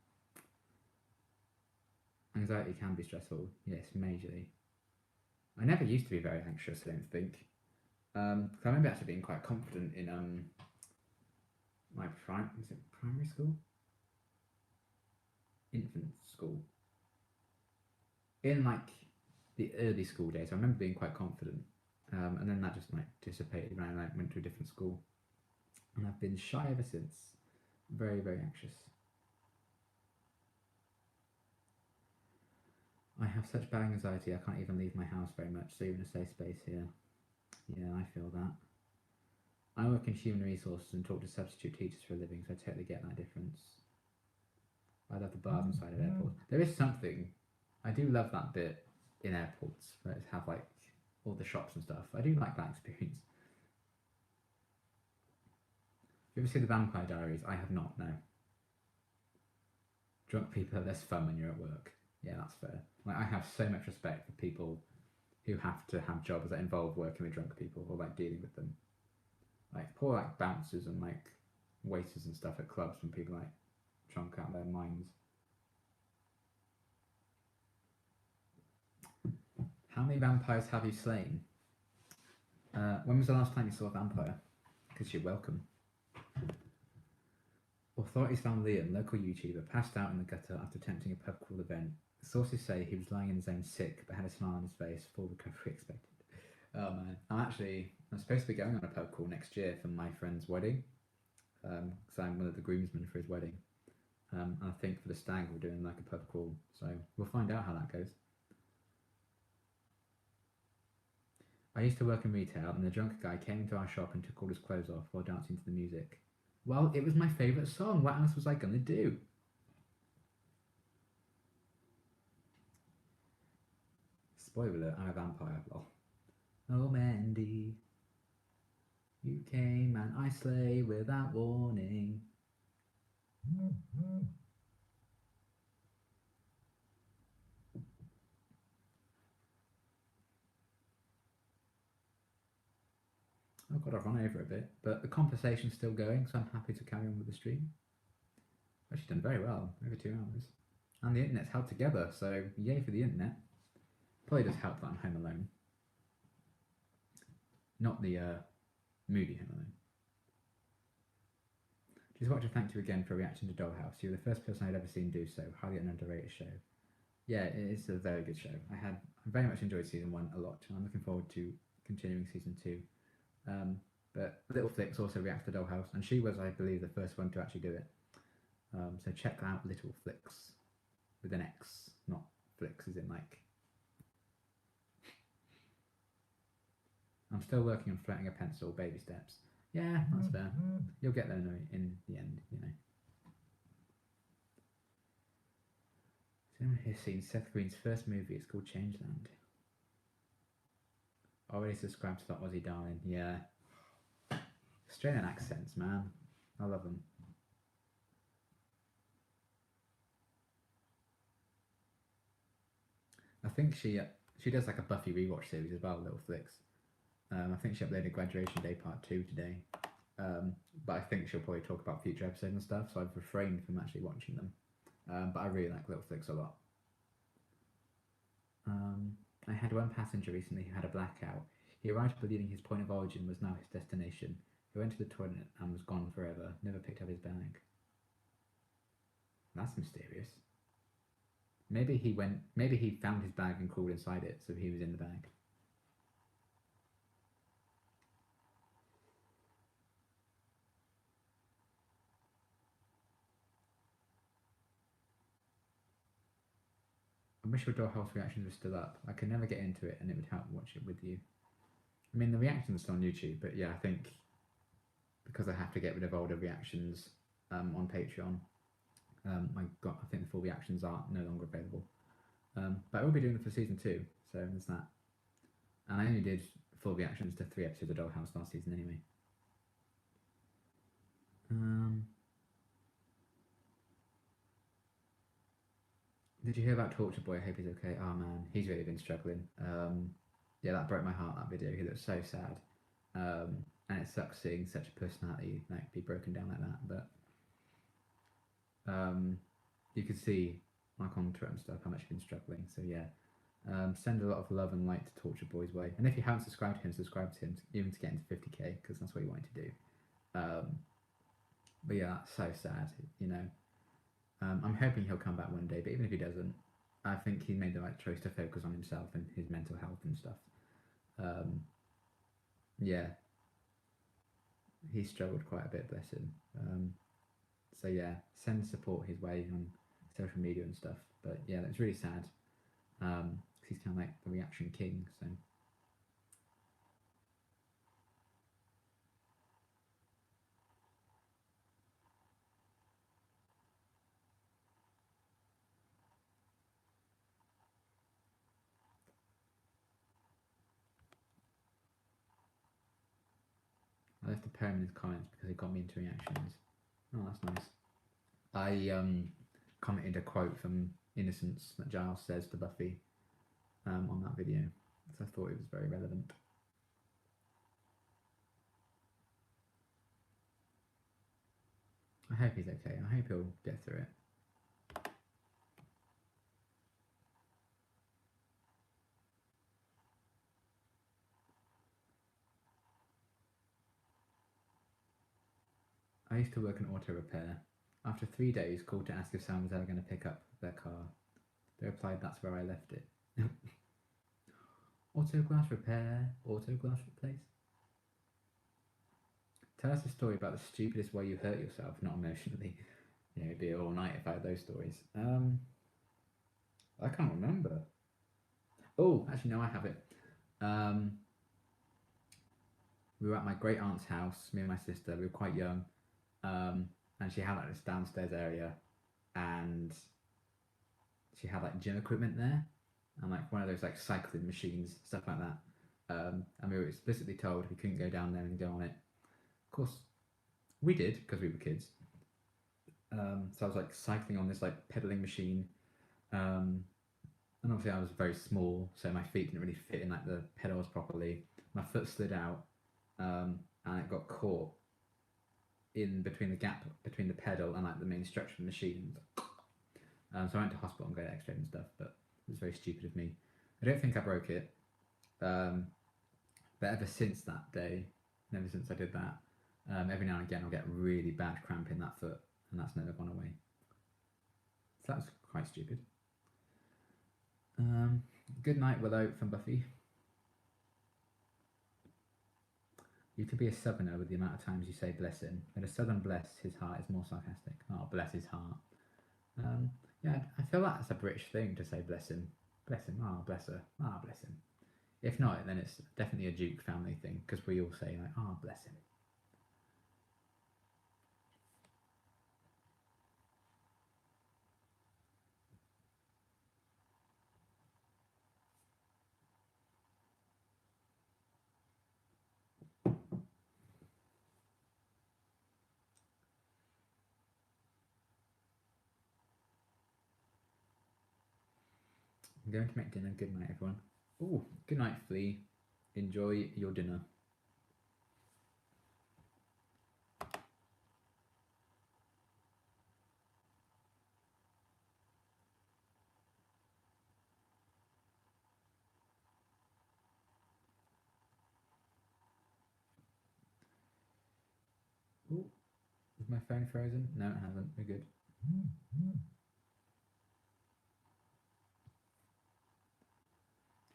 Anxiety can be stressful. Yes, majorly. I never used to be very anxious, I don't think. I remember actually being quite confident in my primary school? Infant school. In like the early school days, I remember being quite confident. And then that just like dissipated when I like went to a different school. And I've been shy ever since. Very, very anxious. I have such bad anxiety, I can't even leave my house very much, so even a safe space here. Yeah, I feel that. I work in human resources and talk to substitute teachers for a living, so I totally get that difference. I love the bars inside of airports. There is something, I do love that bit in airports, where it's have like all the shops and stuff. I do like that experience. Have you ever seen the Vampire Diaries? I have not, no. Drunk people are less fun when you're at work. Yeah, that's fair. Like, I have so much respect for people who have to have jobs that involve working with drunk people or like dealing with them. Like poor like bouncers and like waiters and stuff at clubs when people like drunk out of their minds. How many vampires have you slain? When was the last time you saw a vampire? Because you're welcome. Authorities found Liam, local YouTuber, passed out in the gutter after attempting a pub crawl event. Sources say he was lying in his own sick, but had a smile on his face, full recovery expected. Oh man, I'm supposed to be going on a pub crawl next year for my friend's wedding, because I'm one of the groomsmen for his wedding. I think for the stag we're doing like a pub crawl, so we'll find out how that goes. I used to work in retail, and the drunk guy came into our shop and took all his clothes off while dancing to the music. Well, it was my favourite song. What else was I gonna do? Spoiler alert, I'm a vampire. Lol. Oh, Mandy, you came and I slay without warning. I've got to run over a bit, but the conversation's still going, so I'm happy to carry on with the stream. I've actually done very well, over 2 hours. And the internet's held together, so yay for the internet. Probably does help that I'm home alone. Not the moody home alone. Just want to thank you again for reacting to Dollhouse. You were the first person I'd ever seen do so. Highly an underrated show. Yeah, it is a very good show. I very much enjoyed season 1 a lot, and I'm looking forward to continuing season 2. But Little Flicks also reacts to Dollhouse, and she was, I believe, the first one to actually do it. So check out Little Flicks with an X, not flicks as in like. I'm still working on floating a pencil, baby steps. Yeah, that's fair. You'll get there in the end, you know. Has anyone here seen Seth Green's first movie? It's called Changeland. Already subscribed to that Aussie darling. Yeah. Australian accents, man. I love them. I think she does like a Buffy rewatch series as well, Little Flicks. I think she uploaded Graduation Day Part 2 today. But I think she'll probably talk about future episodes and stuff, so I've refrained from actually watching them. But I really like Little Flicks a lot. I had one passenger recently who had a blackout. He arrived believing his point of origin was now his destination. He went to the toilet and was gone forever, never picked up his bag. That's mysterious. Maybe he found his bag and crawled inside it, so he was in the bag. I wish your Dollhouse reactions were still up. I could never get into it, and it would help watch it with you. I mean, the reactions are still on YouTube, but yeah, I think because I have to get rid of older reactions on Patreon, I think the full reactions are no longer available. But I will be doing them for season 2, so there's that. And I only did full reactions to 3 episodes of Dollhouse last season anyway. Did you hear about Torture Boy? I hope he's okay. Oh man, he's really been struggling. Yeah, that broke my heart, that video. He looked so sad. And it sucks seeing such a personality like be broken down like that. But you could see like on Twitter and stuff how much he's been struggling. So yeah, send a lot of love and light to Torture Boy's way. And if you haven't subscribed to him, subscribe to him, even to get into 50k, because that's what he wanted to do. But yeah, that's so sad, you know. I'm hoping he'll come back one day, but even if he doesn't, I think he made the right choice to focus on himself and his mental health and stuff. Yeah, he struggled quite a bit, bless him. So yeah, send support his way on social media and stuff. But yeah, that's really sad. He's kind of like the reaction king, so. I left a poem in his comments because it got me into reactions. Oh, that's nice. I commented a quote from Innocence that Giles says to Buffy on that video, so I thought it was very relevant. I hope he's okay. I hope he'll get through it. I used to work in auto repair. After 3 days, called to ask if someone was ever going to pick up their car. They replied that's where I left it. Auto glass repair, auto glass replace. Tell us a story about the stupidest way you hurt yourself, not emotionally. You know, it'd be all night if I had those stories. I can't remember. Oh, actually, no, I have it. We were at my great aunt's house, me and my sister. We were quite young, and she had like this downstairs area, and she had like gym equipment there. and like one of those like cycling machines, stuff like that. And we were explicitly told we couldn't go down there and go on it. Of course, we did because we were kids. So I was like cycling on this like pedaling machine, and obviously I was very small, so my feet didn't really fit in like the pedals properly. My foot slid out, and it got caught in between the gap between the pedal and like the main structure of the machine. So I went to hospital and got X-rayed and stuff, but it was very stupid of me. I don't think I broke it, but ever since that day, and ever since I did that, every now and again I'll get really bad cramp in that foot, and that's never gone away. So that was quite stupid. Good night, Willow from Buffy. You could be a southerner with the amount of times you say bless him. When a southern bless his heart is more sarcastic. Oh, bless his heart. Yeah, I feel that's a British thing to say bless him. Bless him. Ah, oh, bless her. Ah, oh, bless him. If not, then it's definitely a Duke family thing because we all say like, ah, oh, bless him. I'm going to make dinner. Good night, everyone. Oh, good night, Flea. Enjoy your dinner. Oh, is my phone frozen? No, it hasn't. We're good.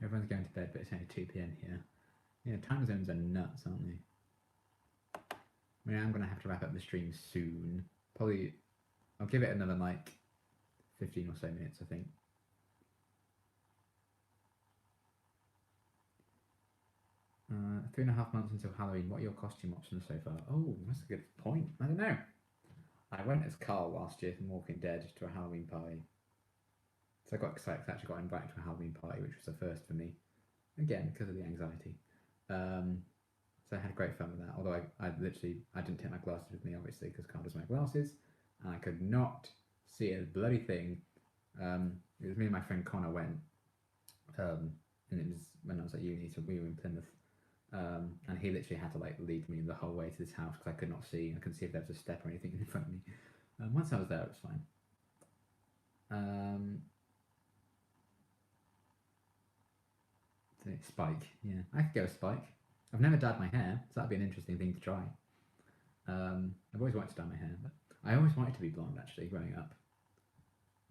Everyone's going to bed, but it's only 2 p.m. here. Yeah, time zones are nuts, aren't they? I mean, I'm going to have to wrap up the stream soon. Probably, I'll give it another like 15 or so minutes, I think. 3.5 months until Halloween. What are your costume options so far? Oh, that's a good point. I don't know. I went as Carl last year from Walking Dead to a Halloween party. So I got excited because I actually got invited to a Halloween party, which was a first for me. Again, because of the anxiety. So I had great fun with that. Although I didn't take my glasses with me, obviously, because Carl doesn't wear glasses. And I could not see a bloody thing. It was me and my friend Connor went. And it was when I was at uni, so we were in Plymouth. And he literally had to like lead me the whole way to this house because I could not see. I couldn't see if there was a step or anything in front of me. Once I was there, it was fine. Spike, yeah, I could go with Spike. I've never dyed my hair, so that'd be an interesting thing to try. I've always wanted to dye my hair, but I always wanted to be blonde actually growing up.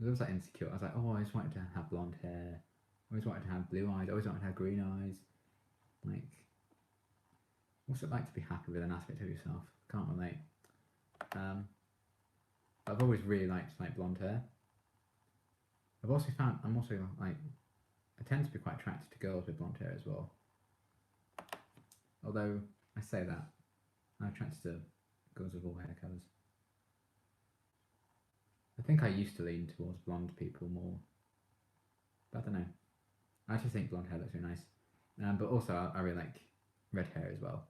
I was like insecure. I was like, oh, I just wanted to have blonde hair. I always wanted to have blue eyes. I always wanted to have green eyes. Like, what's it like to be happy with an aspect of yourself? Can't relate. I've always really liked like blonde hair. I've also found I'm also like I tend to be quite attracted to girls with blonde hair as well. Although I say that, I'm attracted to girls with all hair colours. I think I used to lean towards blonde people more, but I don't know. I actually think blonde hair looks really nice, but also I really like red hair as well.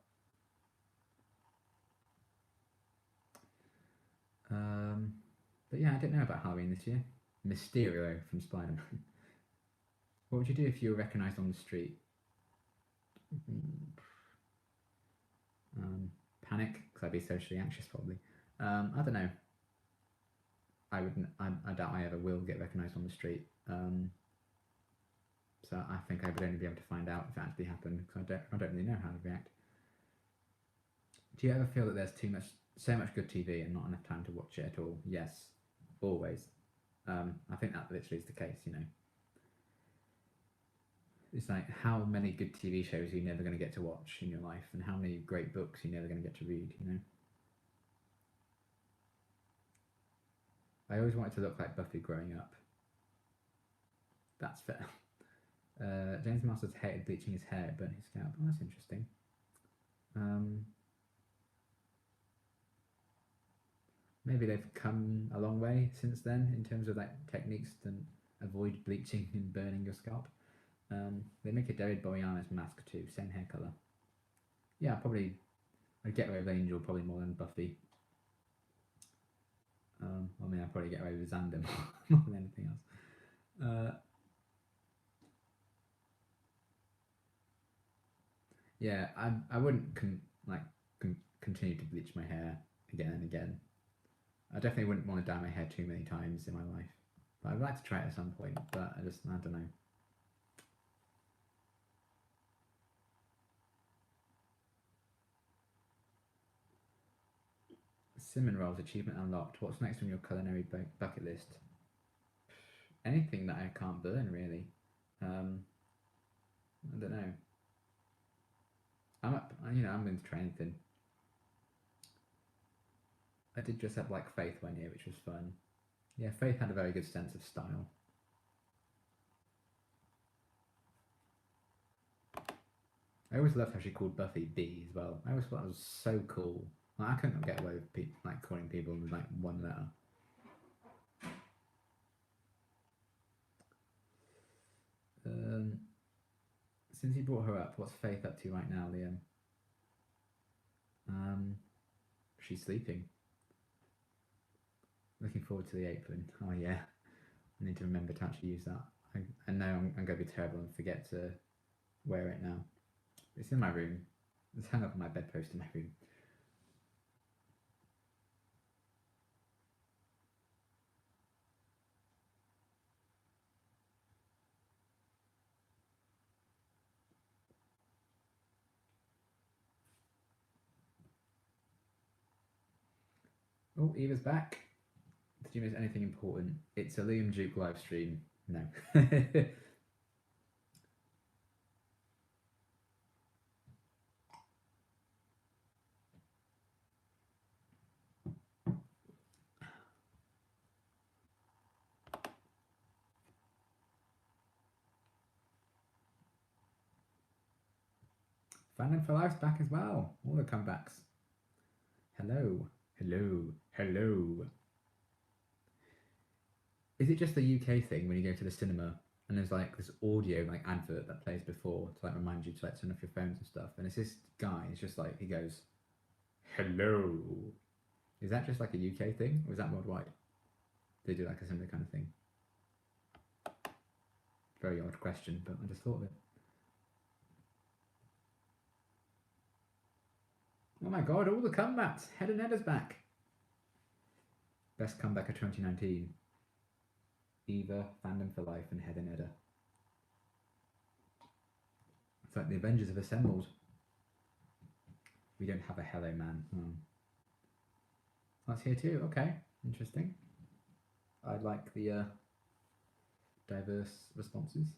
But yeah, I didn't know about Halloween this year. Mysterio from Spider-Man. What would you do if you were recognised on the street? Panic, because I'd be socially anxious probably. I don't know. I doubt I ever will get recognised on the street. So I think I would only be able to find out if it actually happened because I don't really know how to react. Do you ever feel that there's so much good TV and not enough time to watch it at all? Yes, always. I think that literally is the case, you know. It's like how many good TV shows are you never going to get to watch in your life, and how many great books you're never going to get to read, you know. I always wanted to look like Buffy growing up. That's fair. James Masters hated bleaching his hair, burnt his scalp. Oh, that's interesting. Maybe they've come a long way since then in terms of like techniques, and avoid bleaching and burning your scalp. They make a David Boreanaz mask too, same hair color. Yeah, probably I'd get away with Angel probably more than Buffy. I mean, I'd probably get away with Xander more than anything else. Yeah, I wouldn't continue to bleach my hair again and again. I definitely wouldn't want to dye my hair too many times in my life. But I'd like to try it at some point, but I don't know. Cinnamon rolls achievement unlocked. What's next on your culinary bucket list? Anything that I can't burn, really. I don't know. I'm going to try anything. I did dress up like Faith one year, which was fun. Yeah, Faith had a very good sense of style. I always loved how she called Buffy B as well. I always thought that was so cool. Like, I couldn't get away with calling people with like one letter. Since you brought her up, what's Faith up to right now, Liam? She's sleeping. Looking forward to the apron. Oh yeah, I need to remember to actually use that. I know I'm going to be terrible and forget to wear it now. It's in my room. It's hung up on my bedpost in my room. Oh, Eva's back. Did you miss anything important? It's a Liam Duke live stream. No. Fandom for Life's back as well. All the comebacks. Hello. Hello. Hello. Is it just the UK thing when you go to the cinema and there's like this audio like advert that plays before to like remind you to like turn off your phones and stuff? And it's this guy, it's just like he goes, "Hello." Is that just like a UK thing, or is that worldwide? They do like a similar kind of thing. Very odd question, but I just thought of it. Oh my god, all the comebacks! Head and Header's back. Best comeback of 2019. Eva, Fandom for Life, and Head and Header. It's like the Avengers have assembled. We don't have a Hello Man. That's here too. Okay, interesting. I like the diverse responses.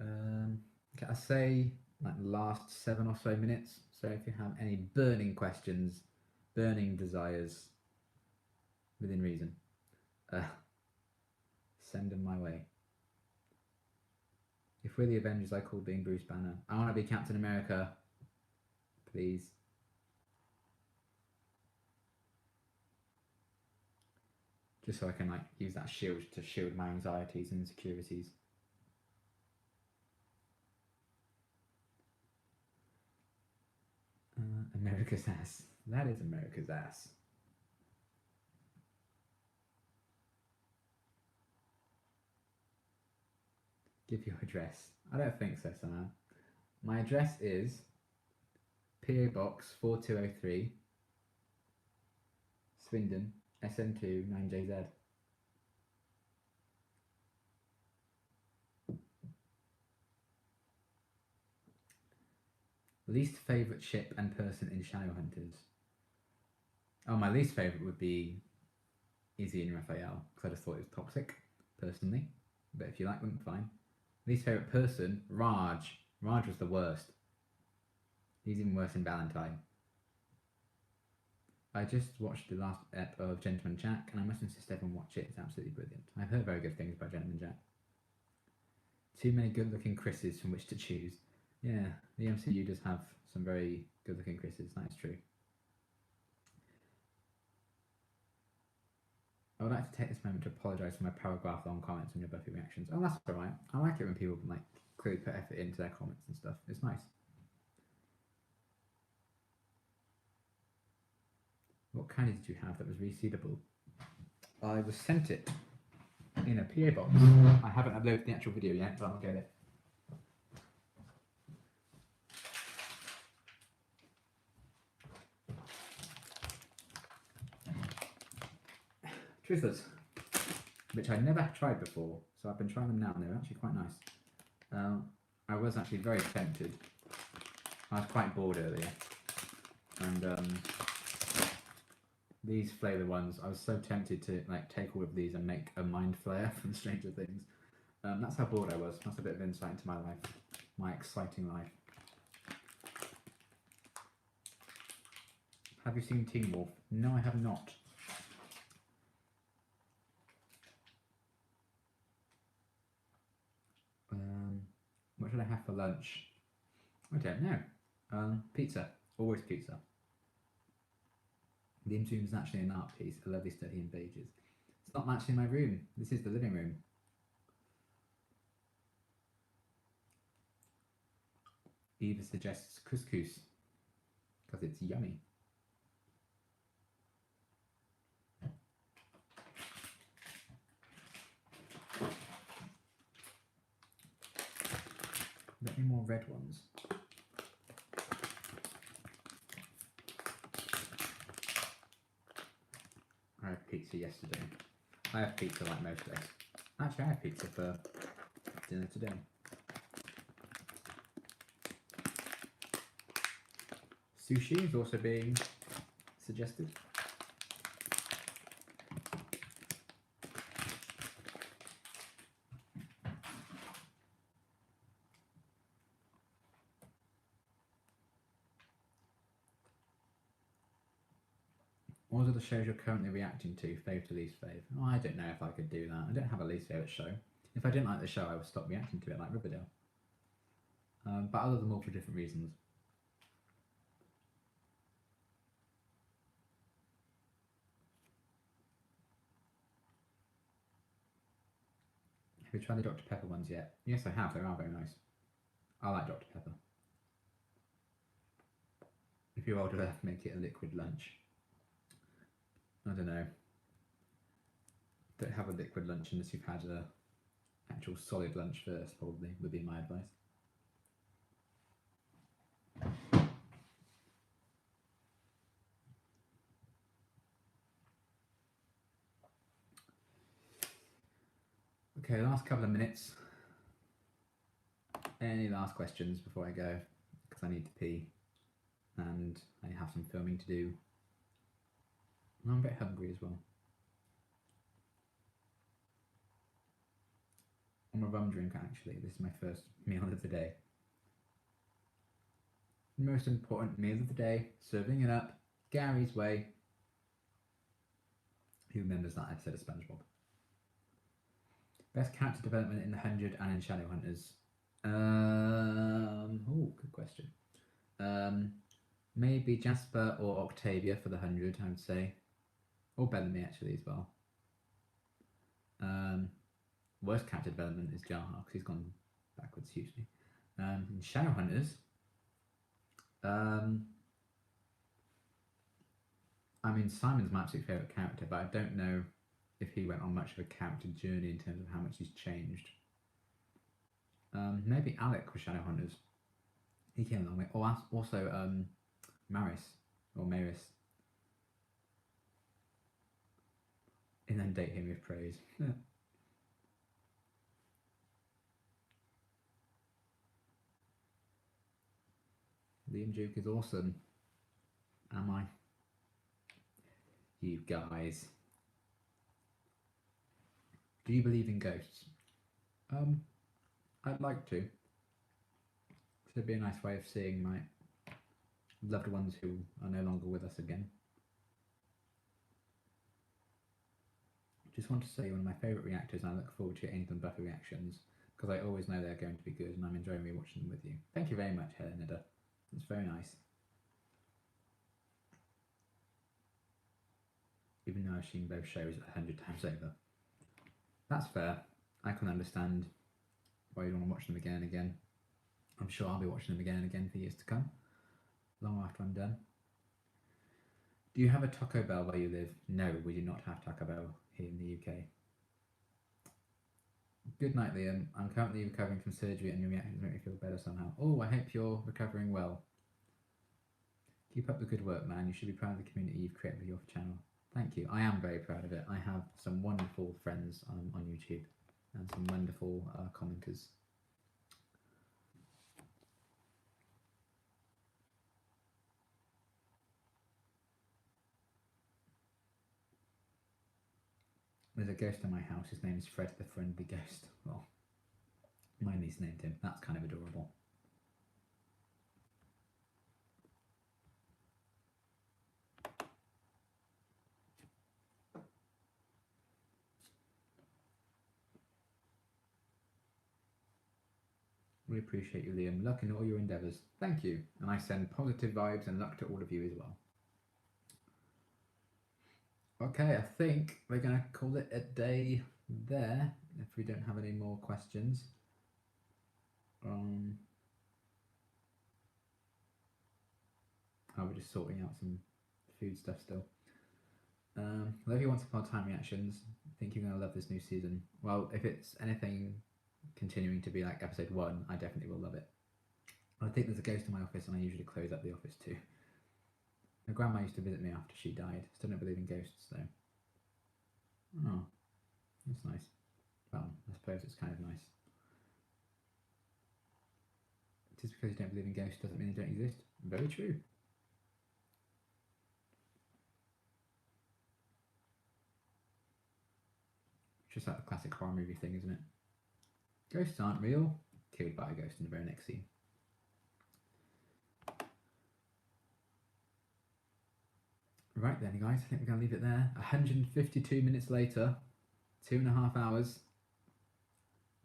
Okay, I say like the last 7 or so minutes. So if you have any burning questions, burning desires, within reason, send them my way. If we're the Avengers, I call being Bruce Banner. I want to be Captain America, please. Just so I can like use that shield to shield my anxieties and insecurities. America's ass. That is America's ass. Give your address. I don't think so, Sana. My address is PO Box 4203, Swindon, SN2 9JZ. Least favourite ship and person in Shadowhunters. Oh, my least favourite would be Izzy and Raphael, because I just thought it was toxic, personally. But if you like them, fine. Least favourite person, Raj. Raj was the worst. He's even worse than Valentine. I just watched the last ep of Gentleman Jack, and I must insist everyone watch it. It's absolutely brilliant. I've heard very good things about Gentleman Jack. Too many good-looking Chris's from which to choose. Yeah, the MCU does have some very good-looking Chris's. That is true. I would like to take this moment to apologise for my paragraph-long comments on your Buffy reactions. Oh, that's alright. I like it when people like clearly put effort into their comments and stuff. It's nice. What candy did you have that was resealable? I was sent it in a PA box. I haven't uploaded the actual video yet, but I'll get it. Twizzlers, which I'd never tried before, so I've been trying them now, and they're actually quite nice. I was actually very tempted. I was quite bored earlier, and these flavour ones, I was so tempted to like take all of these and make a mind flare from Stranger Things. That's how bored I was. That's a bit of insight into my life, my exciting life. Have you seen Teen Wolf? No, I have not. What should I have for lunch? I don't know. Pizza. Always pizza. The Zoom is actually an art piece, a lovely study in pages. It's not actually my room. This is the living room. Eva suggests couscous because it's yummy. Get me more red ones. I had pizza yesterday. I have pizza like most days. Actually, I had pizza for dinner today. Sushi is also being suggested. What are the shows you're currently reacting to? Fave to least fave? Oh, I don't know if I could do that. I don't have a least favourite show. If I didn't like the show, I would stop reacting to it, like Riverdale. But I love them all for different reasons. Have you tried the Dr. Pepper ones yet? Yes, I have. They are very nice. I like Dr. Pepper. If you're old enough, make it a liquid lunch. I don't know. Don't have a liquid lunch unless you've had a actual solid lunch first, probably, would be my advice. Okay, last couple of minutes. Any last questions before I go? Because I need to pee and I have some filming to do. I'm a bit hungry as well. I'm a rum drinker actually. This is my first meal of the day. The most important meal of the day, serving it up, Gary's way. Who remembers that episode of SpongeBob? Best character development in The 100 and in Shadowhunters? Oh, good question. Maybe Jasper or Octavia for The 100, I would say. Or Bellamy actually as well. Worst character development is Jar because he's gone backwards hugely. In Shadowhunters, I mean, Simon's my absolute favourite character, but I don't know if he went on much of a character journey in terms of how much he's changed. Maybe Alec for Shadowhunters. He came a long way. Or also Maris or Maris. Inundate him with praise. Liam Duke is awesome. Am I? You guys. Do you believe in ghosts? I'd like to. It'd be a nice way of seeing my loved ones who are no longer with us again. Just want to say one of my favourite reactors, and I look forward to your Angel and Buffy reactions because I always know they're going to be good and I'm enjoying rewatching them with you. Thank you very much, Helenida. It's very nice. even though I've seen both shows 100 times over. That's fair. I can understand why you want to watch them again and again. I'm sure I'll be watching them again and again for years to come, long after I'm done. Do you have a Taco Bell where you live? No, we do not have Taco Bell here in the UK. Good night, Liam. I'm currently recovering from surgery and your reactions make me feel better somehow. Oh, I hope you're recovering well. Keep up the good work, man. You should be proud of the community you've created with your channel. Thank you. I am very proud of it. I have some wonderful friends on YouTube and some wonderful commenters. There's a ghost in my house. His name is Fred the Friendly Ghost. Well, my niece named him. That's kind of adorable. We appreciate you, Liam. Luck in all your endeavours. Thank you. And I send positive vibes and luck to all of you as well. Okay, I think we're going to call it a day there if we don't have any more questions. We're just sorting out some food stuff still. Love you Once Upon a Time reactions. I think you're going to love this new season. Well, if it's anything continuing to be like episode 1, I definitely will love it. I think there's a ghost in my office and I usually close up the office too. My grandma used to visit me after she died. Still don't believe in ghosts though. Oh, that's nice. Well, I suppose it's kind of nice. Just because you don't believe in ghosts doesn't mean they don't exist. Very true. It's just like the classic horror movie thing, isn't it? Ghosts aren't real. Killed by a ghost in the very next scene. Right then, guys, I think we're going to leave it there. 152 minutes later, 2.5 hours.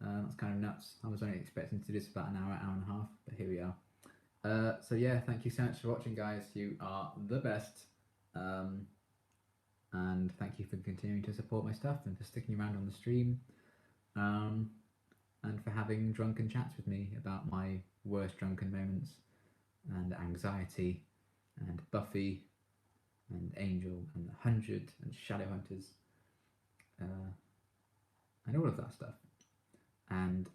That's kind of nuts. I was only expecting to do this about an hour and a half, but here we are. So yeah, thank you so much for watching, guys. You are the best. And thank you for continuing to support my stuff and for sticking around on the stream. And for having drunken chats with me about my worst drunken moments and anxiety and Buffy and Angel and the 100 and Shadowhunters and all of that stuff. And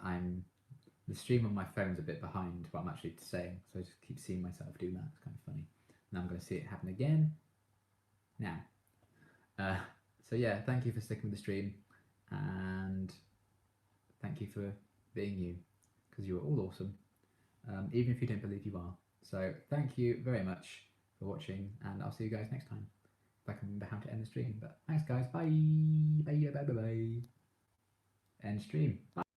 the stream on my phone's a bit behind what I'm actually saying, so I just keep seeing myself do that. It's kind of funny. Now I'm going to see it happen again now. So yeah, thank you for sticking with the stream, and thank you for being you, because you are all awesome, even if you don't believe you are. So thank you very much for watching, and I'll see you guys next time, if I can remember how to end the stream. But thanks guys, bye. Bye, bye, bye, bye. End stream. Bye.